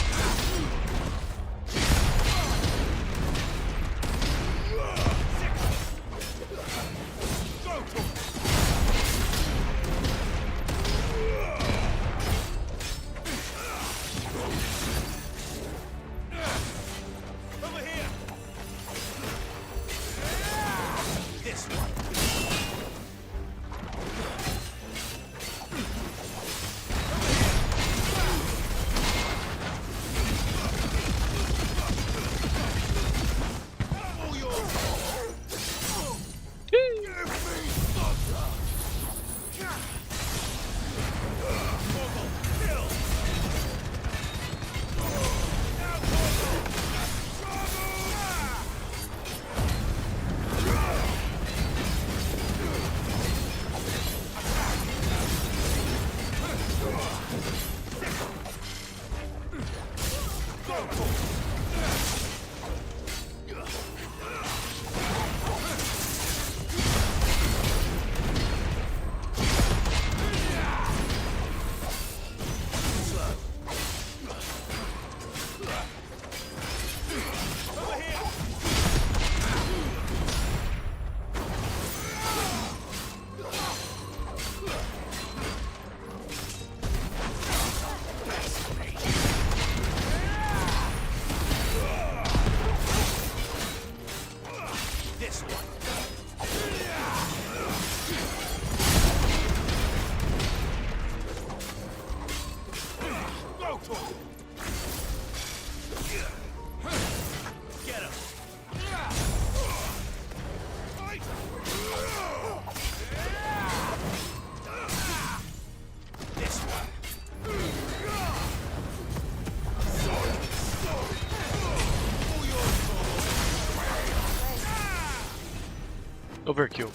Overkill.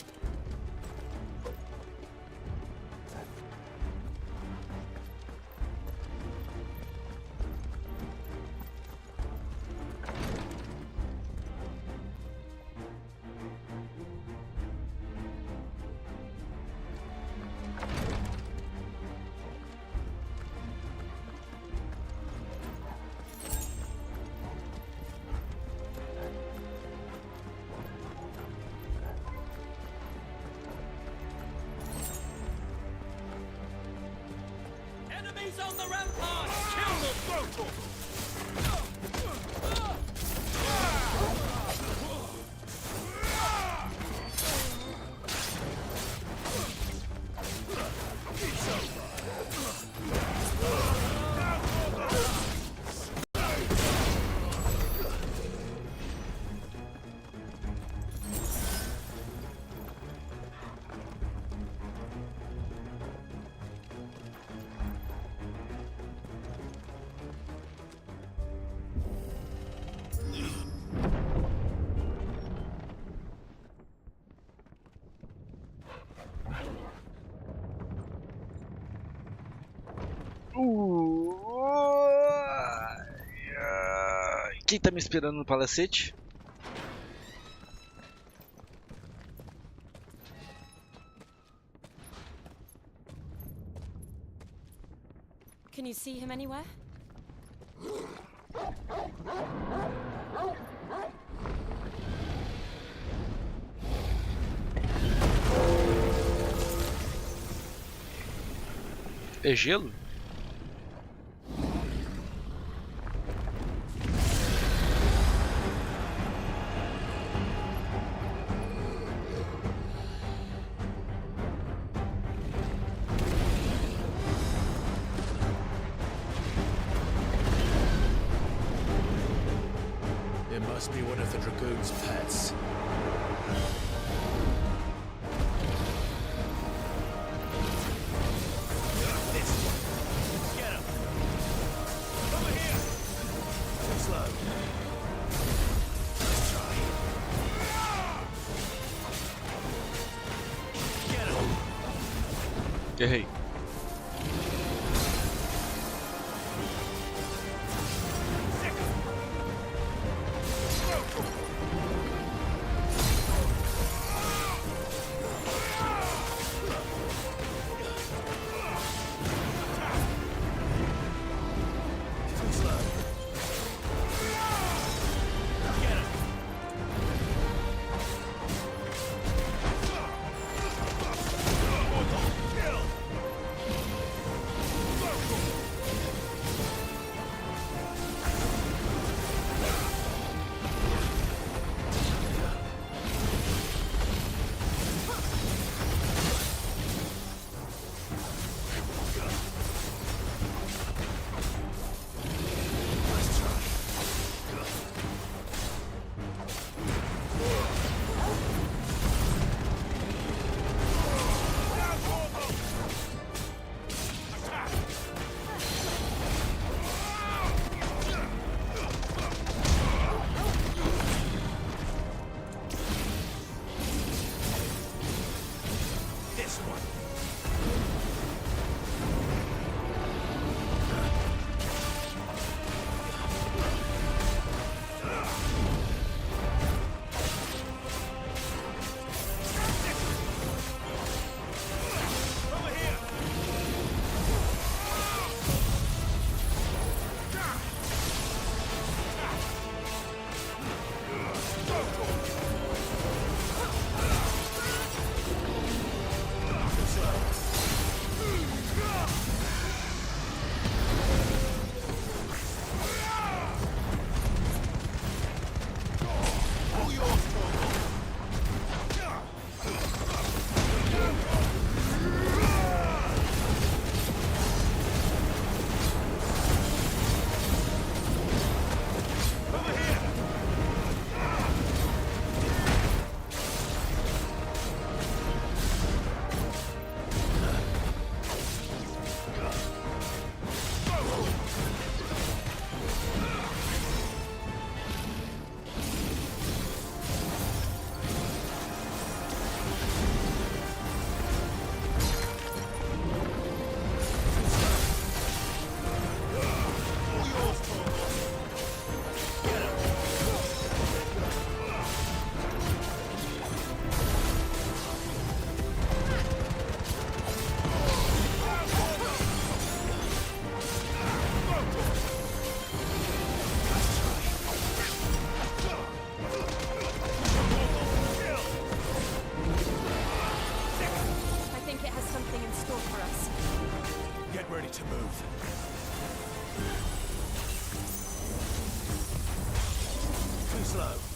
Enemies on the rampart! Kill them both! Quem tá me esperando no palacete? Can you see him anywhere? É gelo? It must be one of the Dragoon's pets. Get him! Over here! Too slow. Let's try. Get him! Errei. slow.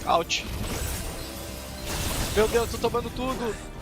Out. Meu Deus, tô tomando tudo.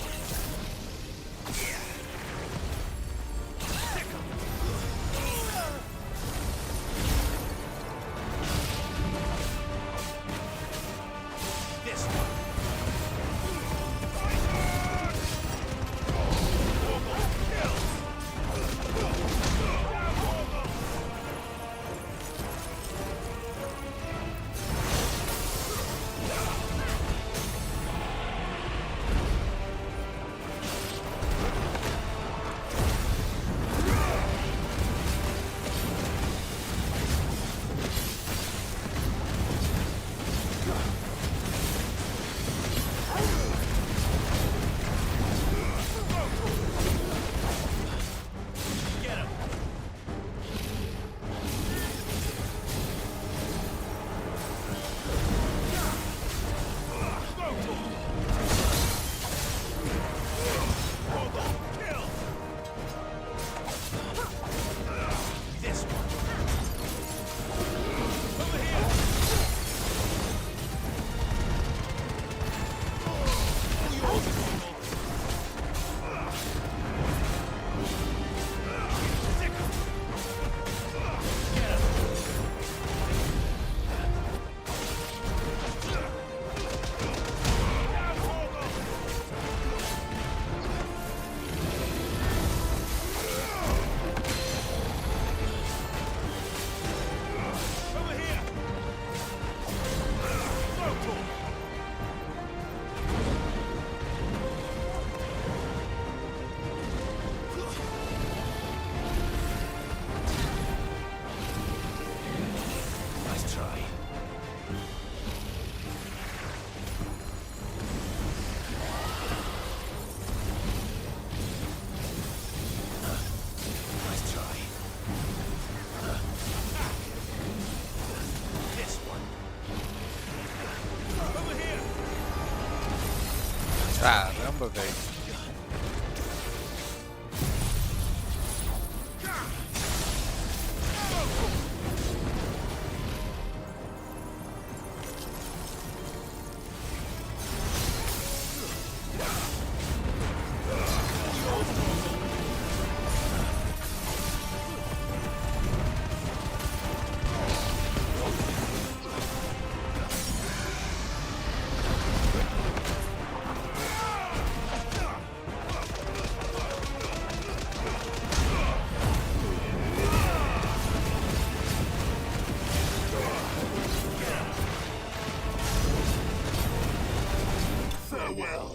Caramba, velho.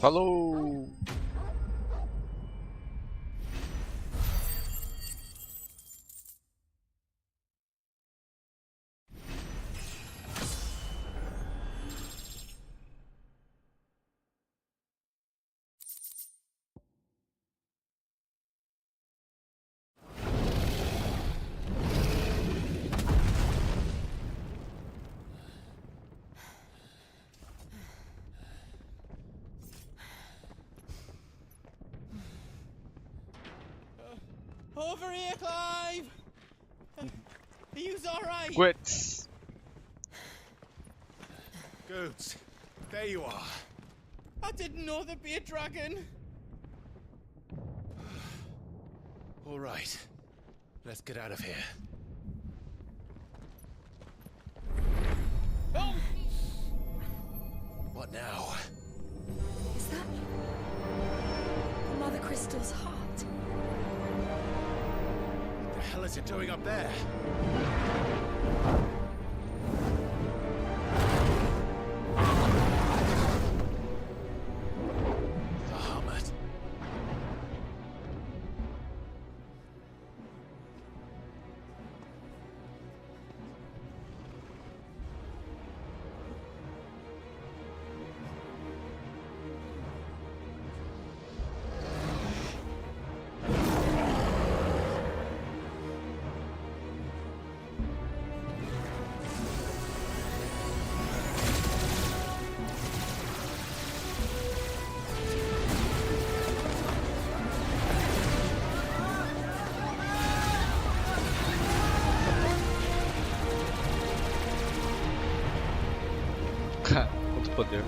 Falou! Over here, Clive! Are you alright? Quits. Goods, there you are. I didn't know there'd be a dragon. All right, let's get out of here. Oh! What now? Is that Mother Crystal's heart? What the hell is it doing up there? Bahamut. Quanto poder.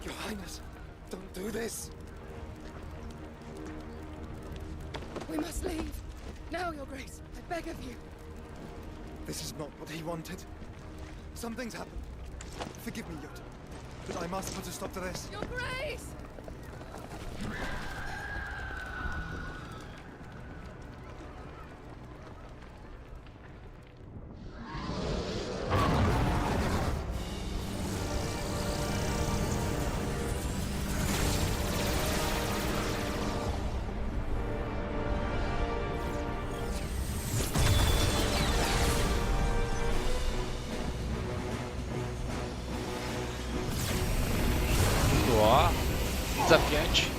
Your Highness, don't do this. We must leave. Now, Your Grace. I beg of you. This is not what he wanted. Something's happened. Forgive me, Yut, but I must put a stop to this. Your Grace! Ó, desafiante.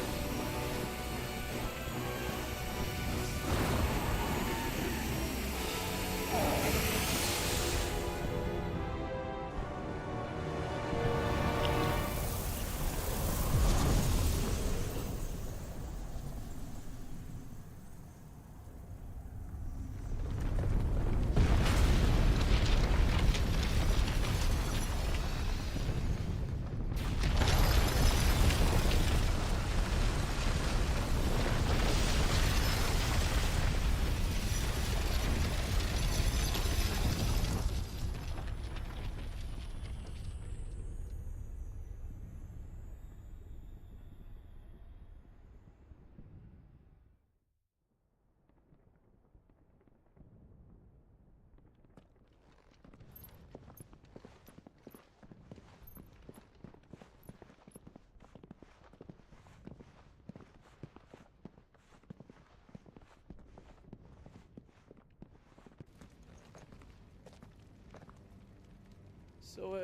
So,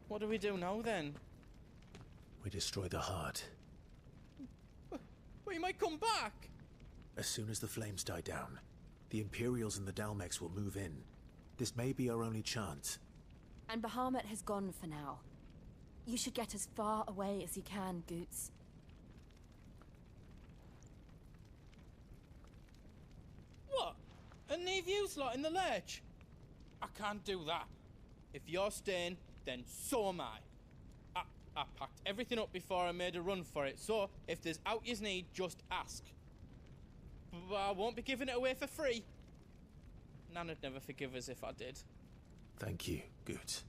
What do we do now, then? We destroy the heart. Well, he might come back! As soon as the flames die down, the Imperials and the Dalmex will move in. This may be our only chance. And Bahamut has gone for now. You should get as far away as you can, Goots. What? And leave you lot in the lurch? I can't do that. If you're staying, then so am I. I packed everything up before I made a run for it, so if there's out yous need, just ask. But I won't be giving it away for free. Nana'd never forgive us if I did. Thank you, Goots.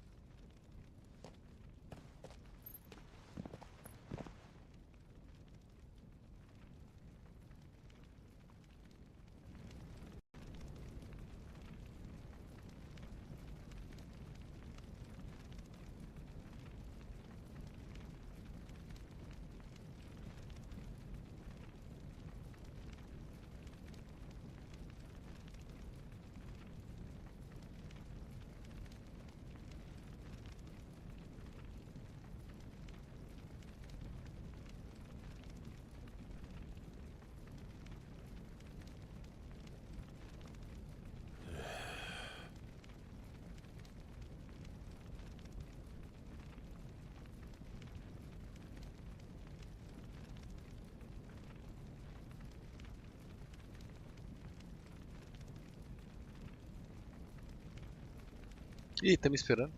Ih, tá me esperando.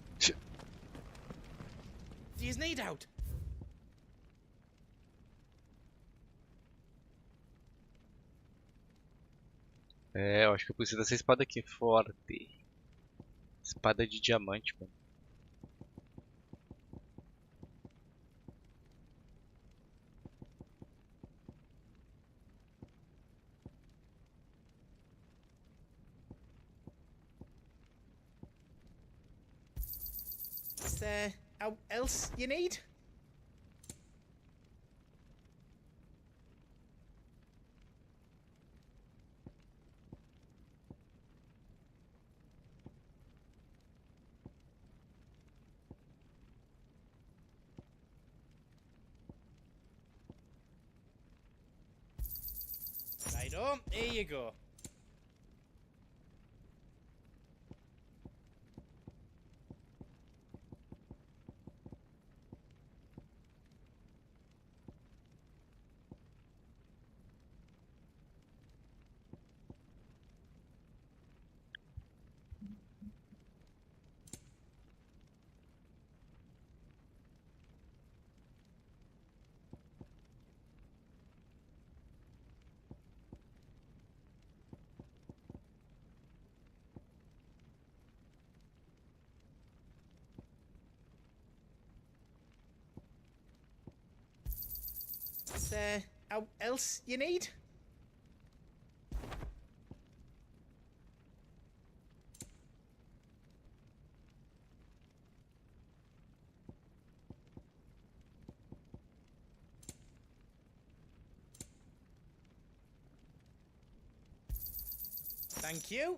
Do you need out? É, eu acho que eu preciso dessa espada aqui, forte. Espada de diamante, mano. Is there out else you need? Righto, here you go. Is there out else you need? Thank you.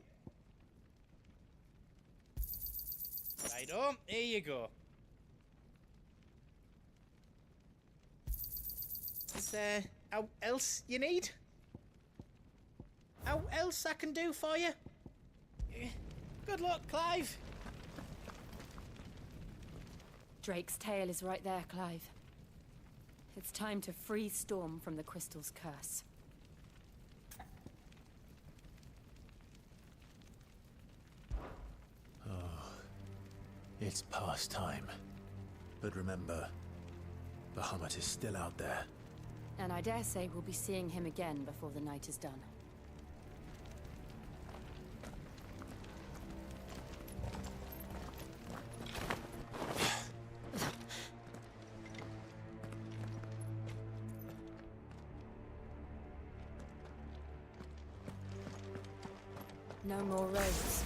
Righto, here you go. Is there out else you need? Out else I can do for you? Good luck, Clive. Drake's tail is right there, Clive. It's time to free Storm from the Crystal's curse. It's past time. But remember, Bahamut is still out there. And I dare say we'll be seeing him again before the night is done. No more roads.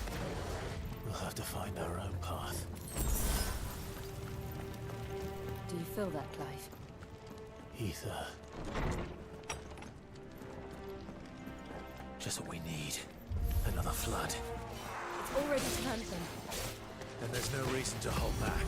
We'll have to find our own path. Do you feel that, Clive? Ether. Just what we need. Another flood. It's already turned them. then there's no reason to hold back.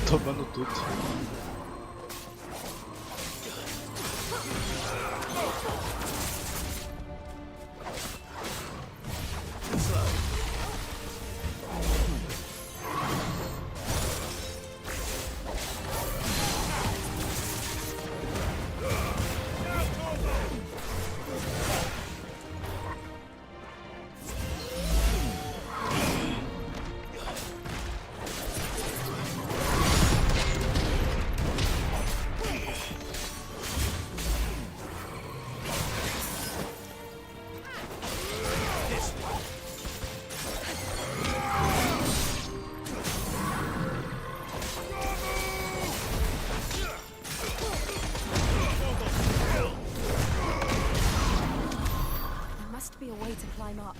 Tomando tudo. Be a way to climb up.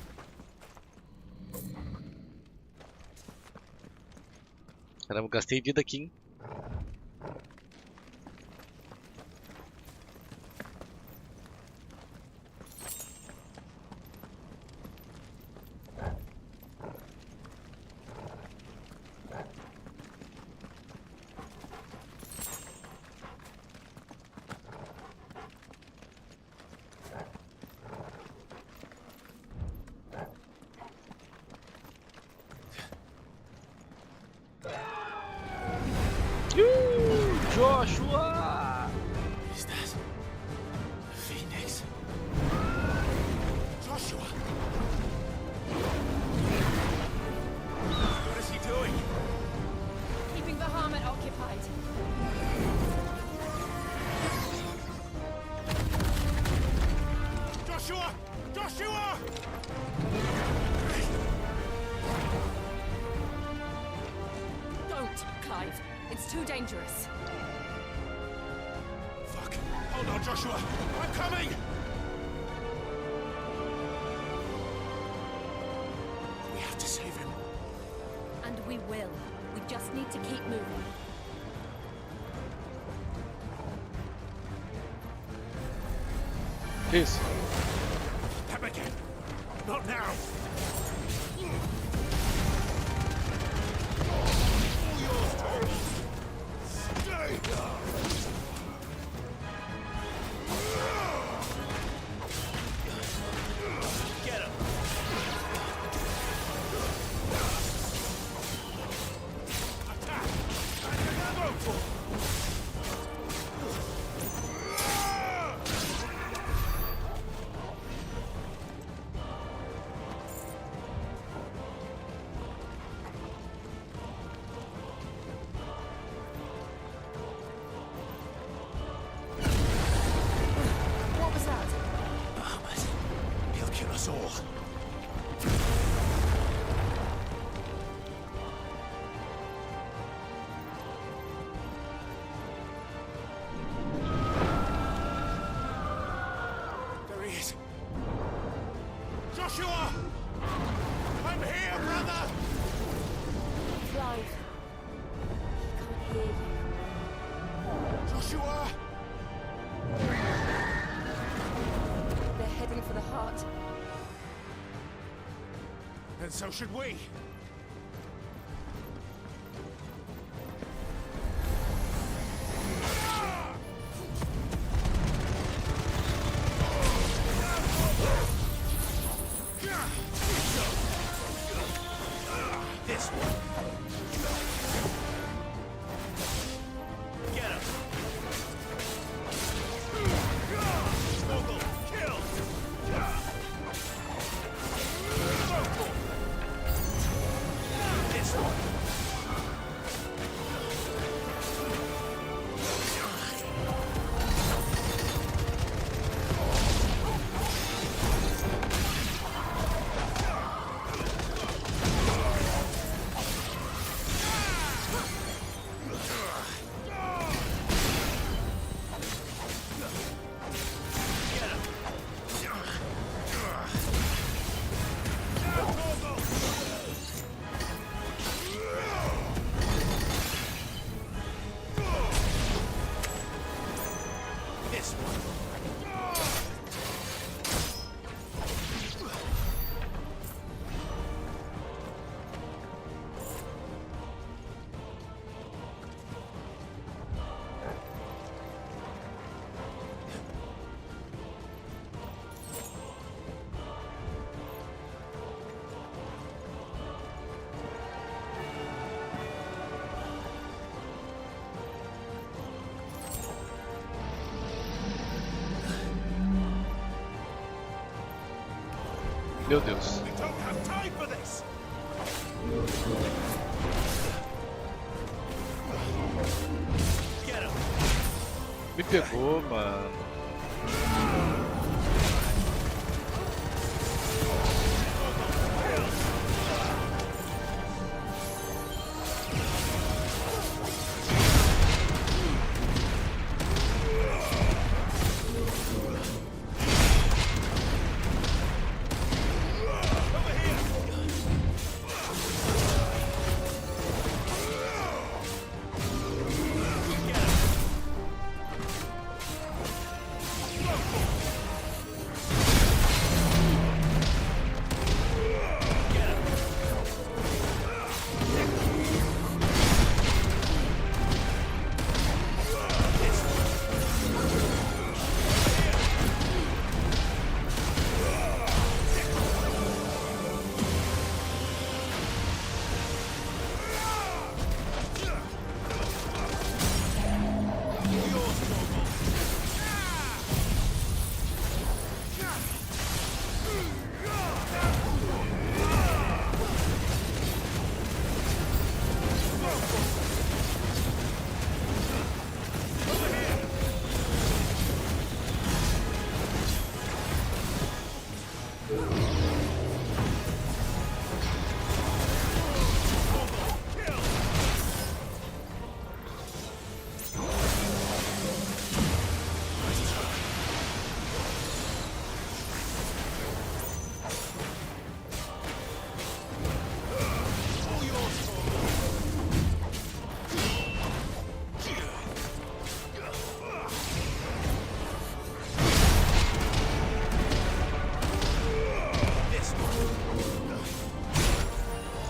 Caramba, gastei vida aqui, hein? Joshua! Is that a phoenix? Joshua! What is he doing? Keeping the Bahamut occupied. Joshua! Joshua! Don't, Clive. It's too dangerous. Fuck. Hold on, Joshua. I'm coming! We have to save him. And we will. We just need to keep moving. Peace. Come again. Not now. All yours, Tom. Then so should we. This one. Get him. Smoggle, kill. This one. This one. Meu Deus. We don't have time for this. Get him. Me pegou, mano.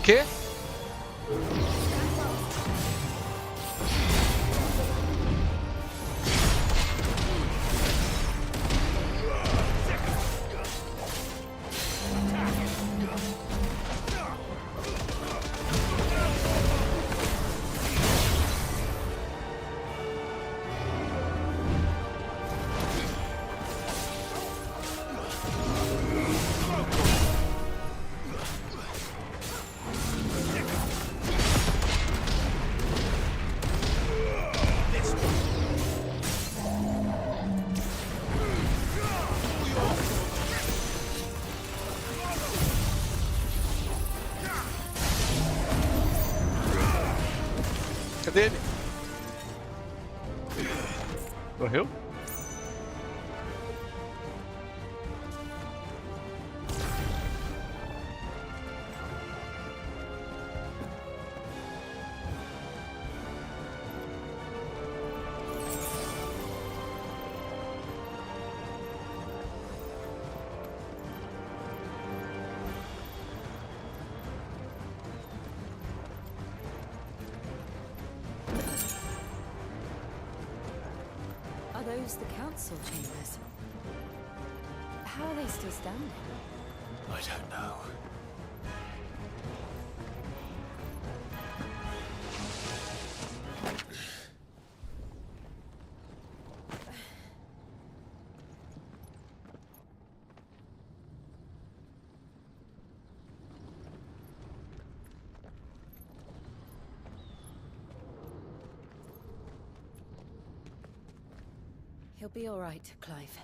Quê? Cadê ele? Morreu? close the council chambers. How are they still standing? I don't know. He'll be all right, Clive.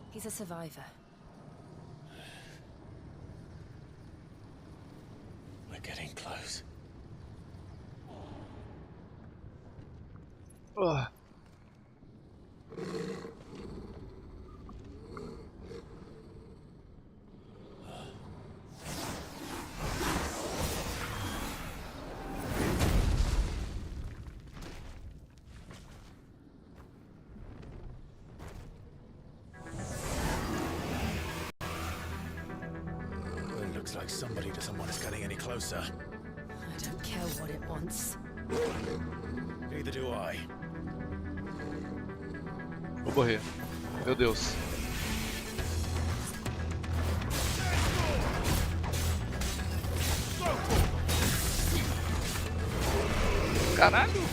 He's a survivor. We're getting close. Ugh. It looks like somebody doesn't want us getting any closer. I don't care what it wants. Neither do I. Vou morrer. Meu Deus. Caralho!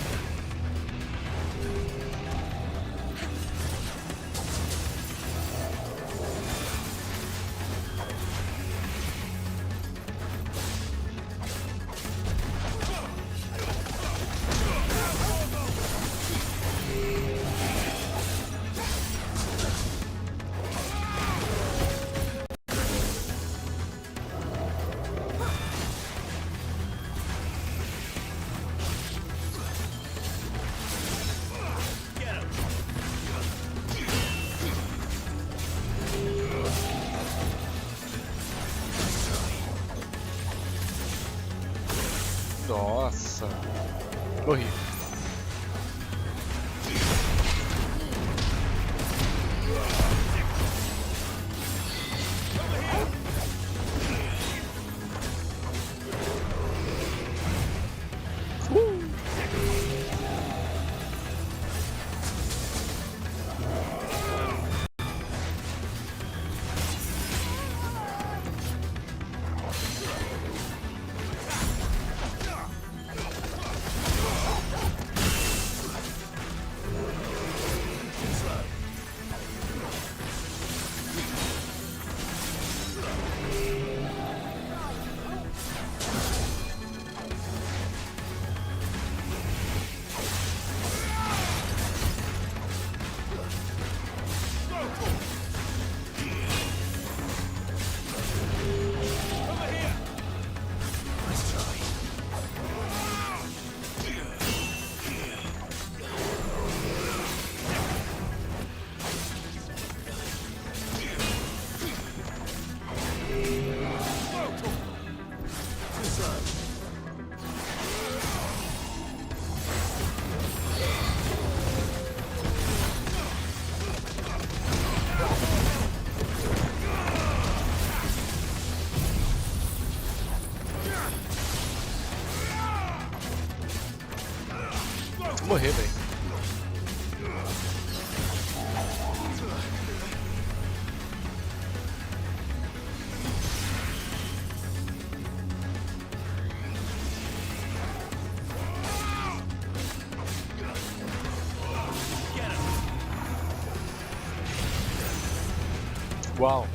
Nossa, morri. Vou morrer, velho. Uau.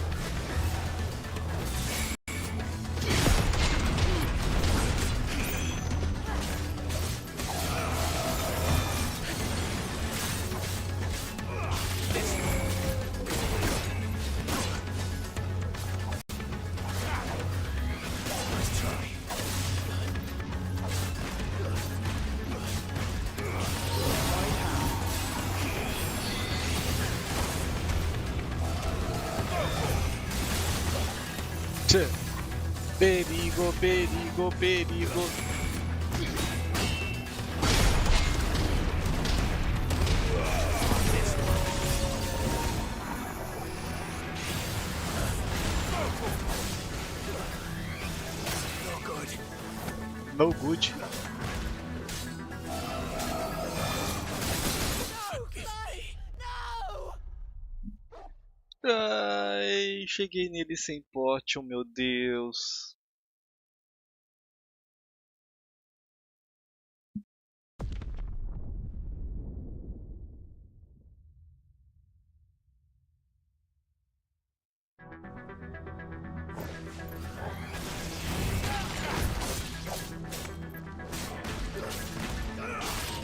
Perigo, perigo, perigo. No good. No! Ai, cheguei nele sem pote, oh meu Deus.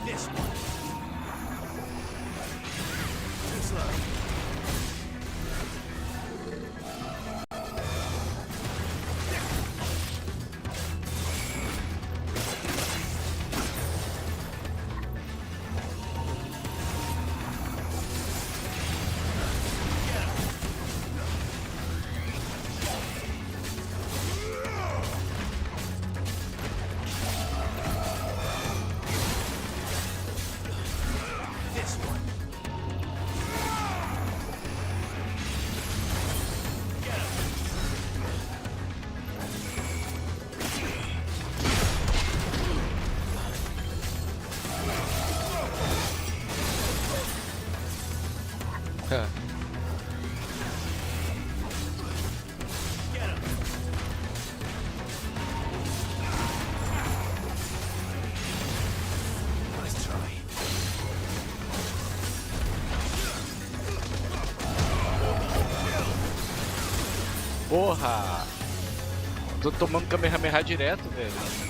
This one. Too slow. This one. Huh. Nice try. Porra! Tô tomando Kamehameha direto, velho.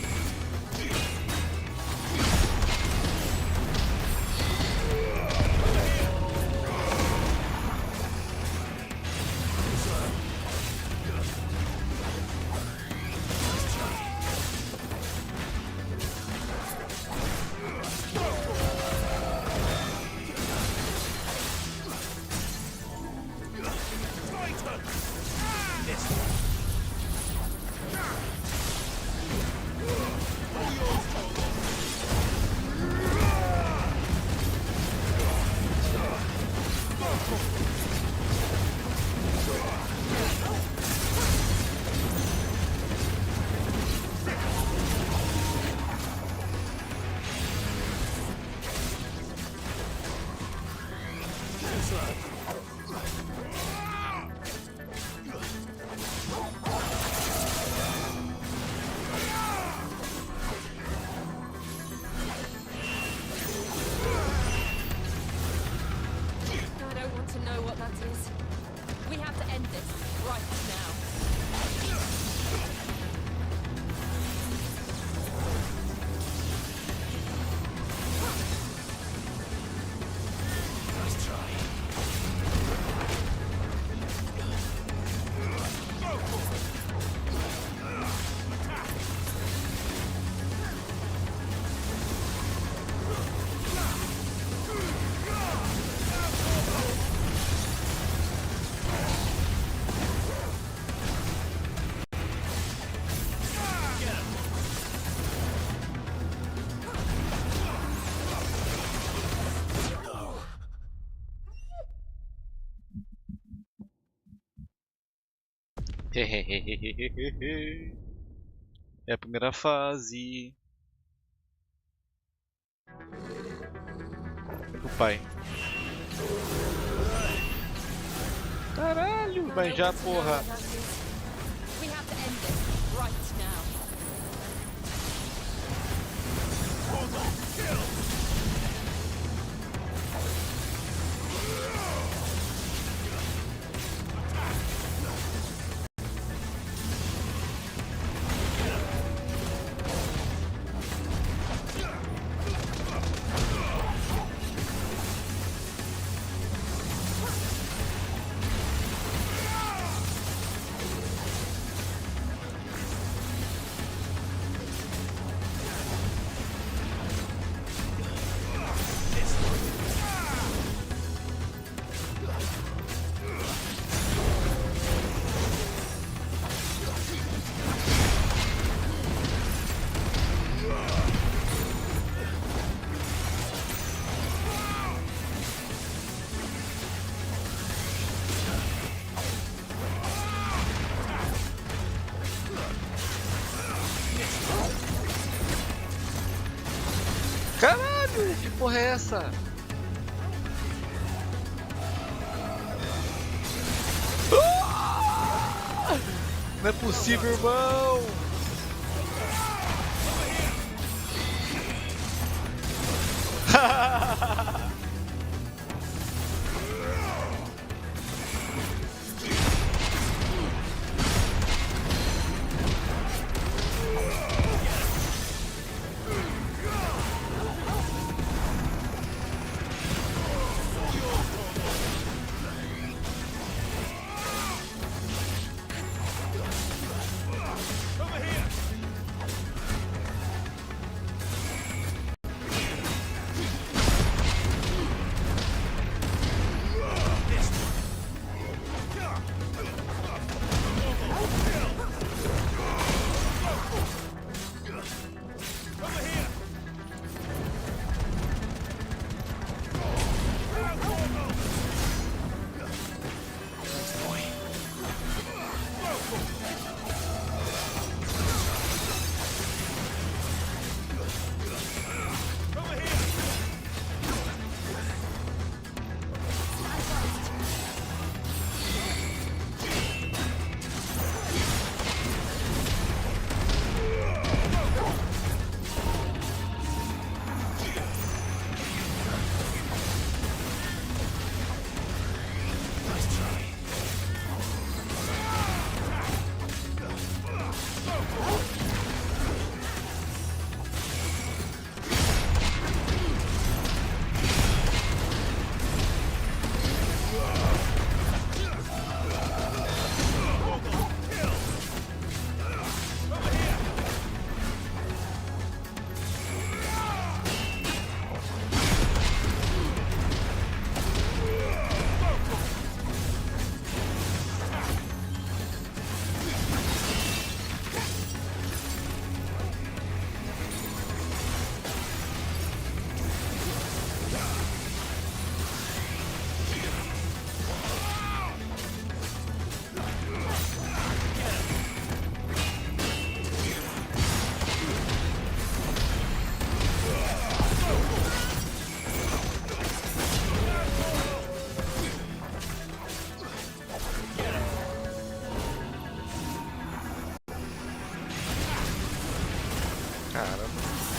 I don't want to know what that is. We have to end this right now. Nice try. É a primeira fase. O pai. Caralho, mas já porra. We have to end this right now. Caralho, que porra é essa? Não é possível, irmão!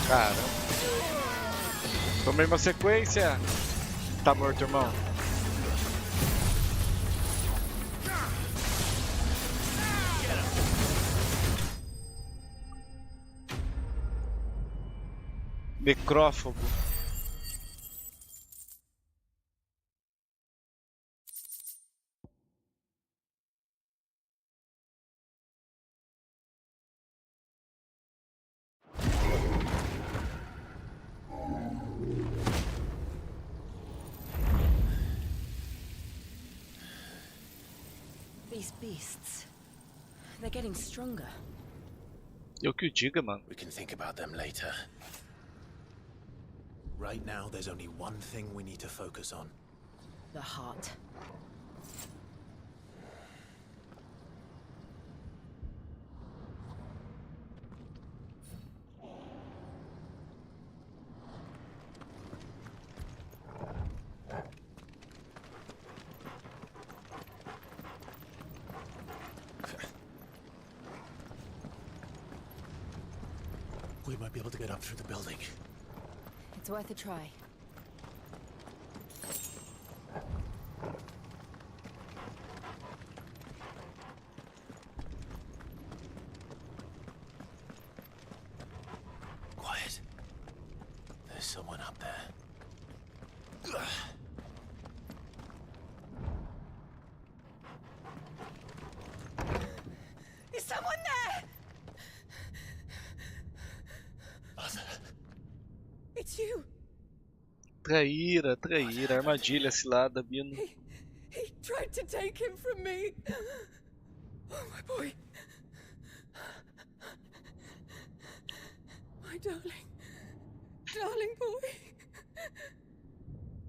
Caramba. Tomei uma sequência. Tá morto, irmão. Necrófago. These beasts, they're getting stronger. Eu que o diga, mano. We can think about them later. Right now, there's only one thing we need to focus on. The heart. We might be able to get up through the building. It's worth a try. Quiet. There's someone up there. Is someone there? It's you. Traíra, traíra, armadilha cilada, Bino. He tried to take him from me. Oh, my boy. My darling. Darling boy.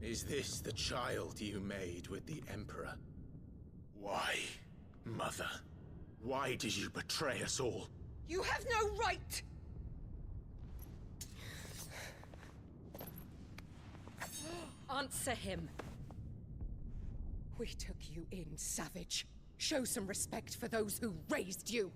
Is this the child you made with the Emperor? Why, Mother? Why did you betray us all? You have no right. Answer him. We took you in, savage. Show some respect for those who raised you.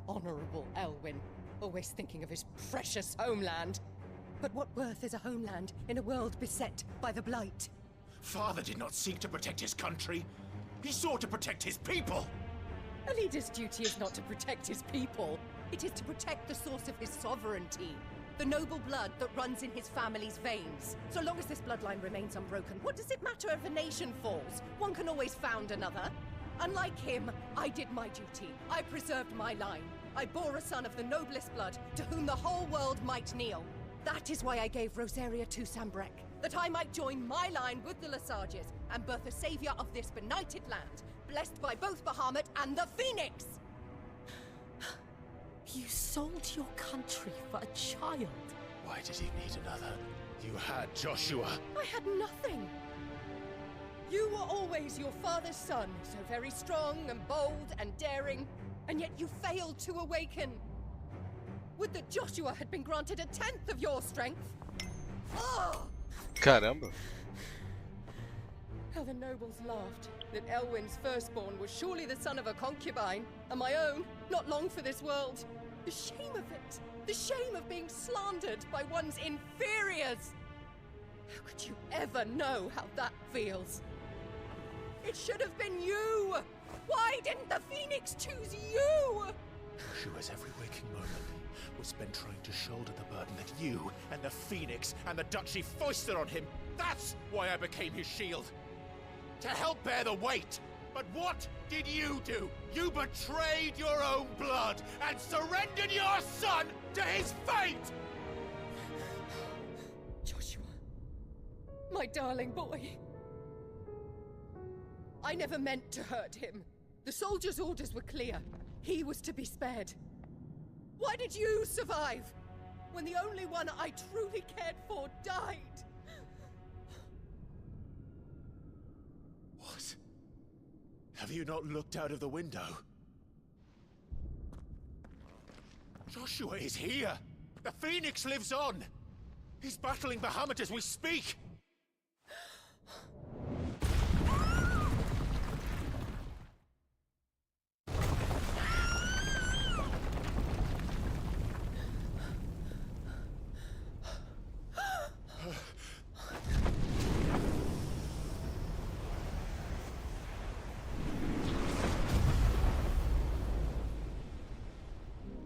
Honorable Elwyn, always thinking of his precious homeland. But what worth is a homeland in a world beset by the Blight? Father did not seek to protect his country. He sought to protect his people. A leader's duty is not to protect his people. It is to protect the source of his sovereignty. The noble blood that runs in his family's veins. So long as this bloodline remains unbroken, what does it matter if a nation falls? One can always found another. Unlike him, I did my duty. I preserved my line. I bore a son of the noblest blood, to whom the whole world might kneel. That is why I gave Rosaria to Sambrek, that I might join my line with the Lesages and birth a savior of this benighted land, blessed by both Bahamut and the Phoenix! You sold your country for a child. Why did he need another? You had Joshua. I had nothing. You were always your father's son, so very strong and bold and daring, and yet you failed to awaken. Would that Joshua had been granted 1/10 of your strength? Oh! Caramba! How the nobles laughed that Elwyn's firstborn was surely the son of a concubine, and my own, not long for this world. The shame of it! The shame of being slandered by one's inferiors! How could you ever know how that feels? It should have been you! Why didn't the Phoenix choose you? Joshua's every waking moment was spent trying to shoulder the burden that you and the Phoenix and the Duchy foisted on him. That's why I became his shield. To help bear the weight. But what did you do? You betrayed your own blood and surrendered your son to his fate! Joshua, my darling boy. I never meant to hurt him. The soldiers' orders were clear. He was to be spared. Why did you survive when the only one I truly cared for died? What? Have you not looked out of the window? Joshua is here! The Phoenix lives on! He's battling Bahamut as we speak!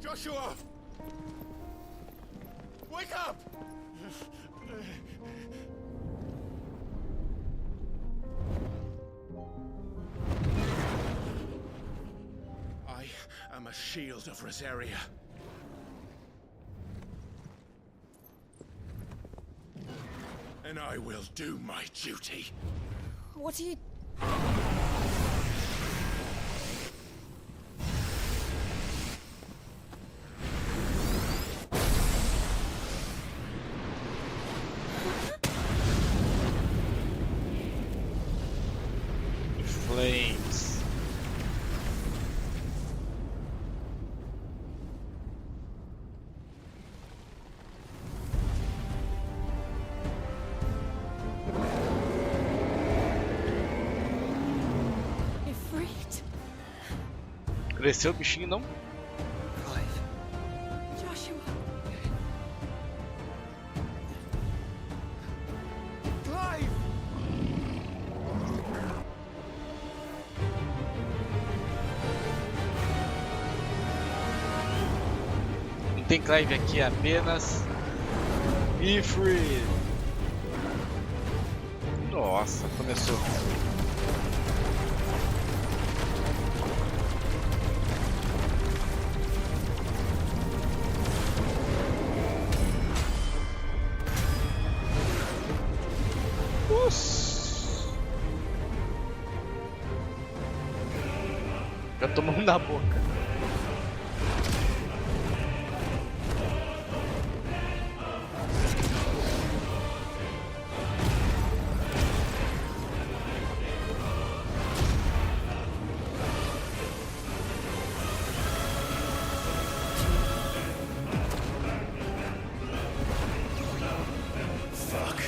Joshua! Wake up! I am a shield of Reserva. And I will do my duty. What are you... Flames. Cresceu o bichinho, não? Joshua. Clive! Não tem Clive aqui, apenas Ifrit. Nossa, começou. Já tomamos na boca. Fuck.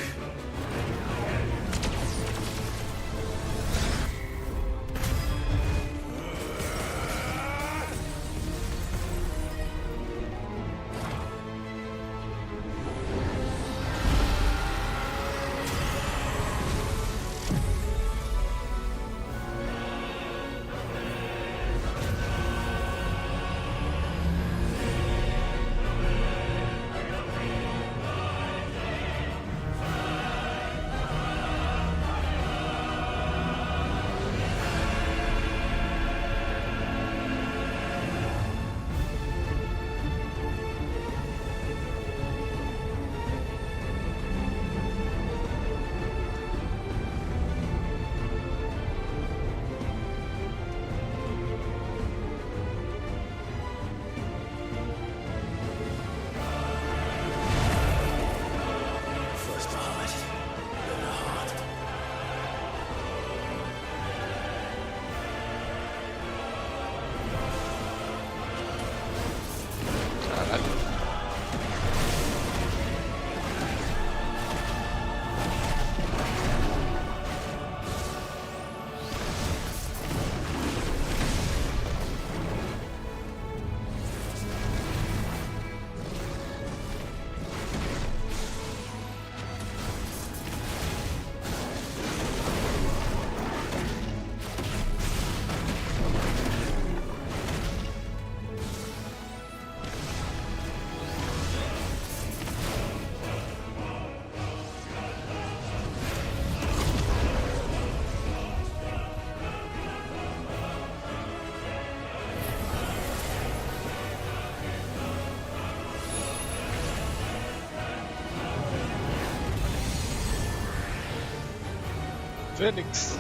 Fênix!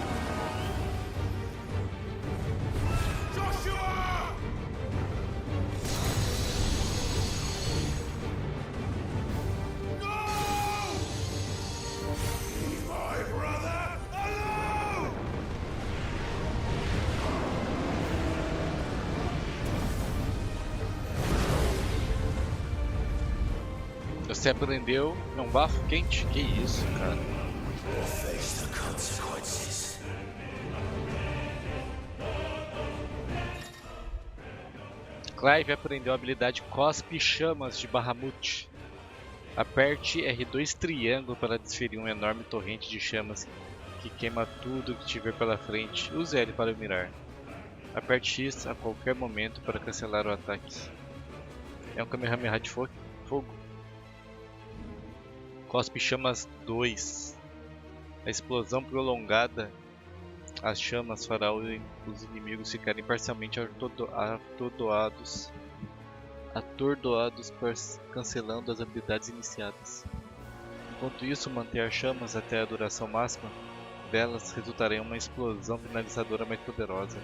Você aprendeu? É um bafo quente? Que isso, cara? Face the consequences. Clive aprendeu a habilidade Cospe Chamas de Bahamut. Aperte R2 triângulo para desferir um enorme torrente de chamas que queima tudo que tiver pela frente. Use L para mirar. Aperte X a qualquer momento para cancelar o ataque. É um Kamehameha de fogo. Cospe Chamas 2. A explosão prolongada. As chamas fará os inimigos ficarem parcialmente atordoados, cancelando as habilidades iniciadas. Enquanto isso, manter as chamas até a duração máxima delas resultará em uma explosão finalizadora mais poderosa.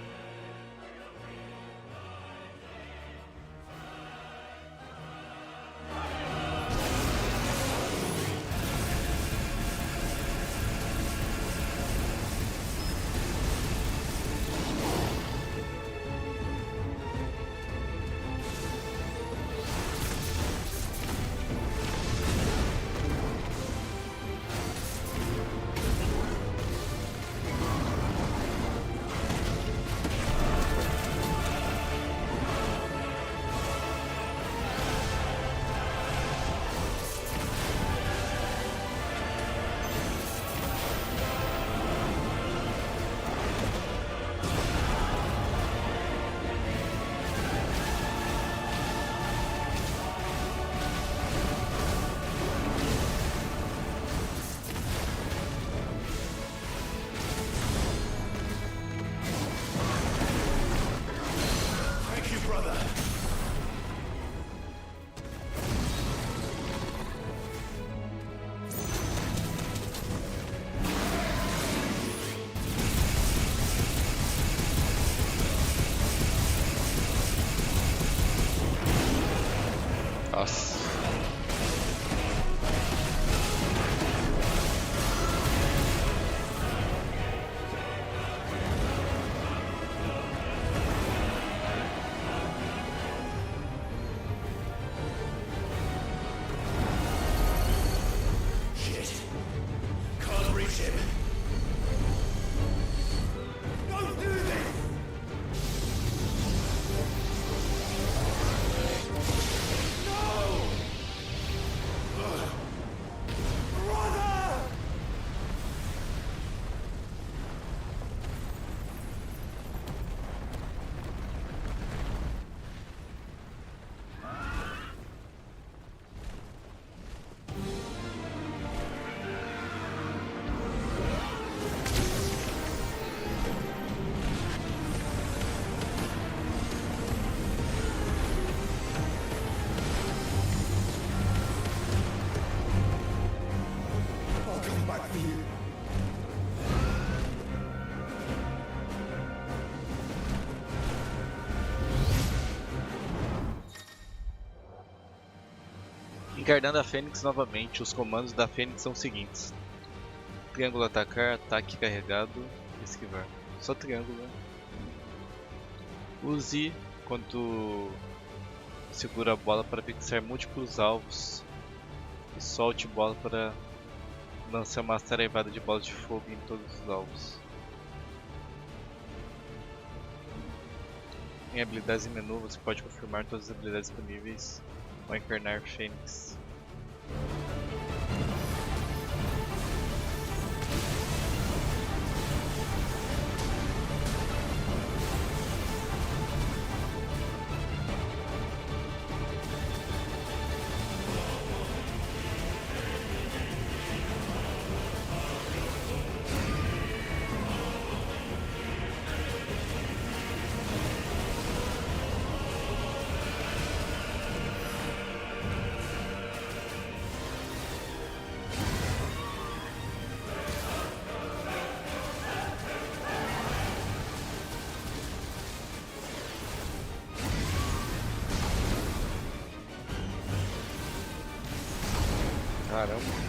Nossa. Shit. Can't reach him. Don't do this! Encarnando a Fênix novamente, os comandos da Fênix são os seguintes: triângulo atacar, ataque carregado, esquivar. Só triângulo, né? Use quando segura a bola para fixar múltiplos alvos e solte bola para lançar uma saraivada de bolas de fogo em todos os alvos. Em habilidades em menu, você pode confirmar todas as habilidades disponíveis ao encarnar Fênix. Caramba.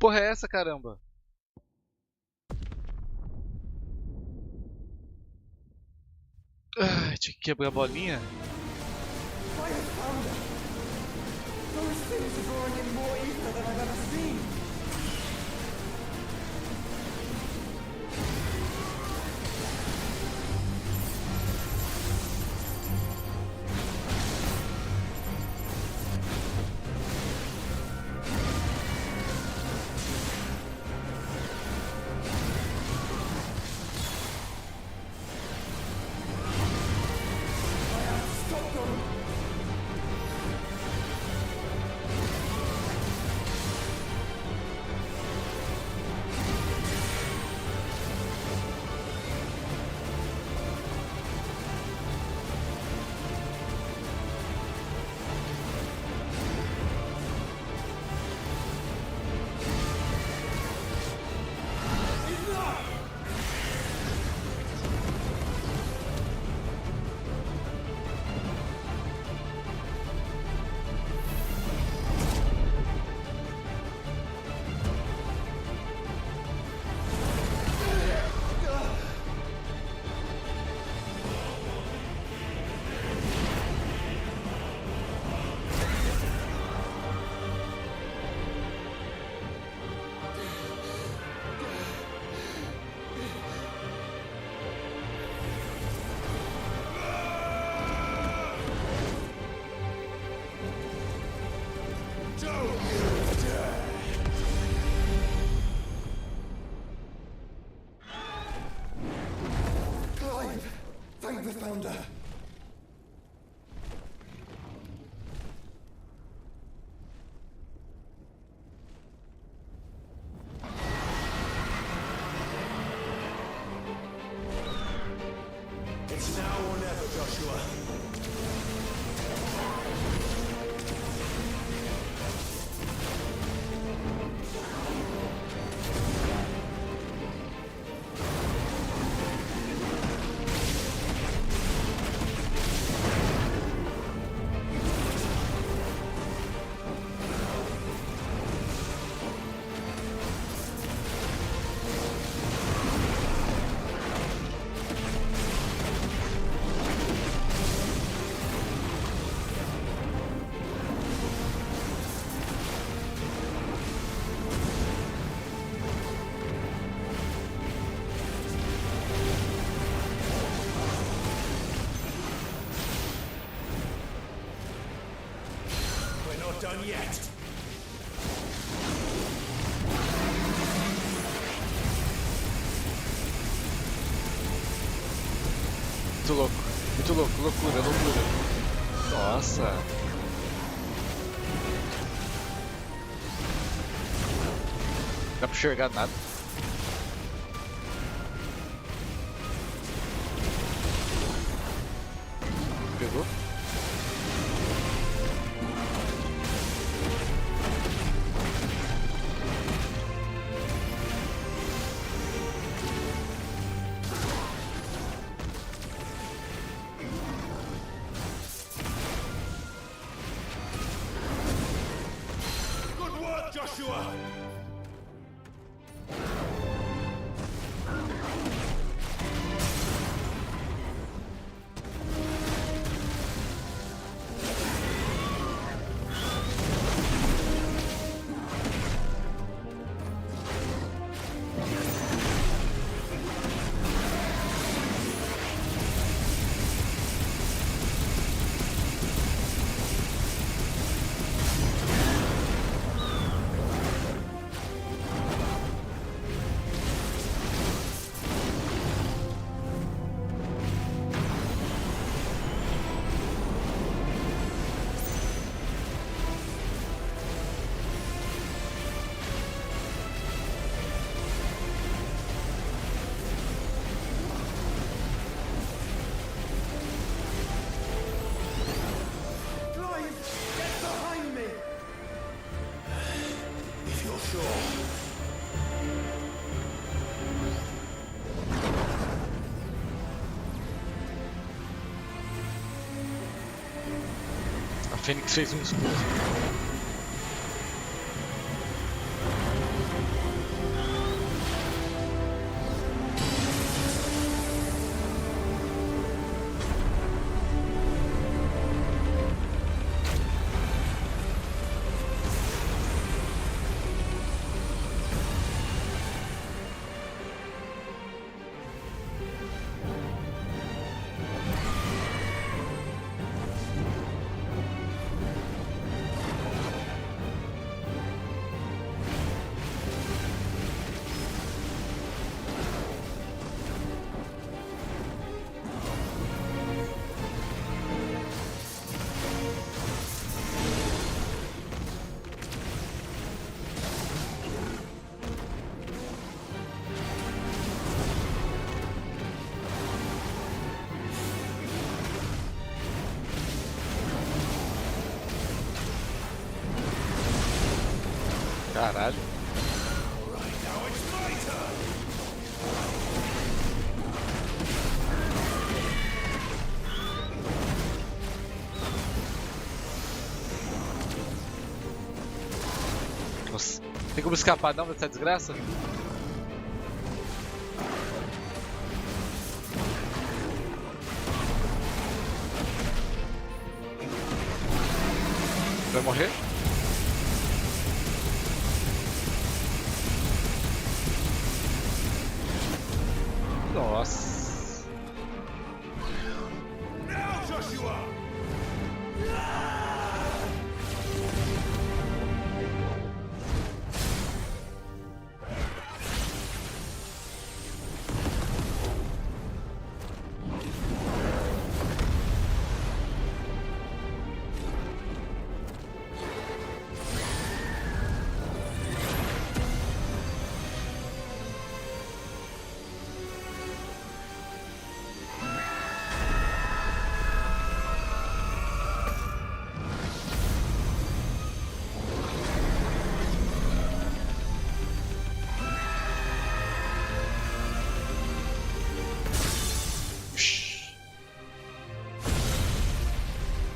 Porra é essa, caramba? Ai, tinha que quebrar a bolinha. found her. It's now or never, Joshua. Done yet. Muito louco, loucura. Nossa. Não dá pra enxergar nada. Pegou? Joshua! A Fênix fez um esforço. Caralho. Nossa, tem como escapar não dessa desgraça? Vai morrer? Nossa. Now, Joshua!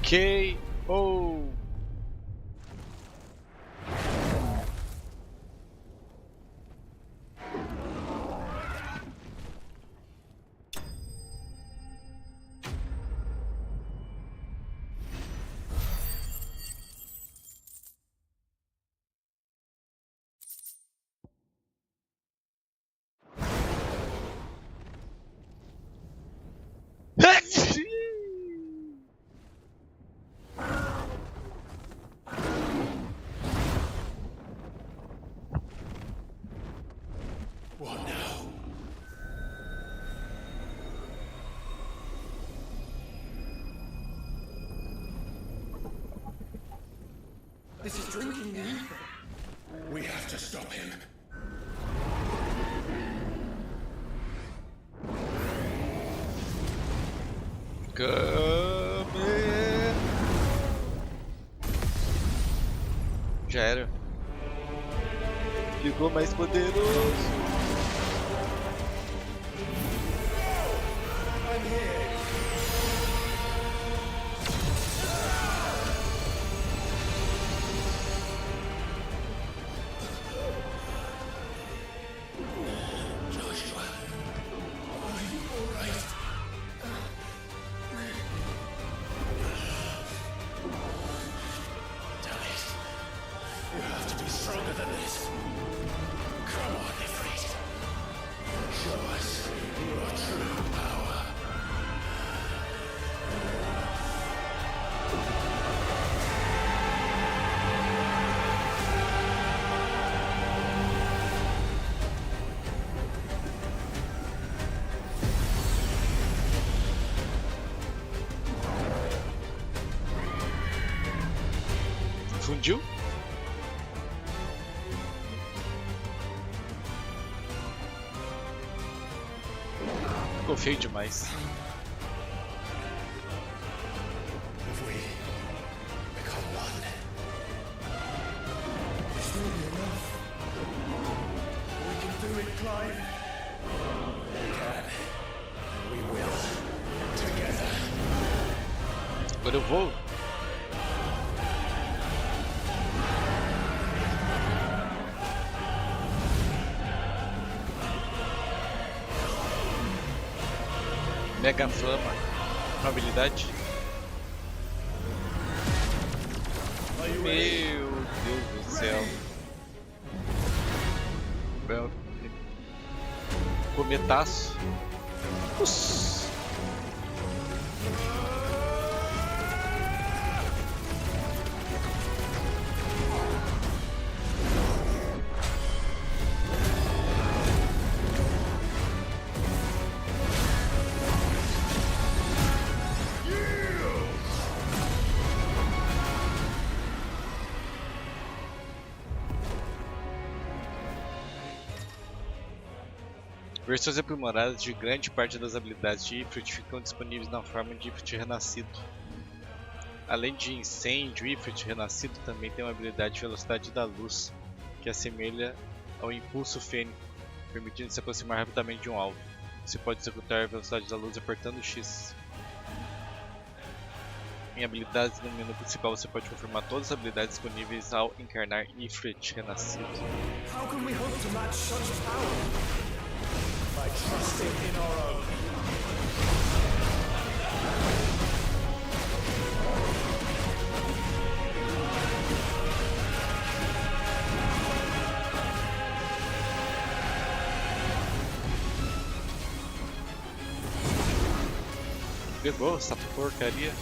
K.O. What now? This is drinking the ether. We have to stop him. Já era. Ficou mais poderoso. Fundiu? Ficou feio demais. If we become one, This will be enough. We can do it, Clive. we can. We will. Together. Agora eu vou. Mega Flama, uma habilidade. Meu Deus do céu. Cometaço. Uss. Versões aprimoradas de grande parte das habilidades de Ifrit ficam disponíveis na forma de Ifrit renascido. Além de incêndio, Ifrit renascido também tem uma habilidade de velocidade da luz, que assemelha ao impulso fênico, permitindo se aproximar rapidamente de um alvo. Você pode executar a velocidade da luz apertando X. Em habilidades no menu principal você pode confirmar todas as habilidades disponíveis ao encarnar Ifrit renascido. How can we hope to match such power? By trusting in our own. Pegou essa porcaria.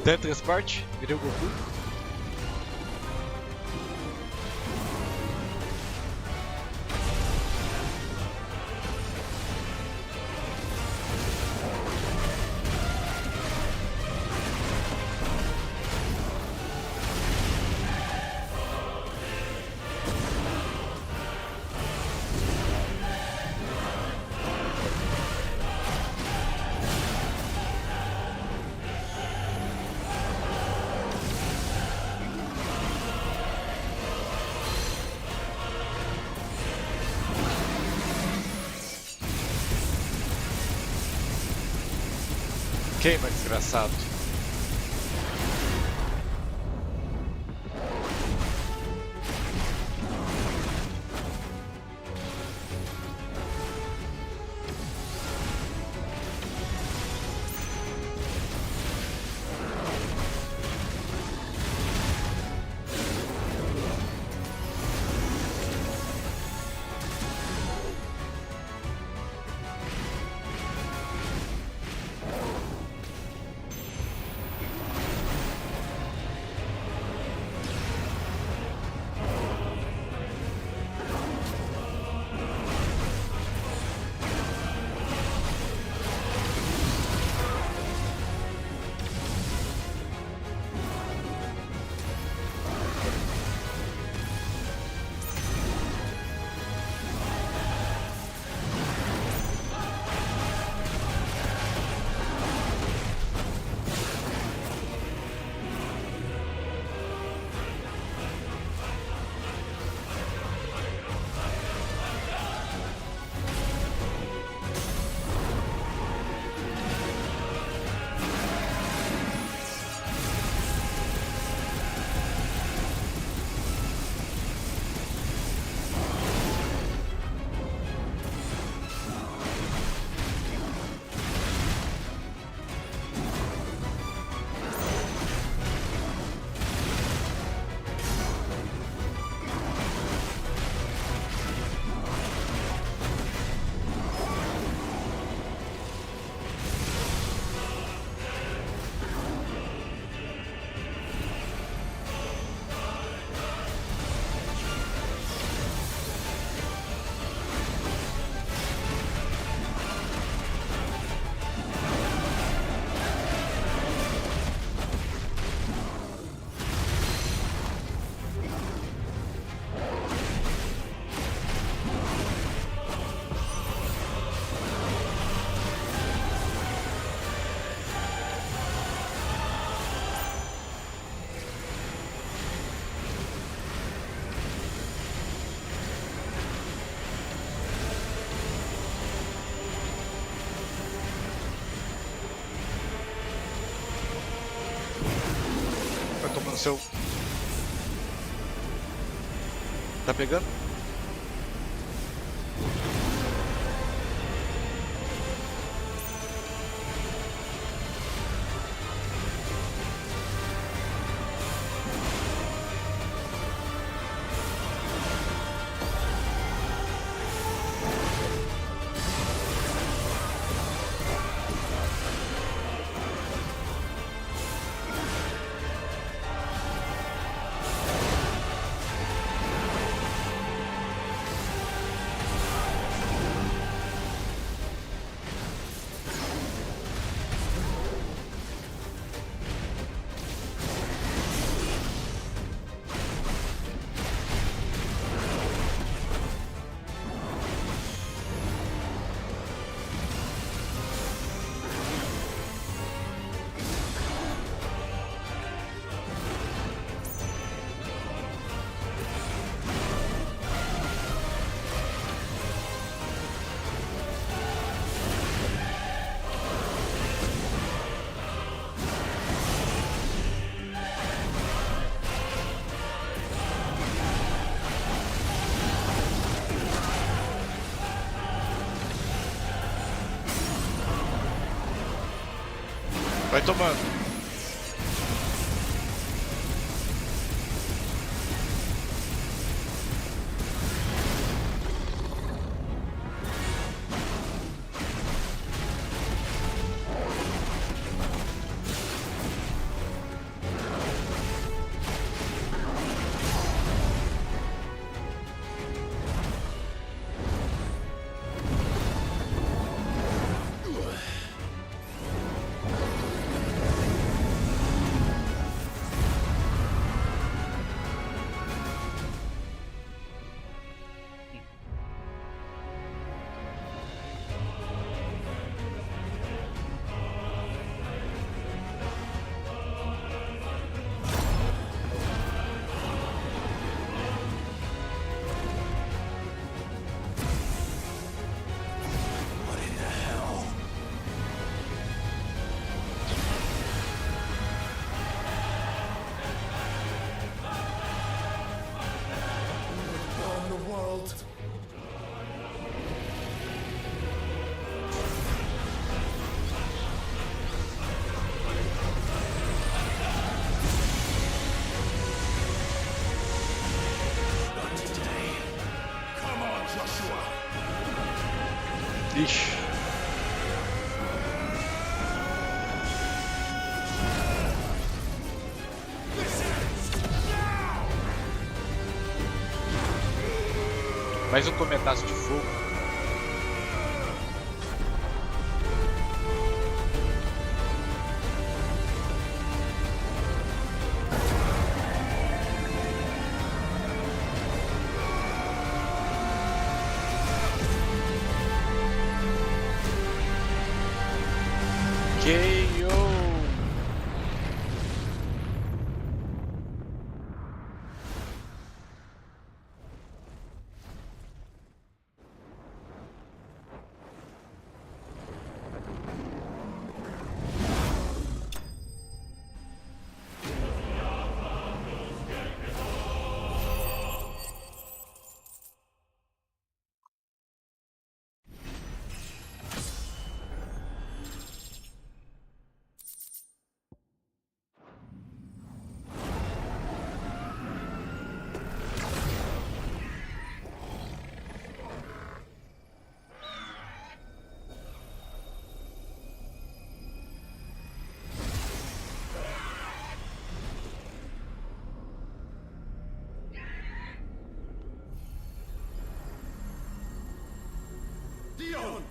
Teletransporte, virei o Goku. Queima, desgraçado. No seu. Tá pegando? Vai tomando. bicho. Mais um cometaço de fogo. Dion!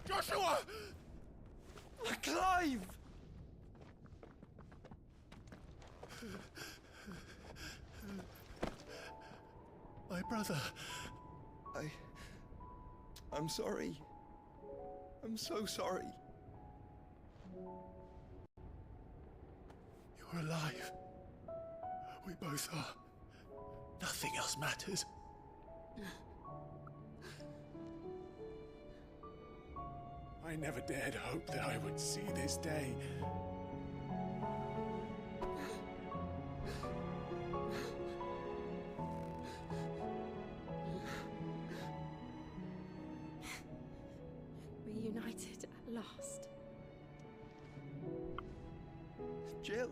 Joshua! Clive! My brother. I'm sorry. I'm so sorry. You're alive. We both are. Nothing else matters. I never dared hope that I would see this day. Reunited at last. Jill.